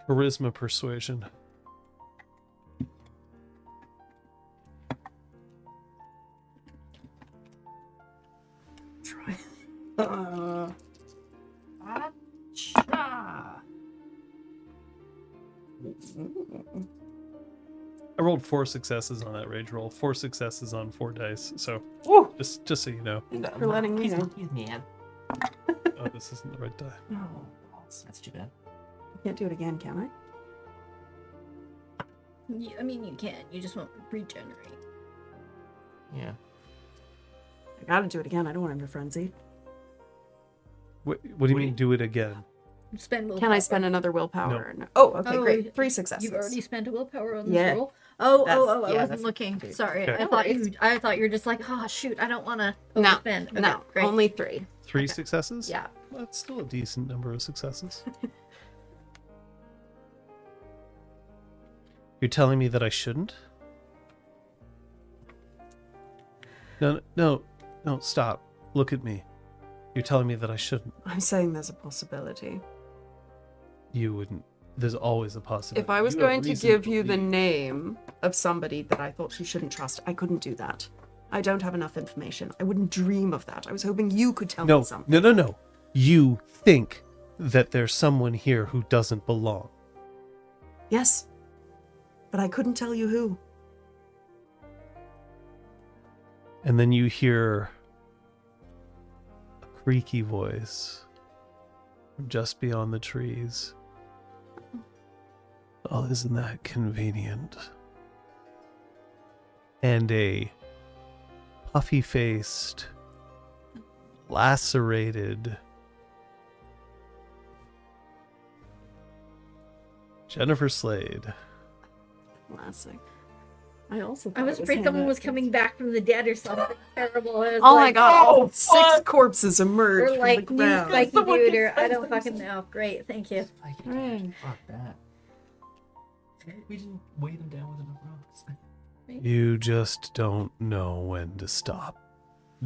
Charisma persuasion. Try. I rolled 4 successes on that rage roll. 4 successes on 4 dice. So Woo! just so you know. For letting me know. He's man. Oh, this isn't the right die. No, that's too bad. I can't do it again, can I? I mean, you can. You just won't regenerate. Yeah. I gotta do it again. I don't want him to frenzy. What do you mean do it again? Spend willpower. Can I spend another willpower? No. Oh, okay, Oh, great. 3 successes. You've already spent a willpower on this Yeah. roll. I Yeah, wasn't that's looking. true. Sorry, Okay. I thought you were just like, oh shoot, I don't want to No, overspend. Okay, no, great. only 3. 3 successes? Yeah. That's still a decent number of successes. You're telling me that I shouldn't? No, stop. Look at me. You're telling me that I shouldn't. I'm saying there's a possibility. You wouldn't. There's always a possibility. If I was You have going to reason give you the believe. name of somebody that I thought you shouldn't trust, I couldn't do that. I don't have enough information. I wouldn't dream of that. I was hoping you could tell me something. No. You think that there's someone here who doesn't belong. Yes, but I couldn't tell you who. And then you hear a creaky voice from just beyond the trees. Oh, isn't that convenient? And a puffy-faced, lacerated Jennifer Slade. Classic. I also I was afraid someone was coming back from the dead or something terrible. I was Oh my like, god, all 6 fuck! corpses emerged Or from like the new ground. spiky Someone dude, can or I send don't them fucking know. Great, thank you. Right. Fuck that. We didn't weigh them down with enough rocks. You just don't know when to stop,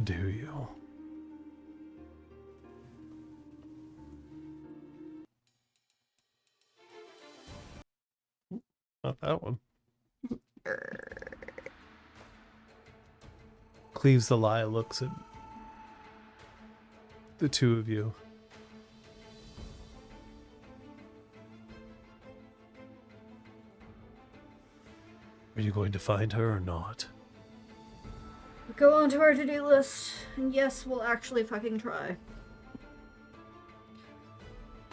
do you? that one. Cleaves the lie looks at the two of you. Are you going to find her or not? Go on to our to-do list, and yes, we'll actually fucking try.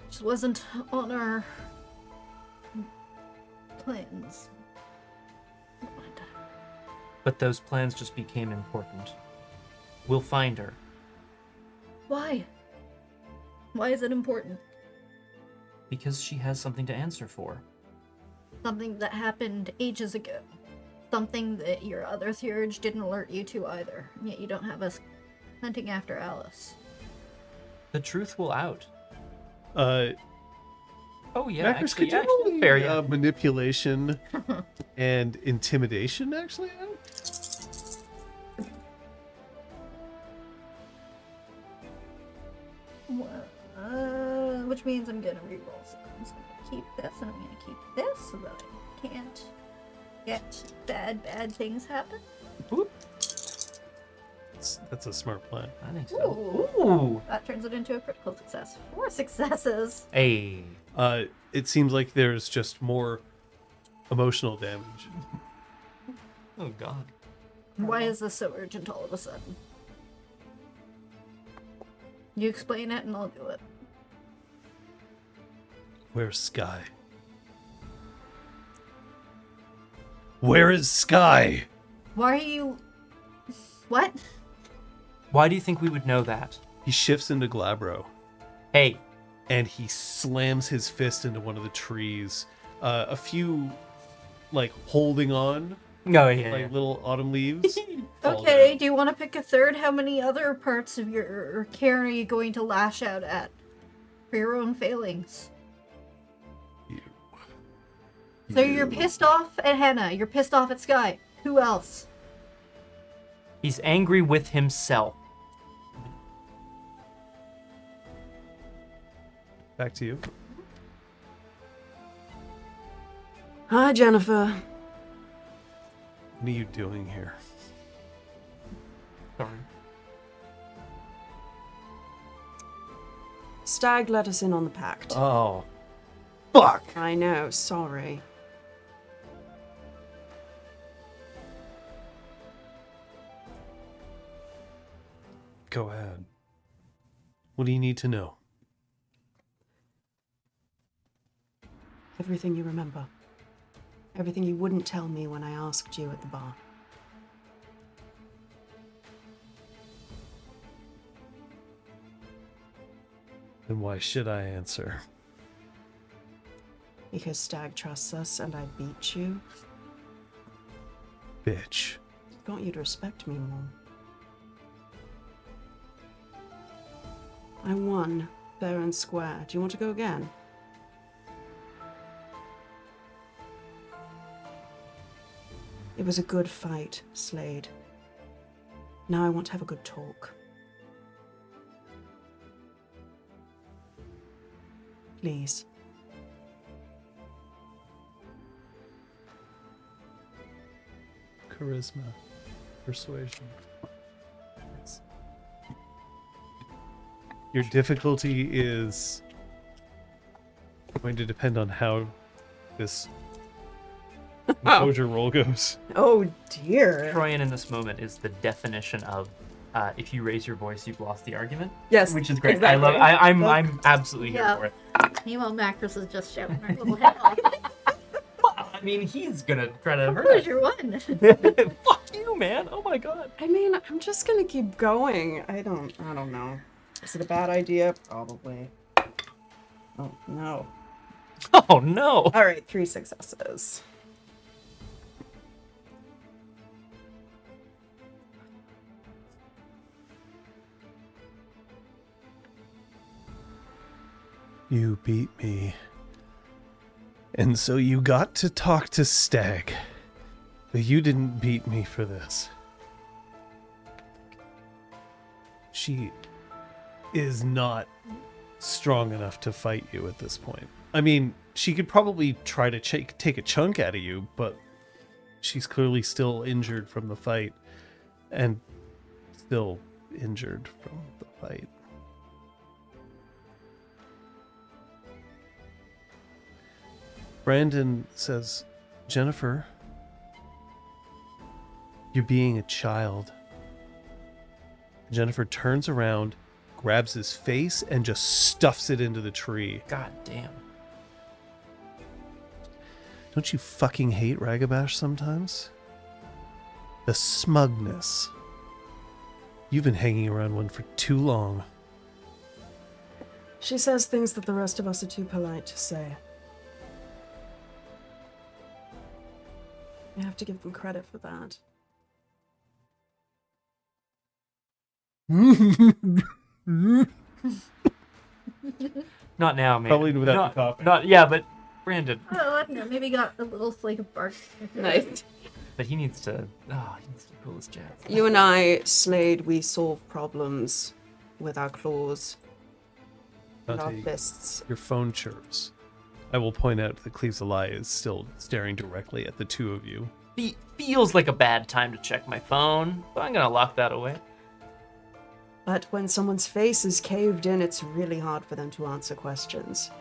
Just wasn't on our plans. But those plans just became important. We'll find her. Why? Why is it important? Because she has something to answer for. Something that happened ages ago. Something that your other theurge didn't alert you to either. Yet you don't have us hunting after Alice. The truth will out. Uh, Oh yeah, Macros, actually, could you yeah, roll me, fair, yeah. manipulation and intimidation, actually? Which means I'm gonna reroll some. So I'm gonna keep this, and I'm gonna keep this, so that I can't get bad things happen. Whoop. That's a smart plan. I think so. Ooh. That turns it into a critical success. 4 successes. Hey. It seems like there's just more emotional damage. Oh god. Why is this so urgent all of a sudden? You explain it and I'll do it. Where's Sky? Where is Sky? Why are you... What? Why do you think we would know that? He shifts into Glabro, Hey. and he slams his fist into one of the trees. A few, like, holding on, No, yeah. like little autumn leaves. fall Okay, down. do you want to pick a third? How many other parts of your care are you going to lash out at? For your own failings. So you're pissed off at Hannah, you're pissed off at Sky. Who else? He's angry with himself. Back to you. Hi, Jennifer. What are you doing here? Sorry. Stag let us in on the pact. Oh, fuck! I know, sorry. Go ahead. What do you need to know? Everything you remember. Everything you wouldn't tell me when I asked you at the bar. Then why should I answer? Because Stag trusts us and I beat you. Bitch. I want you to respect me more. I won, fair and square. Do you want to go again? It was a good fight, Slade. Now I want to have a good talk. Please. Charisma. Persuasion. Your difficulty is going to depend on how this composure roll goes. Oh dear. Troyan in this moment is the definition of if you raise your voice, you've lost the argument. Yes, Which is great. exactly. I love it. I'm absolutely here Yeah. for it. Meanwhile, Macros is just shouting our little head off. Well, I mean, he's gonna try to hurt Where's us. your one? Fuck you, man. Oh my god. I mean, I'm just gonna keep going. I don't know. Is it a bad idea? Probably. Oh no. Oh no. All right, 3 successes. You beat me. And so you got to talk to Stag. But you didn't beat me for this. She is not strong enough to fight you at this point. I mean, she could probably try to take a chunk out of you, but she's clearly still injured from the fight and still injured from the fight. Brandon says, Jennifer, you're being a child. Jennifer turns around, grabs his face, and just stuffs it into the tree. God damn. Don't you fucking hate Ragabash sometimes? The smugness. You've been hanging around one for too long. She says things that the rest of us are too polite to say. You have to give them credit for that. Not now, man. Probably without the coffee. Yeah, but Brandon. Oh, I don't know. Maybe got a little flake of bark. Nice. But he needs to cool his jets. You and I, Slade, we solve problems with our claws and our Dante, fists. your phone chirps. I will point out that Cleves Elia is still staring directly at the two of you. Feels like a bad time to check my phone, but I'm gonna lock that away. But when someone's face is caved in, it's really hard for them to answer questions.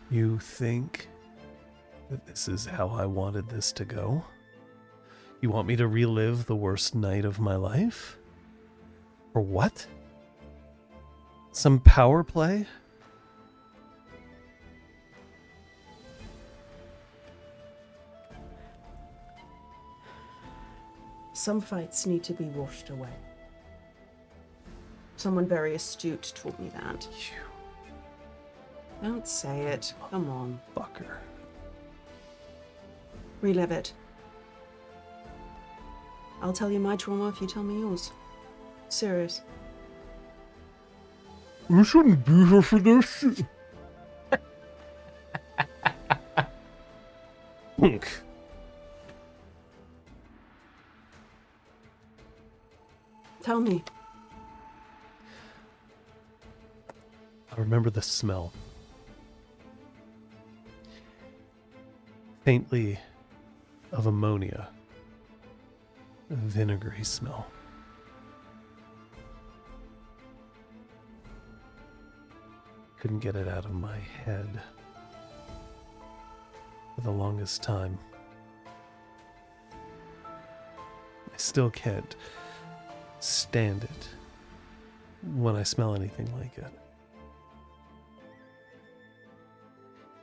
You think that this is how I wanted this to go? You want me to relive the worst night of my life? Or what? Some power play? Some fights need to be washed away. Someone very astute taught me that. Don't say it. Come on. Fucker. Relive it. I'll tell you my trauma if you tell me yours. Serious. We shouldn't be here for this. Punk. Tell me. I remember the smell. Faintly of ammonia. A vinegary smell. Couldn't get it out of my head for the longest time. I still can't stand it when I smell anything like it.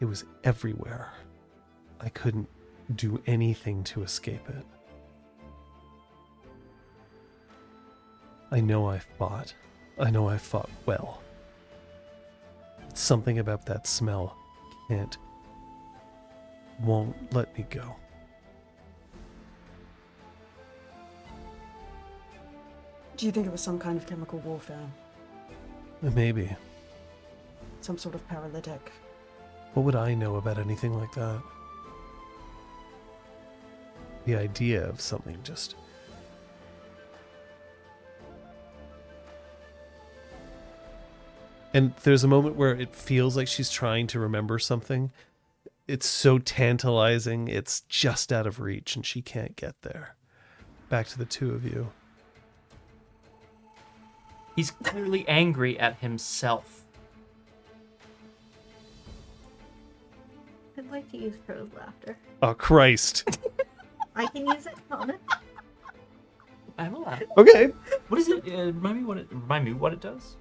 It was everywhere. I couldn't do anything to escape it. I know I fought. I know I fought well. But something about that smell won't let me go. Do you think it was some kind of chemical warfare? Maybe. Some sort of paralytic? What would I know about anything like that? The idea of something just... And there's a moment where it feels like she's trying to remember something. It's so tantalizing, it's just out of reach, and she can't get there. Back to the two of you. He's clearly angry at himself. I'd like to use crow's laughter. Oh, Christ. I can use it, Thomas. I'm allowed. Okay. What is it? Remind me what it does.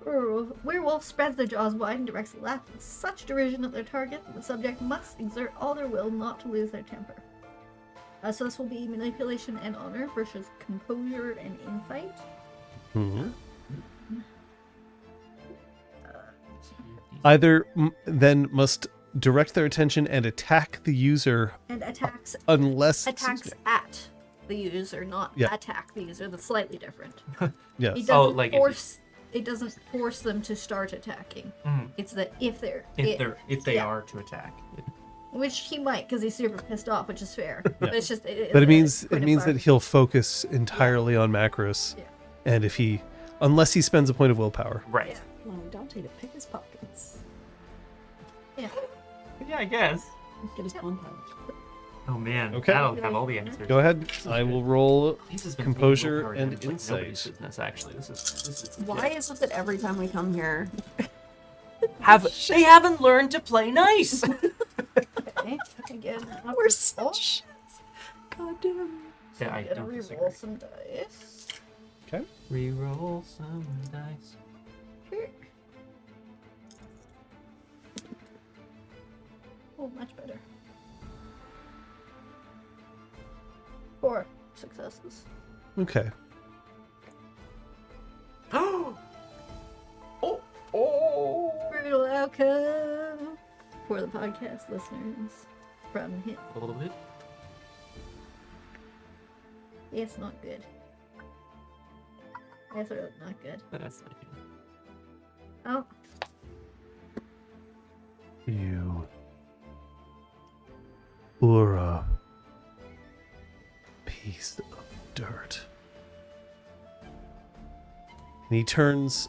Werewolf spreads their jaws wide and directs a laugh with such derision at their target that the subject must exert all their will not to lose their temper. So this will be manipulation and honor versus composure and infight. Mm-hmm. Either then must direct their attention and attack the user, And attacks unless at the user, not attack the user. That's slightly different. Yes. It doesn't force. It doesn't force them to start attacking. Mm. It's that if they are to attack. Which he might, because he's super pissed off, which is fair. But it's just. But it means that he'll focus entirely on Macros, and unless he spends a point of willpower. Right. Dante to pick his pockets. Yeah. Yeah, I guess. Get his pawn pilot. Oh man. Okay. That'll have all the answers. Go ahead. I will roll This has been composure taking over and it's like insight. nobody's business, actually. This is Why is it that every time we come here, they haven't learned to play nice. Okay. Again, we're such God damn. Yeah, I gotta don't re-roll disagree. some dice. Okay. Reroll some dice. Here. Oh, much better. 4 successes. Okay. Brutal outcome for the podcast listeners from him. A little bit. It's not good. It's really not good. That's not good. Oh, You. Ura. Piece of dirt. And he turns.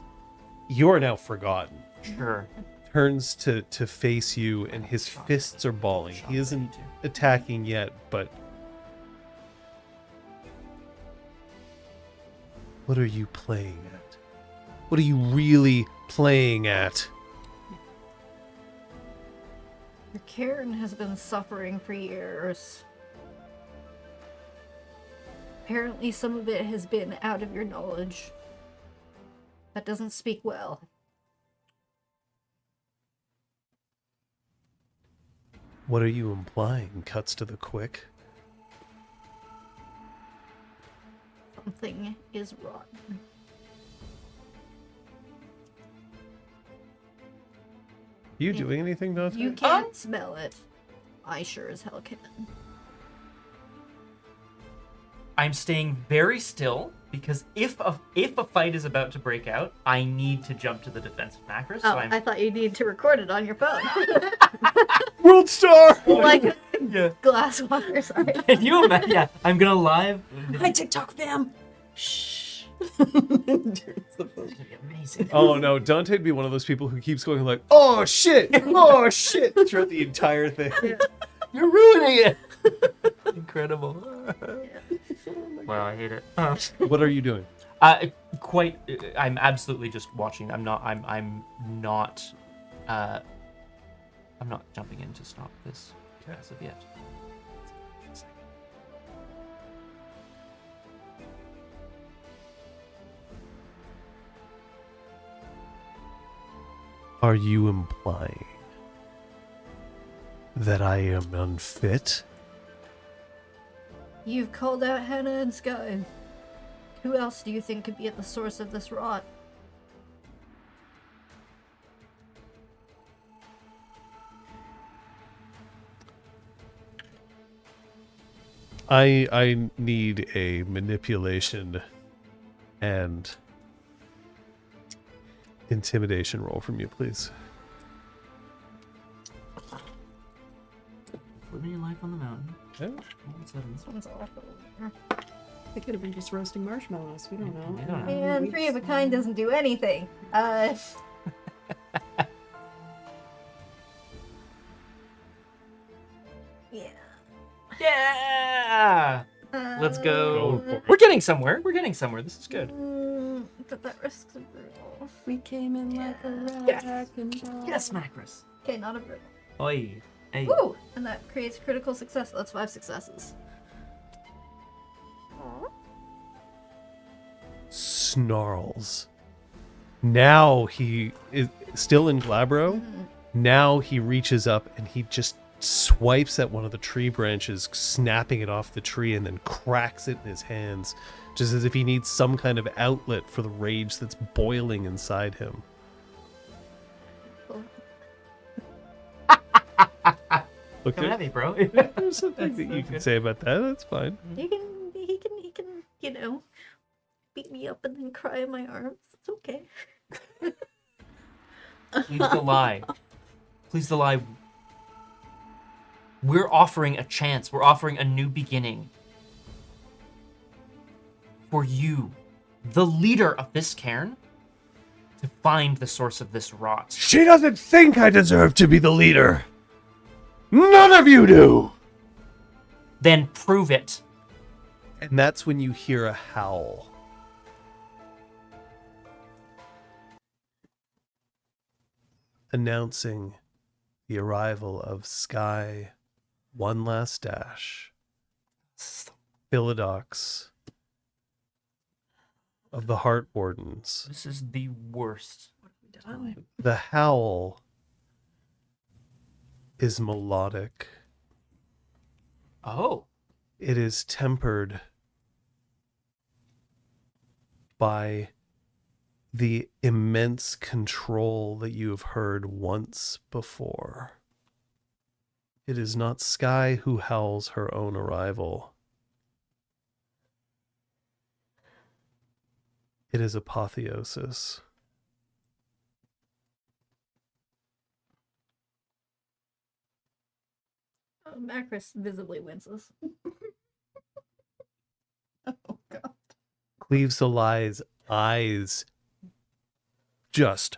You're now forgotten. Sure. Turns to face you, and his fists are balling. He isn't attacking yet, but. What are you playing at? What are you really playing at? your Karen has been suffering for years. Apparently, some of it has been out of your knowledge. That doesn't speak well. What are you implying? Cuts to the quick. Something is rotten. You doing anything, Dante? You can't smell it. I sure as hell can. I'm staying very still because if a fight is about to break out, I need to jump to the defensive macros. Oh, So I'm I thought you needed to record it on your phone. World Star! Like yeah. glass water, sorry. Can you imagine? Yeah, I'm gonna live. Hi, TikTok fam. Shh. Amazing. Oh no, Dante'd be one of those people who keeps going like, "Oh shit! Oh shit!" throughout the entire thing. You're ruining it. Incredible. Wow, I hate it. What are you doing? I'm absolutely just watching. I'm not jumping in to stop this as of yet. Are you implying that I am unfit? You've called out Hannah and Sky. Who else do you think could be at the source of this rot? I need a manipulation and intimidation roll from you, please. Living your life on the mountain. Okay. All of a sudden, This one's awful. They could have been just roasting marshmallows. We don't know. We don't know. And three of a kind doesn't do anything. Yeah. Yeah! Let's go. Go for it. We're getting somewhere. We're getting somewhere. This is good. But that risks a brutal. We came in like a Yes. wrecking ball. Yes, Macros. Okay, not a brutal. Oi. Hey. Ooh! And that creates critical success. That's 5 successes. Snarls. Now he is still in Glabro. Now he reaches up and he just swipes at one of the tree branches, snapping it off the tree, and then cracks it in his hands, just as if he needs some kind of outlet for the rage that's boiling inside him. Look, Come at me, bro. there's something that you can say about that. That's fine. He can, you know, beat me up and then cry in my arms. It's okay. Please don't lie. Please don't lie. We're offering a chance. We're offering a new beginning. For you, the leader of this cairn, to find the source of this rot. She doesn't think I deserve to be the leader. None of you do. Then prove it. And that's when you hear a howl. Announcing the arrival of Sky One Last Dash, Philodox of the Heart Wardens. This is the worst. Time. The howl is melodic. Oh. It is tempered by the immense control that you have heard once before. It is not Sky who howls her own arrival. It is Apotheosis. Macris visibly winces. Oh, God. Cleaves the Lie's eyes just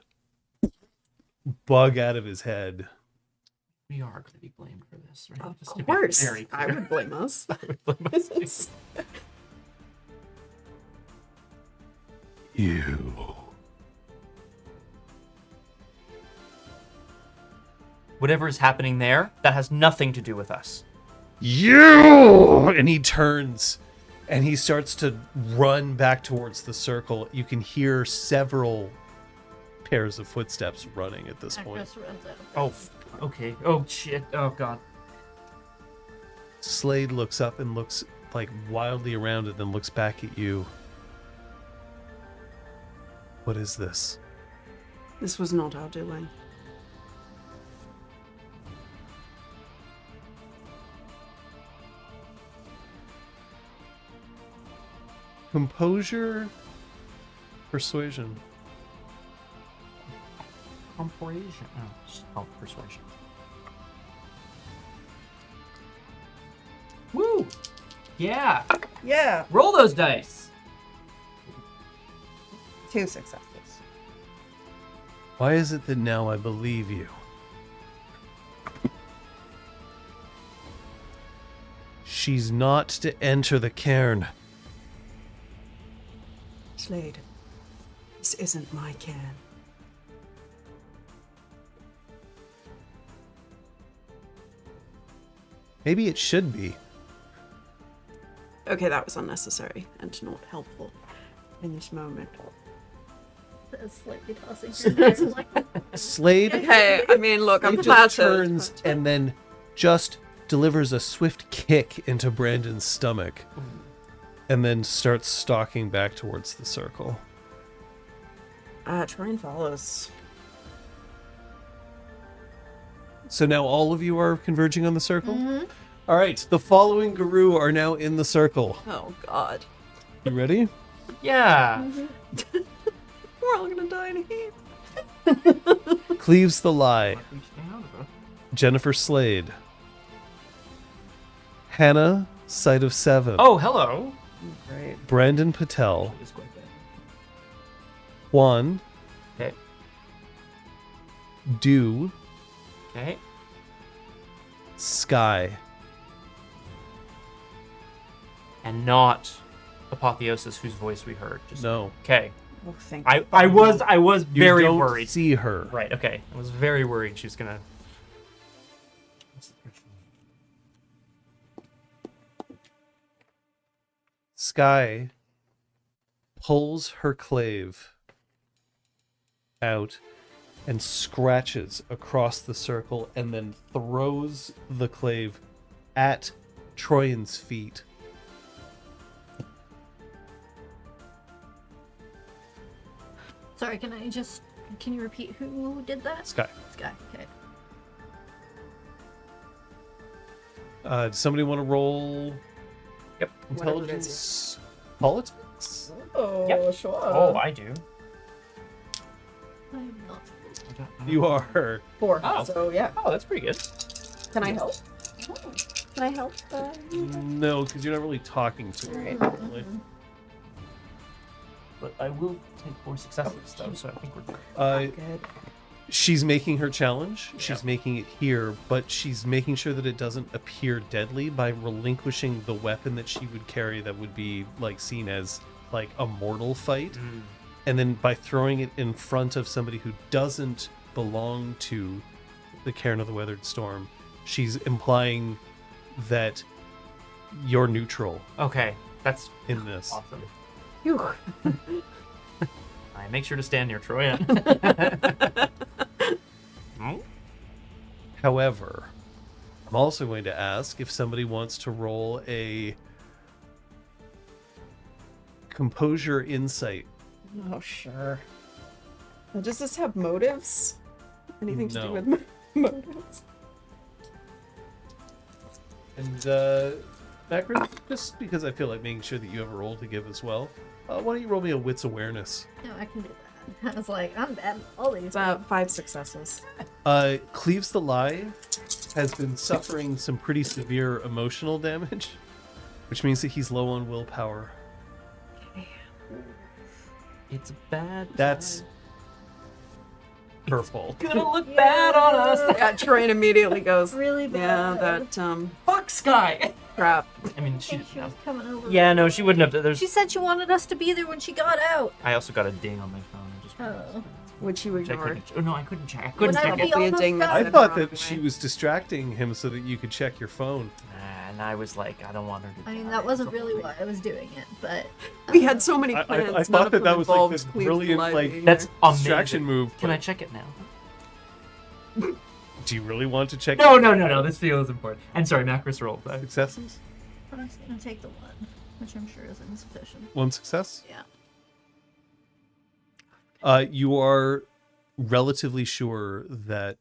bug out of his head. We are going to be blamed for this, right? Of Just to be course. very I clear. would blame us. I would blame us. You. Whatever is happening there, that has nothing to do with us. You! And he turns and he starts to run back towards the circle. You can hear several pairs of footsteps running at this point. Macris runs out. Oh, okay. Oh, shit. Oh, God. Slade looks up and looks like wildly around and then looks back at you. What is this? This was not our doing. Composure, persuasion. Compersuasion. Oh, just called persuasion. Woo! Yeah! Yeah. Roll those dice! 2 successes. Why is it that now I believe you? She's not to enter the cairn. Slade, this isn't my cairn. Maybe it should be. Okay, that was unnecessary and not helpful in this moment. Slightly tossing her head like, Slade Hey, I mean, look, I'm Slade just flattered. turns and then just delivers a swift kick into Brandon's stomach and then starts stalking back towards the circle. Try and follow us. So now all of you are converging on the circle? All right, the following Guru are now in the circle. Oh, God. You ready? Yeah! We're all gonna die in a heap. Cleaves the Lie, We stay out of it. Jennifer Slade, Hannah, Sight of Seven, Oh, hello! Great. Brandon Patel, It's quite bad. Juan, Okay. Dew, Okay. Sky. And not Apotheosis, whose voice we heard. Just No, Okay. Oh, thank I was you very don't worried. see her. Right, okay. I was very worried she was gonna... Sky pulls her clave out and scratches across the circle and then throws the clave at Troyan's feet. sorry, can you repeat who did that? Sky. Sky, okay. Does somebody want to roll Yep. intelligence politics? Oh, Yep. sure. Oh, I do. I'm not. You are. 4. Oh. So, yeah. Oh, that's pretty good. Can I help? Can I help? No, because you're not really talking to her. Right. apparently. but I will take 4 successes though, so I think we're good. Good. She's making her challenge. Yeah. She's making it here, but she's making sure that it doesn't appear deadly by relinquishing the weapon that she would carry that would be like seen as like a mortal fight. And then by throwing it in front of somebody who doesn't belong to the Cairn of the Weathered Storm, she's implying that you're neutral Okay, that's in this. awesome. Phew. I make sure to stand near Troya. Hmm? However, I'm also going to ask if somebody wants to roll a composure insight. Oh, sure. Now, does this have motives? Anything to do No. with motives? And Macron, just because I feel like making sure that you have a roll to give as well, why don't you roll me a wits awareness? No, I can do that. I was like, I'm bad at all these. It's 5 successes. Cleaves the Lie has been suffering some pretty severe emotional damage, which means that he's low on willpower. It's bad. That's her fault. Gonna look bad on us. Yeah, Troy immediately goes, Really yeah, bad. that, Fuck Sky. crap. I mean, I she think didn't she was have. coming over. Yeah, no, she wouldn't have. There's. She said she wanted us to be there when she got out. I also got a ding on my phone. I just. Oh. Which you Which I ignored. couldn't. Oh no, I couldn't check. I couldn't When I check would it. be Probably a almost ding done. I that's thought wrong that she way. was distracting him so that you could check your phone. And I was like, I don't want her to. I mean, die. that wasn't It's a really whole why I was doing it, but We had so many I plans. thought none of that them was like involved this Cleve's brilliant, life like, being That's there. Distraction amazing. move. Can but I check it now? Do you really want to check No. This feels important. And sorry, Macros rolled. successes? I'm just gonna take the one, which I'm sure is insufficient. One success? Yeah. You are relatively sure that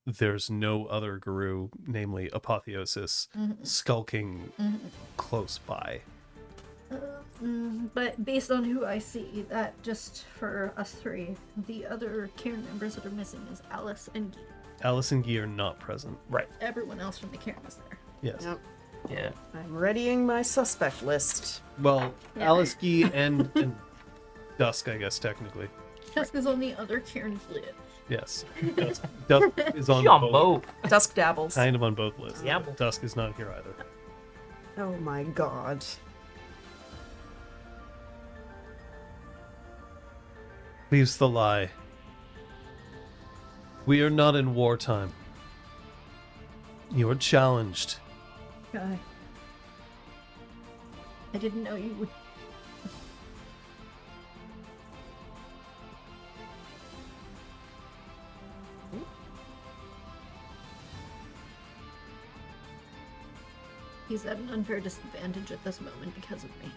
there's no other guru, namely Apotheosis, skulking close by. But based on who I see, that just for us three, the other Cairn members that are missing is Alice and Guy. Alice and Guy are not present. Right. Everyone else from the Cairn is there. Yes. Yep. Yeah. I'm readying my suspect list. Well, Yeah. Alice, Guy, and Dusk, I guess, technically. Just because only other Cairns live. Yes. Dusk is on She on both. both. Dusk dabbles. Kind of on both lists. Yeah. Dusk is not here either. Oh my god. Leaves the lie. We are not in wartime. You are challenged. Guy. I didn't know you would. He's at an unfair disadvantage at this moment because of me.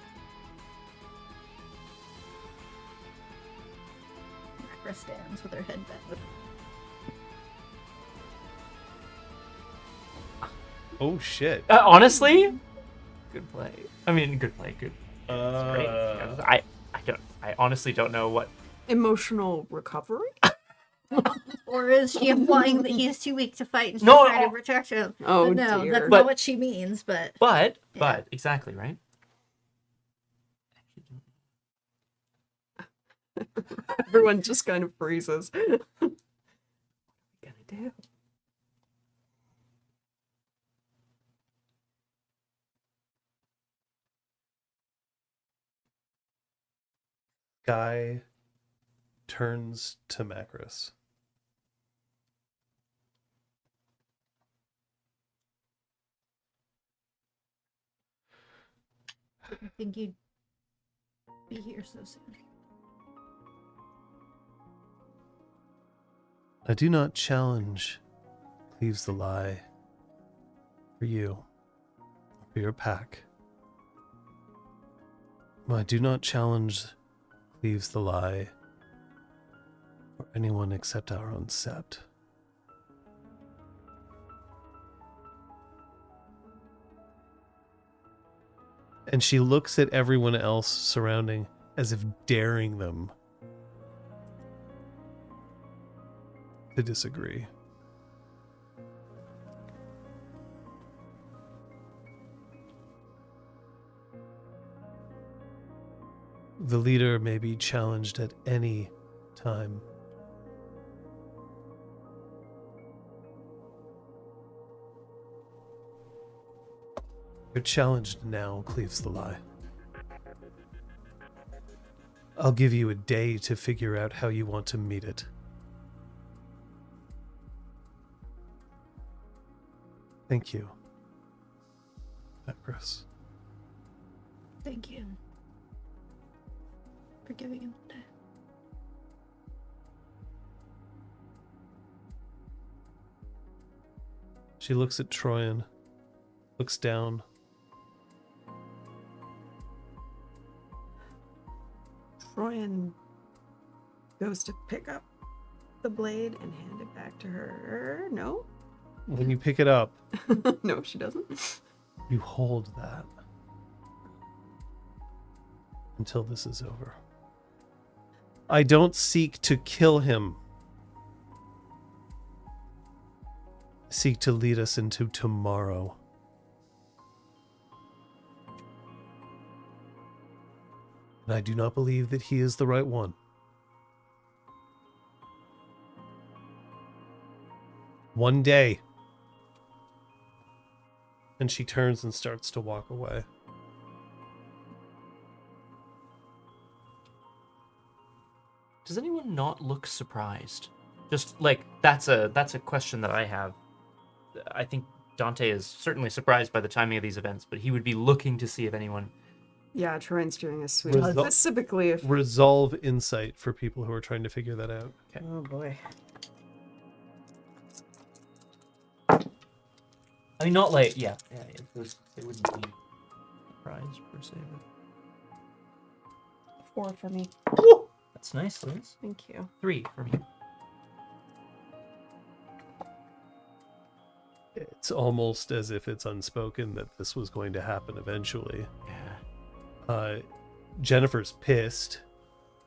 Macra stands with her head bent. Oh shit. Honestly, good play. I mean, good play. Good. Great. I honestly don't know what. Emotional recovery? Or is she implying that he's too weak to fight and she's No, trying to protect him? Oh, But no, dear. that's But- not what she means, but But Yeah. exactly right. Everyone just kind of freezes. What are we gonna do? Guy turns to Macros. I didn't think you'd be here so soon. I do not challenge, Cleaves the Lie, for you, for your pack. I do not challenge, Cleaves the Lie, for anyone except our own set. And she looks at everyone else surrounding as if daring them to disagree. The leader may be challenged at any time. You're challenged now, cleaves the lie. I'll give you a day to figure out how you want to meet it. Thank you, Empress. Thank you for giving him the day. She looks at Troyan, looks down. Troyan goes to pick up the blade and hand it back to her. No? When you pick it up, No, she doesn't. you hold that until this is over. I don't seek to kill him. I seek to lead us into tomorrow. And I do not believe that he is the right one. One day. And she turns and starts to walk away. Does anyone not look surprised? Just like that's a question that I have. I think Dante is certainly surprised by the timing of these events, but he would be looking to see if anyone. Yeah, Troyan's doing a sweet. Resol- Specifically if... Resolve insight for people who are trying to figure that out. Okay. Oh boy. I mean, not like it wouldn't be surprised per se. But... 4 for me. That's nice, Liz. Thank you. 3 for me. It's almost as if it's unspoken that this was going to happen eventually. Yeah. Jennifer's pissed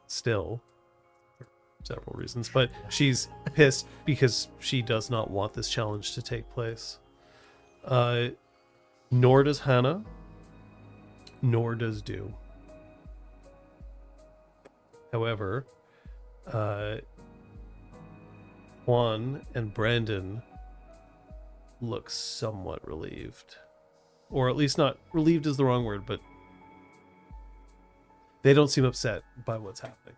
still for several reasons, but she's pissed because she does not want this challenge to take place. Nor does Hannah, nor does Dew. However, Juan and Brandon look somewhat relieved. Or at least not relieved is the wrong word, but they don't seem upset by what's happening.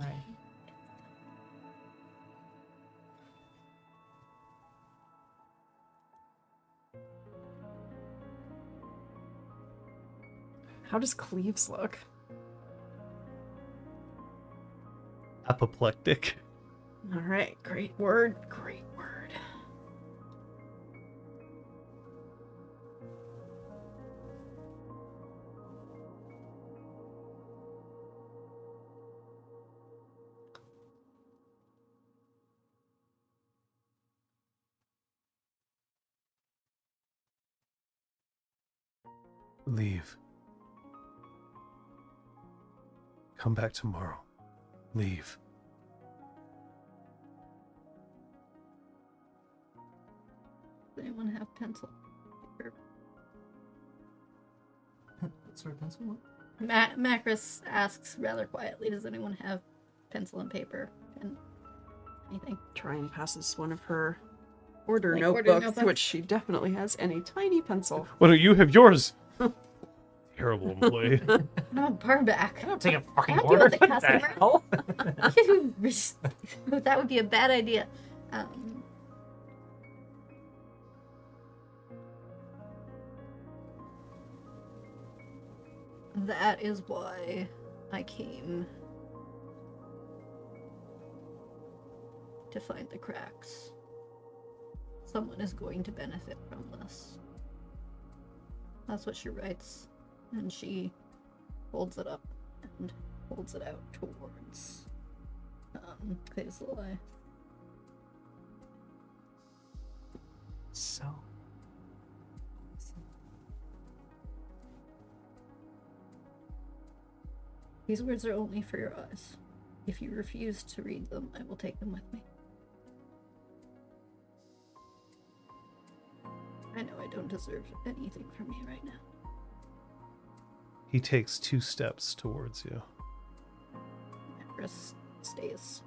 Right. How does Cleves look? Apoplectic. All right, great word. Great word. Leave. Come back tomorrow. Leave. Does anyone have pencil? Paper? What sort of pencil? Macris asks rather quietly, does anyone have pencil and paper and anything? Troyan passes one of her order Like order notebooks, notebooks? which she definitely has, and a tiny pencil. Why don't you have yours? Terrible employee. No, bar back. I don't take a fucking I'll deal order. with the What the customer. hell? That would be a bad idea. That is why I came to find the cracks. Someone is going to benefit from this. That's what she writes. And she holds it up and holds it out towards Hazel. So. These words are only for your eyes. If you refuse to read them, I will take them with me. I know I don't deserve anything from you right now. He takes 2 steps towards you. Chris stays.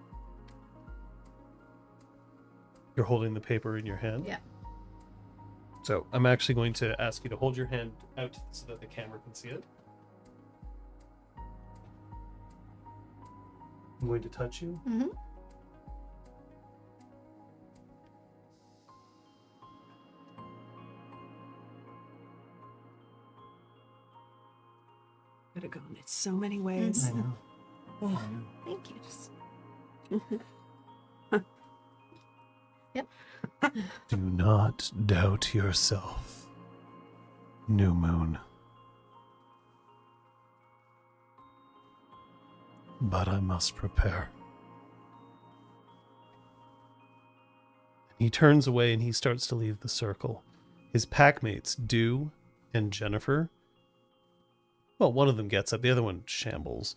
You're holding the paper in your hand? Yeah. So I'm actually going to ask you to hold your hand out so that the camera can see it. I'm going to touch you. Mm-hmm. Could have gone in so many ways. I know. Oh. Thank you. Just... Do not doubt yourself, New Moon. But I must prepare. He turns away and he starts to leave the circle. His packmates, Dew and Jennifer, well, one of them gets up, the other one shambles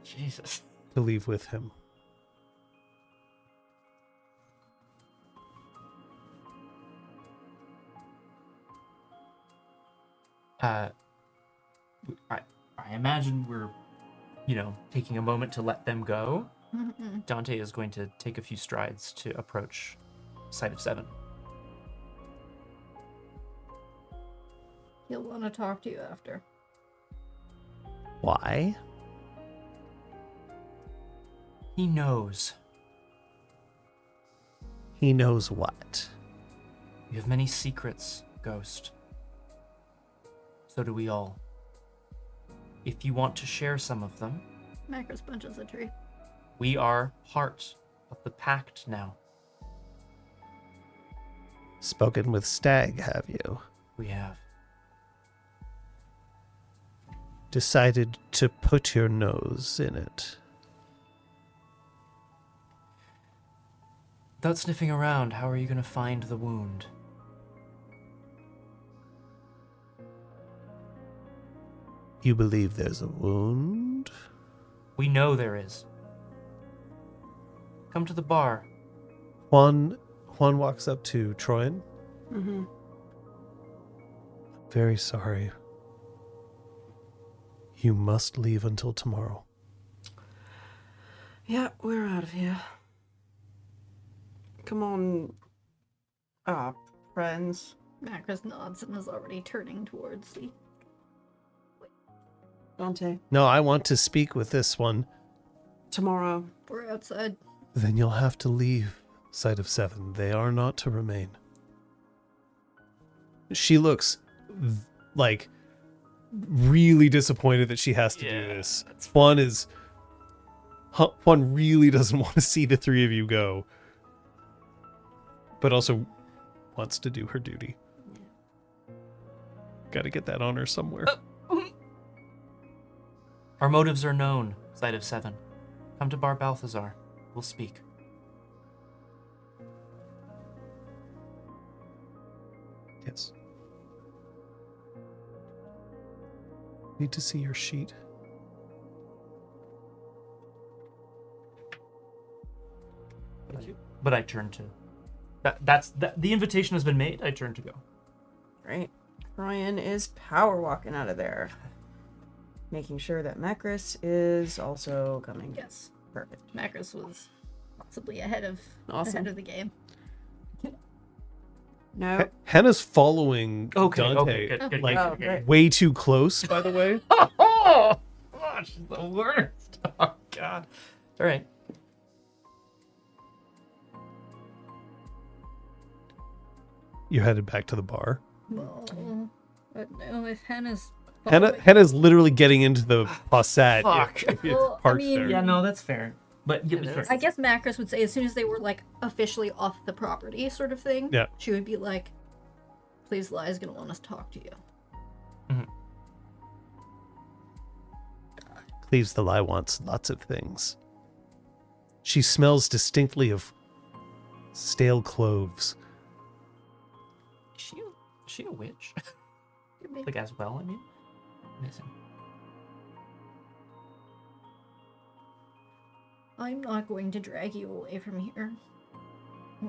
Jesus. to leave with him. I imagine we're, taking a moment to let them go. Mm-hmm. Dante is going to take a few strides to approach Site of Seven. He'll want to talk to you after. Why? He knows. He knows what? You have many secrets, Ghost. So do we all. If you want to share some of them, Macros punches a tree. we are part of the pact now. Spoken with Stag, have you? We have. Decided to put your nose in it. Without sniffing around, how are you going to find the wound? You believe there's a wound? We know there is. Come to the bar. Juan walks up to Troyan. Mm-hmm. Very sorry. You must leave until tomorrow. Yeah, we're out of here. Come on up, friends. Macros nods and is already turning towards the... Dante, No, I want to speak with this one. tomorrow. We're outside. Then you'll have to leave Site of Seven. They are not to remain. She looks like really disappointed that she has to do this. Juan really doesn't want to see the three of you go, but also wants to do her duty. Got to get that on her somewhere. Our motives are known, Site of Seven. Come to Bar Balthazar. We'll speak. Yes. Need to see your sheet. But I turn to... the invitation has been made. I turn to go. Right. Ryan is power walking out of there. Making sure that Macris is also coming. Yes. Perfect. Macros was possibly ahead of Awesome. the game. No. Hannah's following Okay, Dante good, like Oh, great. way too close, by the way. Oh, she's the worst. Oh, God. All right. You're headed back to the bar. Well, but no, if Hannah's... Hannah's literally getting into the Passat. Fuck. If it's Well, I parked mean- there. Yeah, no, that's fair. But yeah, It sorry. is. I guess Macros would say as soon as they were like officially off the property sort of thing, Yeah. she would be like, please, Li's gonna want us to talk to you. Cleaves the Lie wants lots of things. She smells distinctly of stale cloves. Is she a witch? Could be. Like, as well, I mean? Amazing. I'm not going to drag you away from here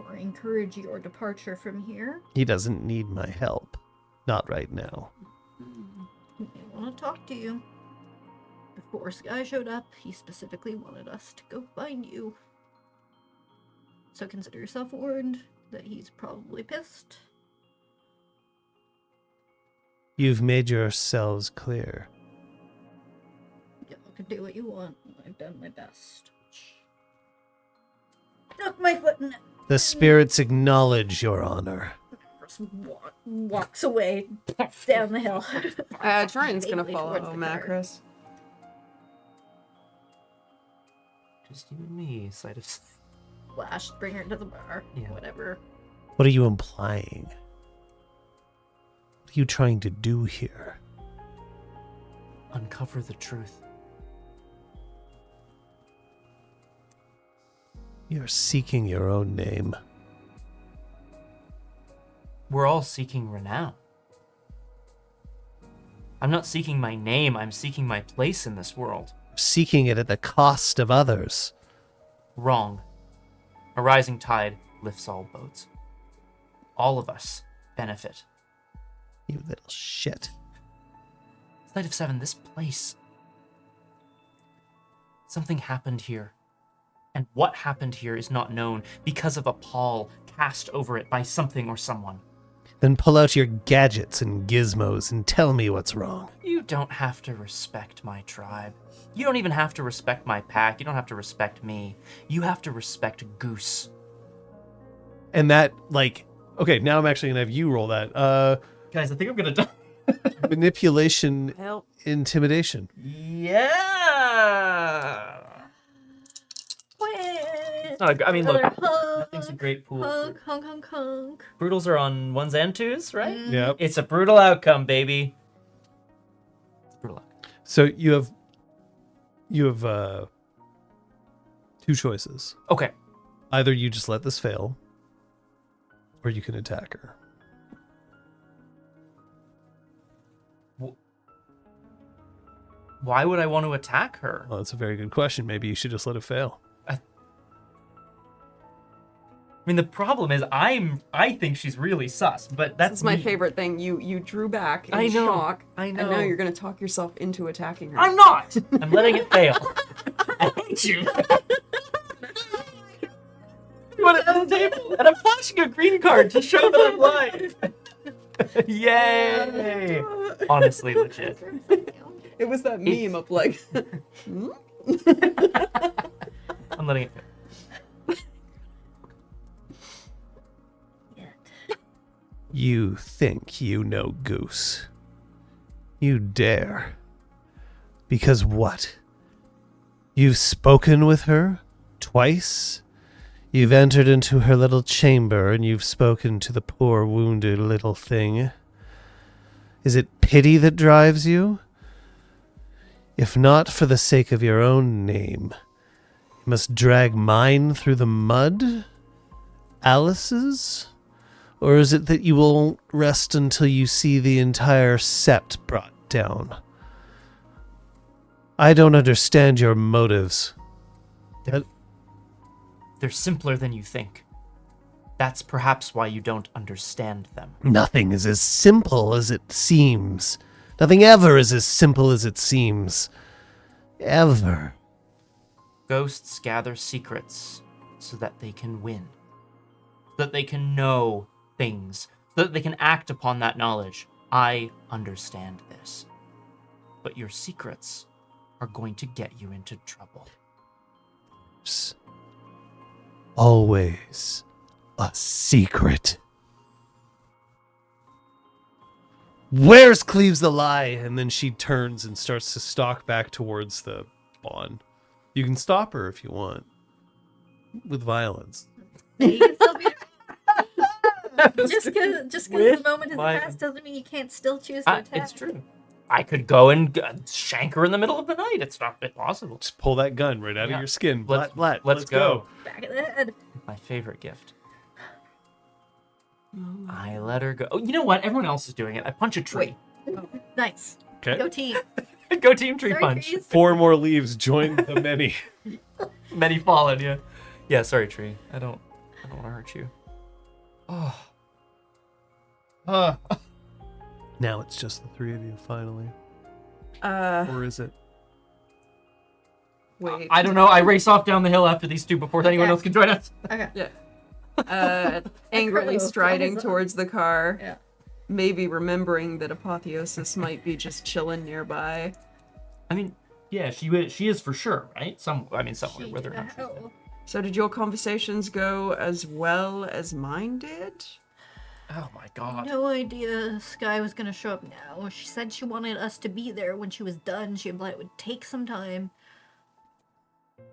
or encourage your departure from here. He doesn't need my help. Not right now. want to talk to you. Before Sky showed up, he specifically wanted us to go find you. So consider yourself warned that he's probably pissed. You've made yourselves clear. Y'all can do what you want. I've done my best. Stuck my foot in it. The spirits acknowledge your honor. Just walks away down the hill. Tryon's gonna Vaguely follow towards the Macris. Just you and me, sight of sight. Flash, bring her to the bar. Yeah. Whatever. What are you implying? What are you trying to do here? Uncover the truth. You're seeking your own name. We're all seeking renown. I'm not seeking my name, I'm seeking my place in this world. Seeking it at the cost of others. Wrong. A rising tide lifts all boats. All of us benefit. You little shit. Light of Seven, this place. Something happened here. And what happened here is not known because of a pall cast over it by something or someone. Then pull out your gadgets and gizmos and tell me what's wrong. You don't have to respect my tribe. You don't even have to respect my pack. You don't have to respect me. You have to respect Goose. And that, like, okay, now I'm actually gonna have you roll that. Guys, I think I'm gonna die. Manipulation, Help. intimidation. Yeah! Wait. I mean, look, Another hunk, nothing's a great pool. hunk, hunk, hunk, hunk. Brutals are on ones and twos, right? Yep. It's a brutal outcome, baby. It's a brutal outcome. So you have two choices. Okay. Either you just let this fail, or you can attack her. Why would I want to attack her? Well, that's a very good question. Maybe you should just let it fail. I mean, the problem is I think she's really sus, but that's That's my me. favorite thing. You drew back in I know. shock. I know. And now you're gonna talk yourself into attacking her. I'm not! I'm letting it fail. I hate you. You want it on the table? And I'm flashing a green card to show that I'm live. Yay! Honestly, legit. It was that meme of like, I'm letting it go. You think you know Goose. You dare. Because what? You've spoken with her twice? You've entered into her little chamber and you've spoken to the poor wounded little thing. Is it pity that drives you? If not for the sake of your own name, you must drag mine through the mud? Alice's? Or is it that you won't rest until you see the entire sept brought down? I don't understand your motives. They're simpler than you think. That's perhaps why you don't understand them. Nothing is as simple as it seems. Nothing ever is as simple as it seems. Ever. Ghosts gather secrets so that they can win. So that they can know things. So that they can act upon that knowledge. I understand this. But your secrets are going to get you into trouble. Always a secret. Where's Cleaves the Lie? And then she turns and starts to stalk back towards the pawn. You can stop her if you want. With violence. You can still be- just because the moment has my- passed doesn't mean you can't still choose to attack. It's true. I could go and shank her in the middle of the night. It's not possible. Just pull that gun right out Yeah. of your skin. Let's- Let's go. Back of the head. My favorite gift. I let her go. Oh, you know what? Everyone else is doing it. I punch a tree. Nice. Okay. Go team. Go team tree Sorry, punch. trees. 4 more leaves. Join the many. Many fallen, yeah. Yeah, sorry, tree. I don't want to hurt you. Oh. Now it's just the 3 of you, finally. Or is it? Wait. I don't know. I race off down the hill after these two before anyone Okay. else can join us. Okay. Yeah. Angrily Crow, striding flies on. towards the car. Yeah. Maybe remembering that Apotheosis might be just chilling nearby. I mean, yeah, she is for sure, right? Somewhere, whether or not. she's Oh. So did your conversations go as well as mine did? Oh my god. No idea Sky was gonna show up now. She said she wanted us to be there when she was done. She implied it would take some time. Did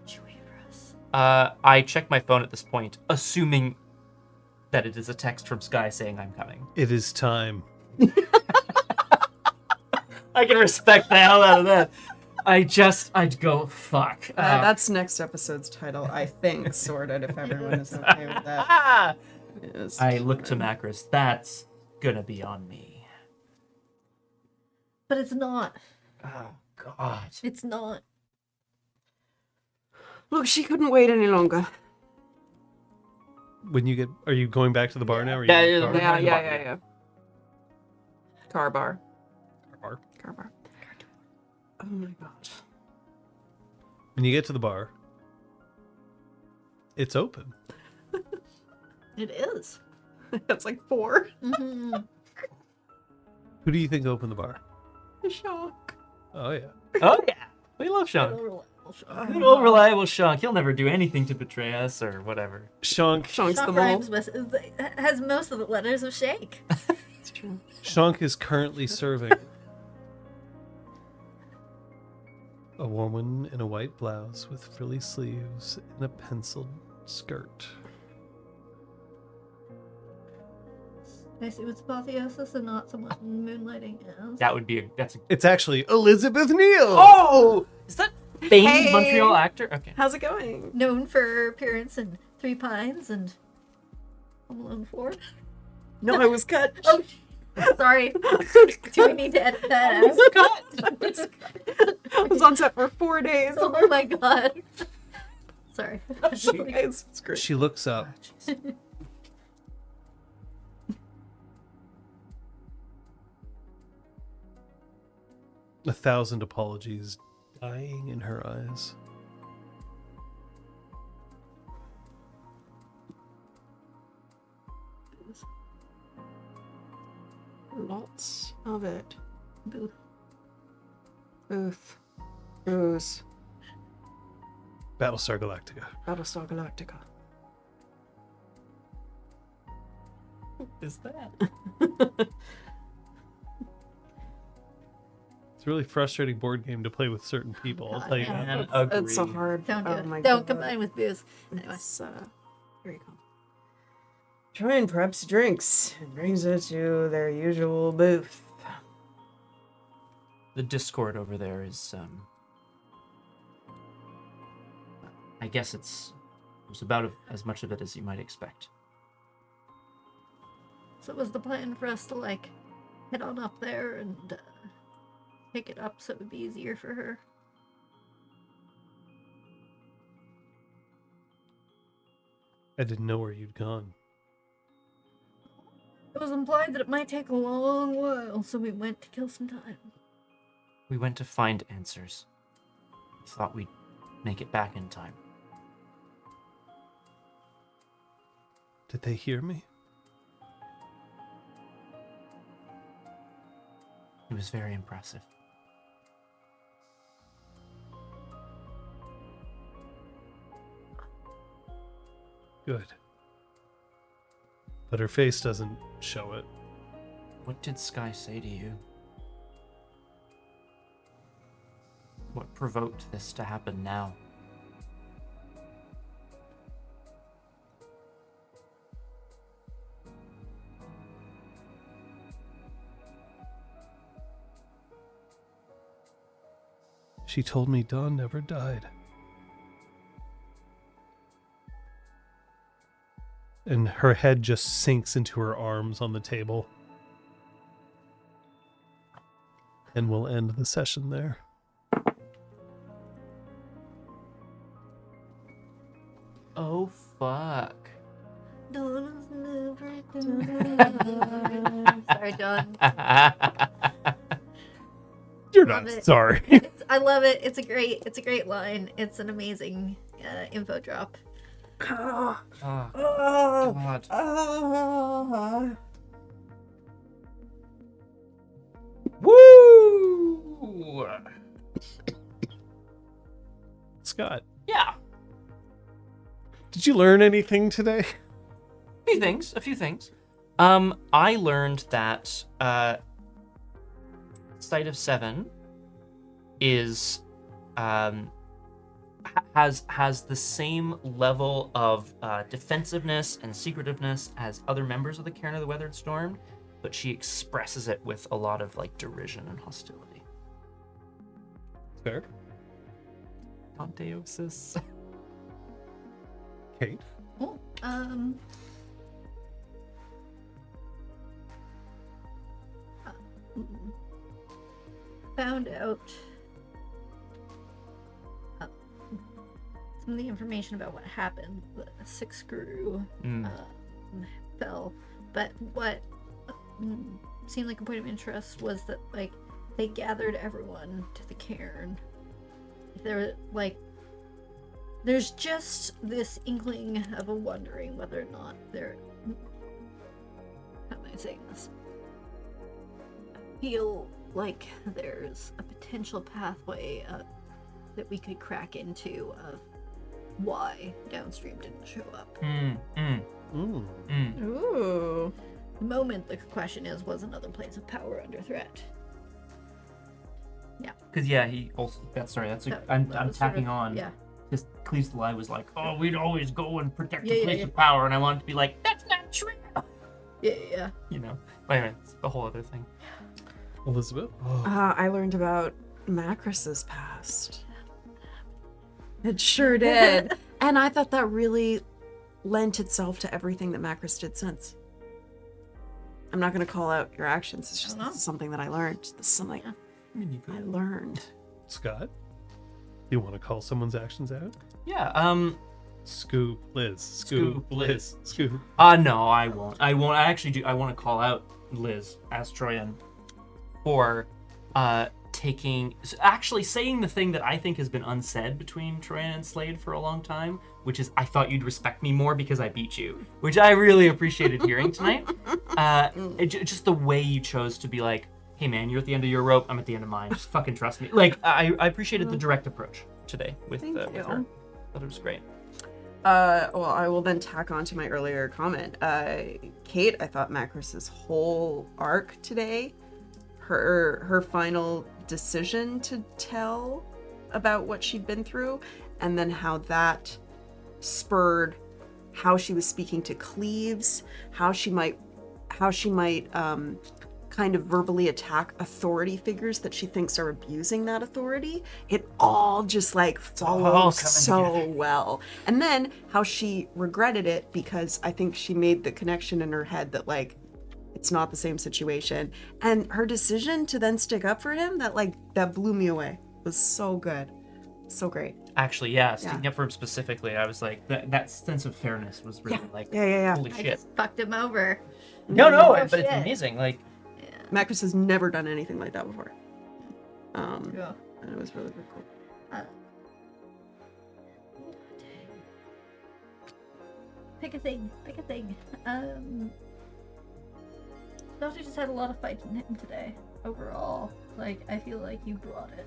she wait for us? I check my phone at this point, assuming that it is a text from Sky saying I'm coming. It is time. I can respect the hell out of that. I'd go, fuck. That's next episode's title, I think, sorted, if everyone is okay with that. Yes. I look to Macros. That's gonna be on me. But it's not. Oh, God. It's not. Look, she couldn't wait any longer. Are you going back to the bar now? Or are Yeah, you in yeah, the car? Yeah. Car bar. Bar. Car bar. Oh my god. When you get to the bar, it's open. It is. That's like 4. Mm-hmm. Who do you think opened the bar? Shock. Oh yeah. Oh, yeah. We love Sean. Good old reliable Sean. He'll never do anything to betray us or whatever. Shank Shanks the Shop mole. rhymes with has most of the letters of Shake. It's true. Shank is currently serving a woman in a white blouse with frilly sleeves and a penciled skirt. I see what's apotheosis and not someone moonlighting as. That would be It's actually Elizabeth Neal. Oh! Is that famed Hey! Montreal actor? Okay. How's it going? Known for her appearance in Three Pines and Home Alone 4. No, I was cut. Oh, sorry. Do we need to edit that out? I was on set for 4 days. Oh my god. Sorry. It's great. She looks up. A thousand apologies dying in her eyes. Lots of it. Booth. Booth. Booze. Battlestar Galactica. Battlestar Galactica. Is that? It's a really frustrating board game to play with certain people, I'll tell you that. Man, It's a agree. hard. Don't do oh it. my Don't God. combine with booze. Anyway. It's very common. Try and preps drinks and brings her to their usual booth. The Discord over there is, I guess there's about as much of it as you might expect. So was the plan for us to like head on up there and pick it up so it would be easier for her? I didn't know where you'd gone. It was implied that it might take a long while, so we went to kill some time. We went to find answers. We thought we'd make it back in time. Did they hear me? It was very impressive. Good. But her face doesn't show it. What did Sky say to you? What provoked this to happen now? She told me Dawn never died. And her head just sinks into her arms on the table. And we'll end the session there. Oh, fuck. Dawn is never gonna die. Sorry, Dawn. You're You're love not it. sorry. I love it. It's a great line. It's an amazing info drop. Oh, God. Woo! Scott, Yeah, did you learn anything today? a few things. I learned that Sight of Seven is has the same level of defensive-ness and secretiveness as other members of the Cairn of the Weathered Storm, but she expresses it with a lot of like derision and hostility. Fair. Pantheosis. Kate? Oh, found out some of the information about what happened. The six screw fell, but what seemed like a point of interest was that like they gathered everyone to the cairn. There's just this inkling of a wondering whether or not they're, how am I saying this? I feel like there's a potential pathway that we could crack into of why downstream didn't show up. Ooh. The moment the question is, was another place of power under threat? Yeah. Because he also. I'm tacking on. Yeah. Because Cleves the Lie was like, oh, we'd always go and protect the Yeah, place yeah. of power, and I wanted to be like, that's not true. Yeah. You know. But anyway, it's a whole other thing. Elizabeth? I learned about Macris's past. It sure did. And I thought that really lent itself to everything that Macris did since. I'm not going to call out your actions. It's just this is something that I learned. This is something I learned. Scott? You want to call someone's actions out? Yeah, Scoop, Liz. Scoop, Liz. Scoop. No, I won't. I actually do. I want to call out Liz as Troyan for actually saying the thing that I think has been unsaid between Troyan and Slade for a long time, which is I thought you'd respect me more because I beat you, which I really appreciated hearing tonight. Just the way you chose to be like, hey man, you're at the end of your rope, I'm at the end of mine. Just fucking trust me. Like I appreciated the direct approach today with her. Thought it was great. Well, I will then tack on to my earlier comment. Kate, I thought Macris's whole arc today, her final decision to tell about what she'd been through, and then how that spurred how she was speaking to Cleves, how she might kind of verbally attack authority figures that she thinks are abusing that authority. It all just like followed so well. And then how she regretted it because I think she made the connection in her head that like it's not the same situation. And her decision to then stick up for him, that blew me away. It was so good. So great. Actually, sticking up for him specifically, I was like, that sense of fairness was really holy I shit. just fucked him over. No, but shit. it's amazing. Like, Macris has never done anything like that before. Yeah. And it was really, really cool. Pick a thing. Doctor just had a lot of fight in him today. Overall, like I feel like you brought it.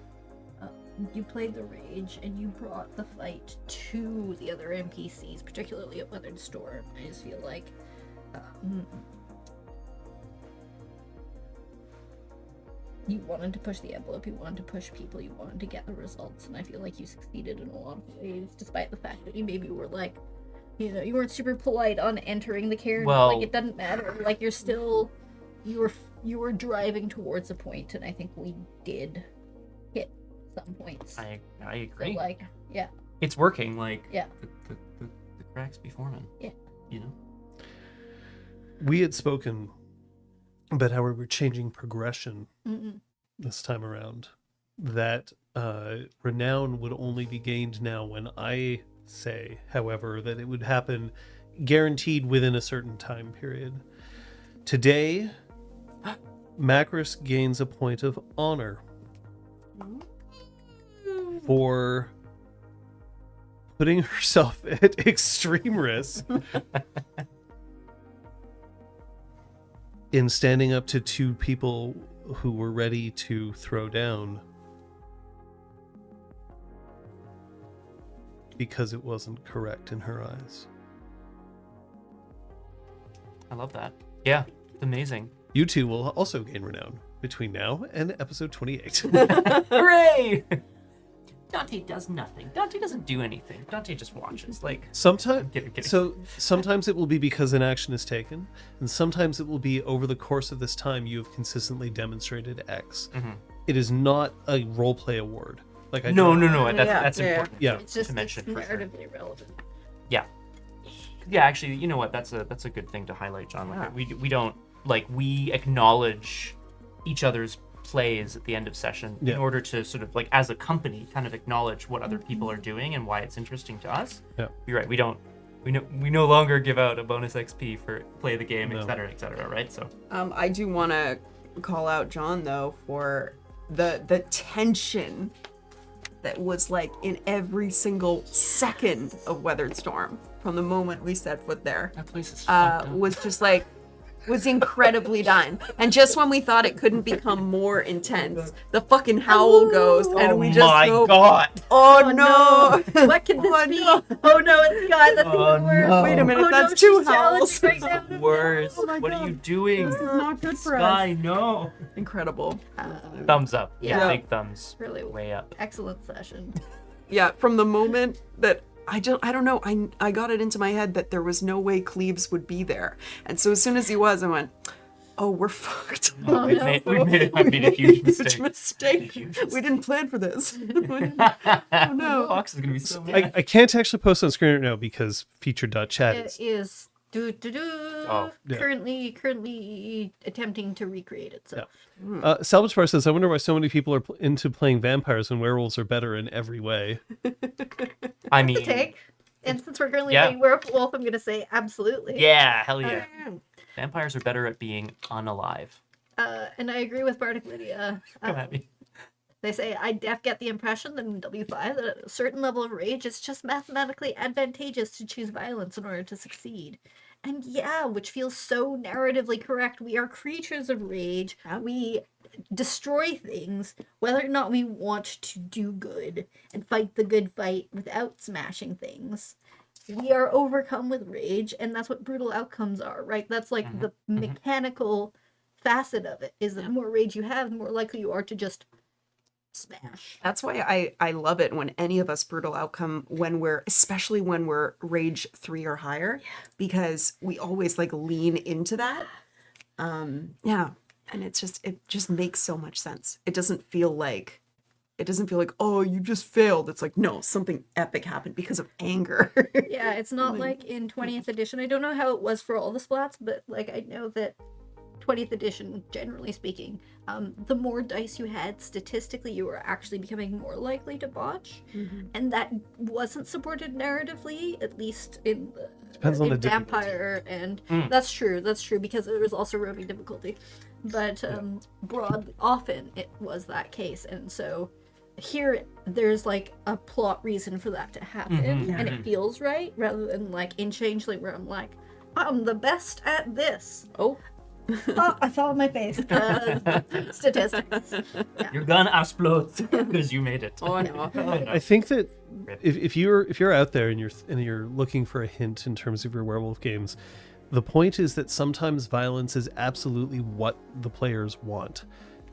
You played the rage and you brought the fight to the other NPCs, particularly at Weathered Storm. I just feel like you wanted to push the envelope, you wanted to push people, you wanted to get the results, and I feel like you succeeded in a lot of ways, despite the fact that you maybe were like, you know, you weren't super polite on entering the cairn. Well, like it doesn't matter. Like you're still, you were driving towards a point, and I think we did hit some points. I agree. So, like, yeah, it's working. Like, yeah, the cracks be forming. Yeah, you know. We had spoken about how we were changing progression this time around. That renown would only be gained now when I say, however, that it would happen guaranteed within a certain time period. Today, Macris gains a point of honor for putting herself at extreme risk in standing up to two people who were ready to throw down because it wasn't correct in her eyes. I love that. Yeah, it's amazing. You two will also gain renown between now and episode 28. Hooray! Dante does nothing. Dante doesn't do anything. Dante just watches. Like, Sometimes, kidding. so sometimes it will be because an action is taken, and sometimes it will be over the course of this time you have consistently demonstrated X. It is not a role play award. Like no. Yeah, That's yeah. important. Yeah. It's just to mention, it's for sure. narratively relevant. Yeah. Yeah, actually, you know what? That's a good thing to highlight, John. Like, we don't we acknowledge each other's plays at the end of session in order to sort of like as a company kind of acknowledge what other people are doing and why it's interesting to us. Yeah. You're right. We no longer give out a bonus XP for play the game, et cetera, right? So I do want to call out John though for the tension that was like in every single second of Weathered Storm from the moment we set foot there. that place is fucked up. Was just like was incredibly done. And just when we thought it couldn't become more intense, the fucking howl goes and we just go, God! oh no! What can this be? no. Oh no, it's God. That's even worse. no. Wait a minute, Oh, that's no, two she's challenged howls. right now. Worse. Oh my What are God. you doing? This is not good for us. Sky, no. Incredible. Thumbs up. Yeah, Yeah. big thumbs. Really Way up. excellent session. Yeah, from the moment that I don't know, I got it into my head that there was no way Cleves would be there. And so as soon as he was, I went, oh, we're fucked. Oh, We've no. made a huge mistake. mistake. We didn't plan for this. Oh no. Fox is gonna be so mad. I can't actually post on screen right now because feature.chat It is. is Oh, yeah. currently attempting to recreate itself. Salvage Bar says, I wonder why so many people are into playing vampires when werewolves are better in every way. I To mean, take. And since we're currently Yeah. playing Werewolf, I'm gonna say absolutely. yeah, hell yeah. Uh, Vampires are better at being unalive. and I agree with Bardic Lydia. Come at me. They say, I get the impression that in W5 that at a certain level of rage, it's just mathematically advantageous to choose violence in order to succeed. And yeah, which feels so narratively correct. We are creatures of rage. We destroy things, whether or not we want to do good and fight the good fight without smashing things. We are overcome with rage, and that's what brutal outcomes are, right? That's like the mechanical facet of it, is that the more rage you have, the more likely you are to just smash. That's why I love it when any of us brutal outcome especially when we're rage 3 or higher, because we always like lean into that. Yeah. And it just makes so much sense. It doesn't feel like, oh, you just failed. It's like, no, something epic happened because of anger. Yeah, it's not like in 20th edition. I don't know how it was for all the splats, but like I know that 20th edition, generally speaking, the more dice you had, statistically, you were actually becoming more likely to botch, and that wasn't supported narratively, at least in the Depends on the vampire, and that's true because there was also roving difficulty, but broadly, often it was that case, and so here there's like a plot reason for that to happen, and it feels right, rather than like in Changeling where I'm like, I'm the best at this. Oh. Oh, I fell on my face. Statistics. Yeah. Your gun explodes because you made it. Oh no. I think that if you're out there and you're looking for a hint in terms of your werewolf games, the point is that sometimes violence is absolutely what the players want.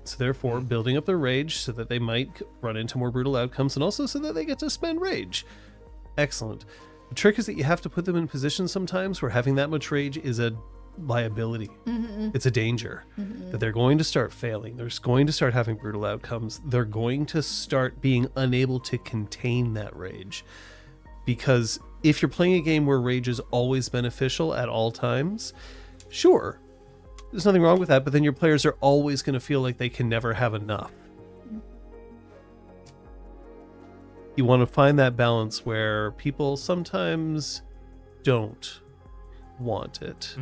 So therefore, building up their rage so that they might run into more brutal outcomes, and also so that they get to spend rage. Excellent. The trick is that you have to put them in positions sometimes where having that much rage is a liability. It's a danger that they're going to start failing. They're going to start having brutal outcomes. They're going to start being unable to contain that rage. Because if you're playing a game where rage is always beneficial at all times, sure, there's nothing wrong with that, but then your players are always going to feel like they can never have enough. You want to find that balance where people sometimes don't want it.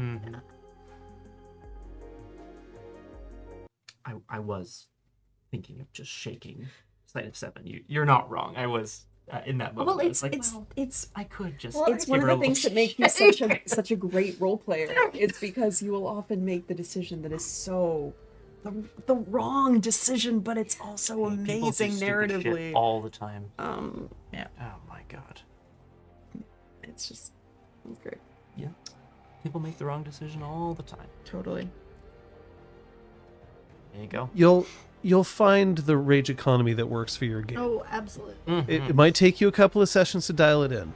I was thinking of just shaking Sight of 7. You're not wrong. I was in that moment. Well, I was like, it's I could just. it's one of the things that make you such a great role player. It's because you will often make the decision that is so the wrong decision, but it's also People do amazing stupid narratively. shit all the time. Yeah, Oh my god. it's great. Yeah. People make the wrong decision all the time. Totally. There you go. You'll find the rage economy that works for your game. Oh, absolutely. It might take you a couple of sessions to dial it in,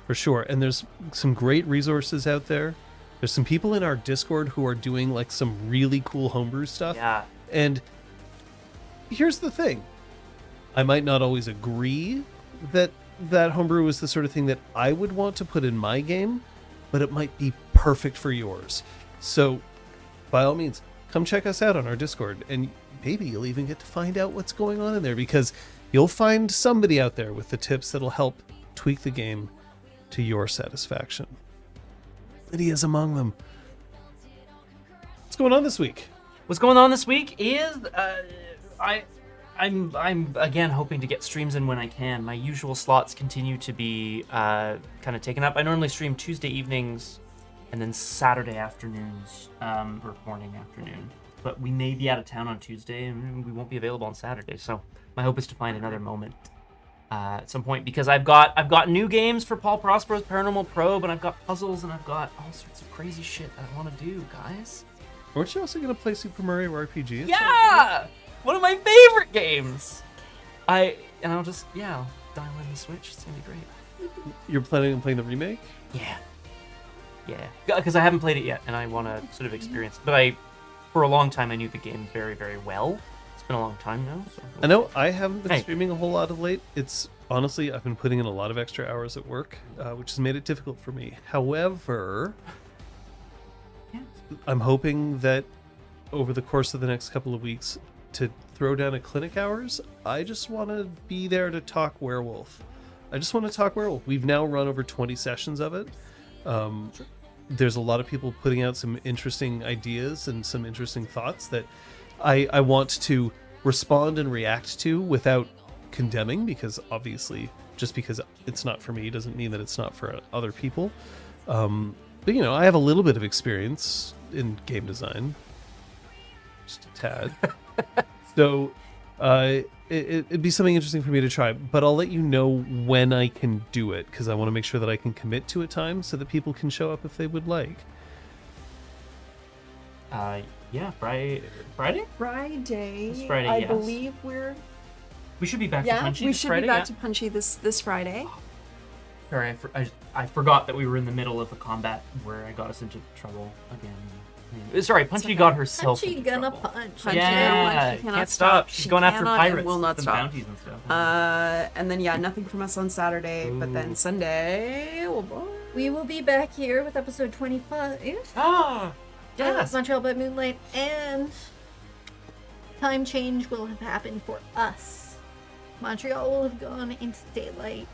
for sure. And there's some great resources out there. There's some people in our Discord who are doing like some really cool homebrew stuff. Yeah. And here's the thing. I might not always agree that homebrew is the sort of thing that I would want to put in my game, but it might be perfect for yours. So, by all means, come check us out on our Discord, and maybe you'll even get to find out what's going on in there, because you'll find somebody out there with the tips that'll help tweak the game to your satisfaction. Lydia's among them. What's going on this week? What's going on this week is I'm again hoping to get streams in when I can. My usual slots continue to be kind of taken up. I normally stream Tuesday evenings and then Saturday afternoons or morning afternoon. But we may be out of town on Tuesday and we won't be available on Saturday. So my hope is to find another moment at some point, because I've got new games for Paul Prospero's Paranormal Probe, and I've got puzzles, and I've got all sorts of crazy shit that I want to do, guys. Weren't you also going to play Super Mario RPG? Yeah! One of my favorite games! I'll dial in the Switch. It's going to be great. You're planning on playing the remake? Yeah. Because I haven't played it yet, and I want to sort of experience it. But for a long time, I knew the game very, very well. It's been a long time now. So I know I haven't been streaming a whole lot of late. It's honestly, I've been putting in a lot of extra hours at work, which has made it difficult for me. However, I'm hoping that over the course of the next couple of weeks to throw down a clinic hours. I just want to be there to talk Werewolf. We've now run over 20 sessions of it. There's a lot of people putting out some interesting ideas and some interesting thoughts that I want to respond and react to without condemning, because obviously just because it's not for me doesn't mean that it's not for other people. But I have a little bit of experience in game design, just a tad. So it'd be something interesting for me to try, but I'll let you know when I can do it, because I want to make sure that I can commit to a time so that people can show up if they would like. Friday? Friday. This Friday, I yes. believe we should be back to Punchy we this should Friday. be back to Punchy this Friday. Sorry, I forgot that we were in the middle of a combat where I got us into trouble again. Sorry, Punchy got herself Punchy into gonna trouble. punch. Punchy Yeah, cannot can't stop. stop. She's She going after cannot and pirates will not and stop. bounties and stuff. And then nothing from us on Saturday, but then Sunday, We will be back here with episode 25. Yes. Montreal by Moonlight, and time change will have happened for us. Montreal will have gone into daylight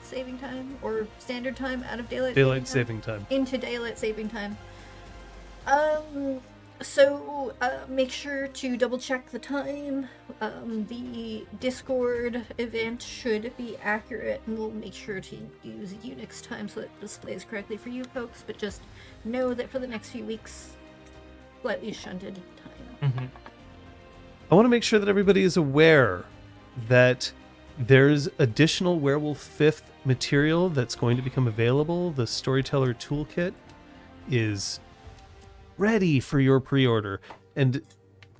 saving time, or standard time out of daylight Saving time. into daylight saving time. So make sure to double check the time. The Discord event should be accurate, and we'll make sure to use Unix time so it displays correctly for you folks, but just know that for the next few weeks, slightly shunted time. Mm-hmm. I want to make sure that everybody is aware that there's additional Werewolf 5th material that's going to become available. The Storyteller Toolkit is ready for your pre-order. And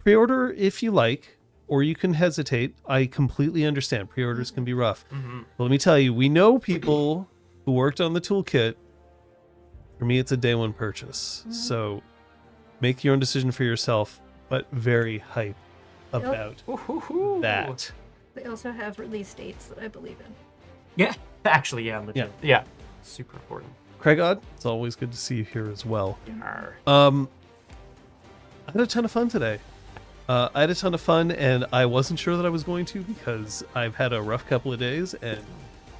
pre-order if you like, or you can hesitate. I completely understand. Pre-orders can be rough. Mm-hmm. But let me tell you, we know people who worked on the toolkit. For me, it's a day one purchase. Mm-hmm. So make your own decision for yourself, but very hype about that. They also have release dates that I believe in. Yeah, actually, yeah, legit. Yeah, super important. Craig Odd, it's always good to see you here as well. Yarr. I had a ton of fun today. And I wasn't sure that I was going to, because I've had a rough couple of days, and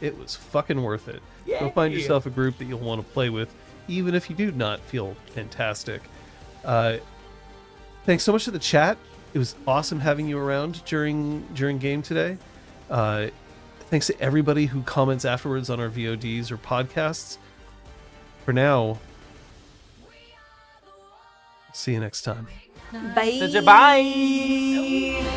it was fucking worth it. Go find yourself a group that you'll want to play with, even if you do not feel fantastic. Thanks so much to the chat It was awesome having you around during game today. Thanks to everybody who comments afterwards on our VODs or podcasts. For now, see you next time. Bye. Bye.